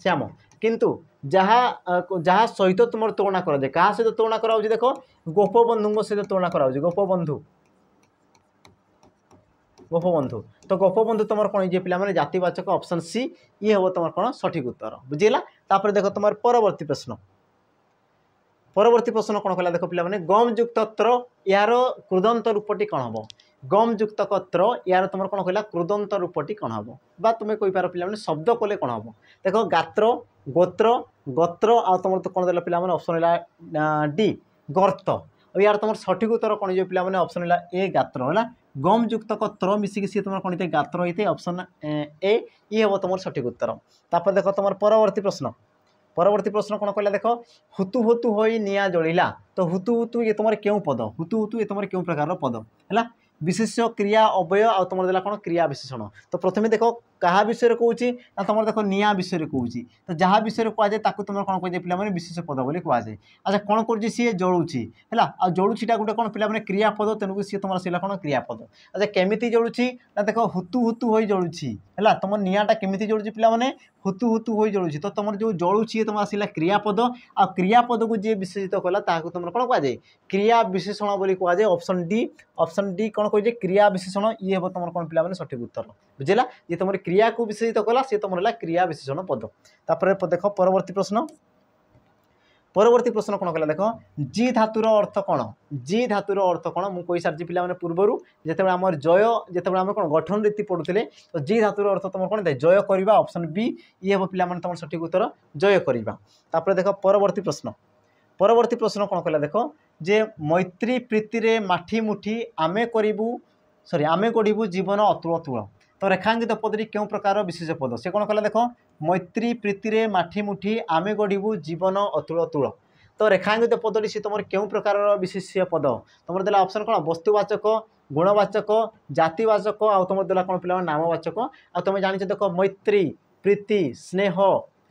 श्याम। किंतु जहाँ जहाँ सहित तुम तुलना कर क्या सहित तुलना करा देख गोपबंधु सहित तुलना करा गोपबंधु गोपबंधु। तो गोपबंधु तुम कौन ये पे जातिवाचक ऑप्शन सी ये हम तुम कौन सठिक उत्तर बुझेगा। तापर देख तुम परवर्ती प्रश्न, परवर्ती प्रश्न कौन कहला देख पे गम युक्त त्र यार कृदंत रूपटी कौन हम? गम युक्त त्र यार तुम कौन कहला कृदंत रूपटी कौन हम बा तुम्हें कही पार पे शब्द कले कौन हम? देख गात्र गोत्र गोत्र आ तुम तो कौन देला पे ऑप्शन है डी गर्त। अब यार तुम सठिक उत्तर कौन जो पे ऑप्शन है ए गात्र है। गम युक्त त्र मिसिक सी तुम कौन गात्र होते ऑप्शन ए ये हम तुम सठिक उत्तर। तापर देख तुम परवर्ती प्रश्न, परवर्ती प्रश्न कौन कहला देख हुतु हुतु हो निआ जलिला। तो हुतु हुतु ये तुम क्यों पद, हुतु हुतु ये तुम क्यों प्रकार पद है? विशेष्य क्रिया अव्यय आ तुम देला कौन क्रिया विशेषण। तो प्रथमे देख क्या विषय कहूँ ना तुम देख निआ विषय कहूँ। तो जहाँ विषय कहुए तुम कौन कह पे विशेष पद बोली कहुए। अच्छा कौन कर सी जलुची है आ जलुचीटा गोटे कौन पे क्रियापद तेणुक सी तुम से कौन क्रियापद। अच्छा केमी जलुची ना देख हुतु हुतु हो जलुची है तुम निआटा केमी जलुची पे हुतु हुतु हो जलुची। तो तुम जो जलुची तुम आसला क्रियापद आ क्रियापद को जी विशेषित कला तुम कौन कहुए क्रिया विशेषण बोली कहुए। ऑप्शन डी कौन कहे क्रिया विशेषण ये हम तुम कौन पे सठिक उत्तर बुझेगा। ये तुम क्रिया को विशेषित कला सी तुम क्रिया विशेषण पद। तापर देख परवर्ती प्रश्न, परवर्ती प्रश्न कौन कहला देख जी धातुर अर्थ कौन? जी धातुर अर्थ कौन मुझे कही सारी पे पूर्वर जिते आम जय जिते आम कौन गठन रीति पढ़ुले। तो जी धातुर अर्थ तुम कौन था जय करवा ऑप्शन बी ये हम पे तुम सठिक उत्तर जय करवा। तापर देख परवर्ती प्रश्न, परवर्ती प्रश्न कौन कहला देख जे मैत्री प्रीति रे माठी मुठी आमे करिबू सॉरी आमे गढ़ू जीवन अतुल तुल। तो रेखांकित पदटी क्यों प्रकार विशेष पद से कौन कहला देख मैत्री प्रीति रे माठी मुठी आमे गढ़ू जीवन अतुल तुल। तो रेखांकित पदटी से तुम क्यों प्रकार विशेष पद तुम देला ऑप्शन कौन वस्तुवाचक गुणवाचक जातिवाचक आ तुम देला कौन पे नामवाचक। आ तुम जान देख मैत्री प्रीति स्नेह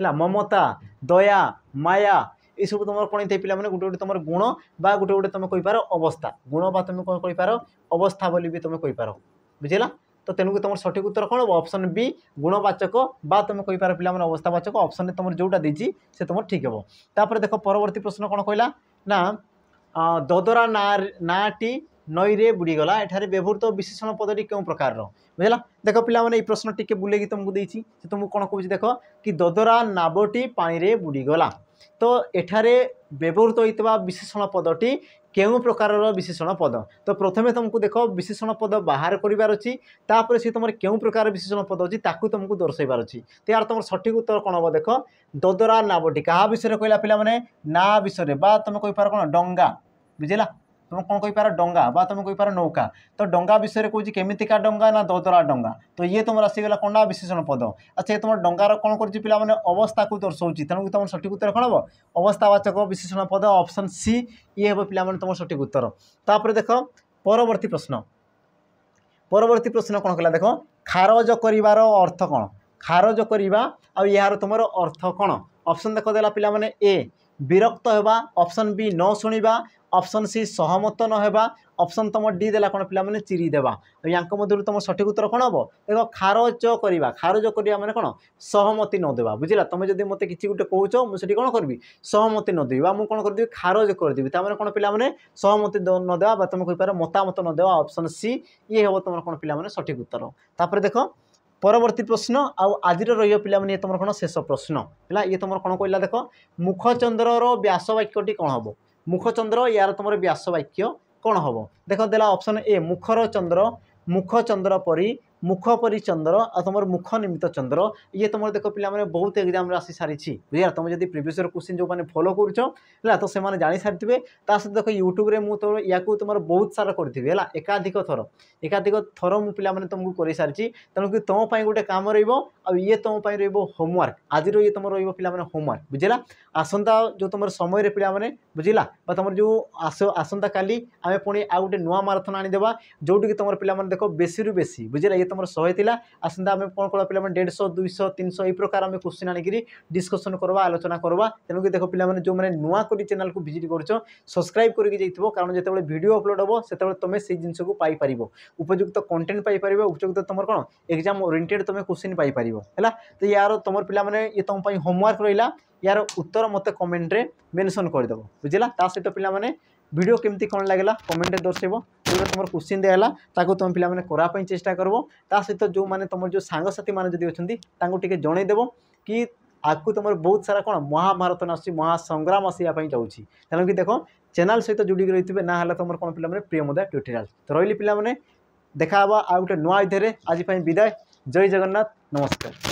है ममता दया माया ये सब तुम कौन थे पे गोटे गोटे तुम गुण बा गोटे गोटे तुम कहींपार अवस्था गुण बा तुम कौन कहींपार अवस्था बोली भी तुम कहींपार बुझेगा। तो तेणुक तुम सठिक उत्तर कौन हम ऑप्शन बी गुणवाचक बा तुम कहींपार पे अवस्थावाचक ऑप्शन तुम जोटा देती से तुम ठीक हे। तापर देख परवर्ती प्रश्न कौन कहला ना ददरा नाटी नई रे बुड़ीगला एठारे व्यवहृत विशेषण पदटी क्यों प्रकार बुझेगा। देख पे प्रश्न टी बुले तुमको देती तुमको कौन कह देख कि ददरा नावटी पानी रे बुड़ीगला। तो एठारे व्यवहृत होता विशेषण पदटी केउं प्रकार विशेषण पद। तो प्रथमे तुमको देख विशेषण पद बाहर करार अच्छी तापर सी तुम केउं प्रकार विशेषण पद अच्छी ताकू तुमको दर्शाइबार अच्छी। तो यार तुम सठिक उत्तर कौन हम देख ददरा नावटी क्या विषय कहला पे ना विषय बा तुम कहींपार कौन डंगा बुझेगा तुम कौन कहीपर डंगा बा तुम कहीपर नौका तो डंगा विषय में कौन केमितिका डंगा ना ददरा डंगा तो ये तुम आसीगला कौन ना विशेषण पद अच्छा तुम डंगार कौन कर पाने अवस्था को दर्शाऊँ तेणु तुम सठिक उत्तर कौन हम अवस्थावाचक विशेषण पद ऑप्शन सी ये हम पे तुम सठिक उत्तर तापर देख परवर्ती प्रश्न कौन कहला देख खारज कर अर्थ कौन खारज करवा आ यार तुम अर्थ कौन ऑप्शन देख देला पिला माने ए विरक्त होगा ऑप्शन बी न शुणा ऑप्शन सी सहमत न होगा ऑप्शन तुम डी देला कौन पिला माने चिरी देवा या मध्य तुम सठिक उत्तर कौन हम देख खारज करवा माने कौन सहमति न देवा बुझला तुम जब मत कि गोटे कौच मुझे कौन करी सहमति न देवी मुझे कौन करदेवी खारज करदेवी तार कौन पिला माने सहमति न देवा तुम कहीपर मतामत न देवा ऑप्शन सी ये हम तुम कौन पिला माने सठिक उत्तर तापर देख परवर्ती प्रश्न आज पे तुम कौन शेष प्रश्न है ये तुम कौन कहला देख मुखचंद्र व्यास वाक्यटी कौन हम मुखचंद्र यार तुम व्यास वाक्य कौन हम देख देला ऑप्शन ए मुखर चंद्र मुखचंद्र परी मुख परी चंद्र आ तुम मुख निमित्त चंद्र ये तुम देख पे बहुत एग्जाम आसी सारी बुझा तुम जब प्रिवियस क्वेश्चन जो मैंने फॉलो कर तो से जानी सारी सहित देख यूट्यूब मुझे या तुम बहुत सारा करी है एकाधिक थर मु पे तुमको कर सारी तेणुक तुम गोटे कम रे तुम होमवर्क आज ये तुम पे होमवर्क बुझेगा आसंता जो तुम समय पे बुझला तुम जो आसंता काली आम पुणी आ गए नुआ माराथन आनीदेवा जोटि तुम पे देख बेसी रु बेसी बुझेगा ये तुम 100 थिला आसंता आम कौन करा पे 150 200 300 ये प्रकार आम क्वेश्चन आनिक डिस्कसन करवा आलोचना करवा तेणुक देख पे जो मैंने नुआ कर चैनल को विजिट कर सब्सक्राइब करके जाइए कारण जो वीडियो अपलोड हम से तुम से जिन को पाइपर उपयुक्त कंटेंट पाइपर उपयुक्त तुम कौन एग्जाम ओरिएंटेड तुम क्वेश्चन पाइपर है तो यार तुम पे ये तुम होमवर्क रहा यार उत्तर मत कमेंट रे मेंशन करदेव बुझला सहित पे वीडियो केमती कौन लगे कमेंट दर्शेब जो तुम क्वेश्चन दिया ताको तुम पे करापी चेष्टा कर सहित जो मैंने तुम जो सांगसाथी मैंने जब अच्छा टे जनईदेव कि आगू तुम बहुत सारा कौन महाभारत आस महासंग्राम आसवाई जाऊँगी तेणुक देख चैनल सहित जोड़ी रही ना तुम कौन पे प्रियमोदा ट्यूटोरियल तो रही पे देखा आ गोटे नुआ अध्याय आज विदाय जय जगन्नाथ नमस्कार।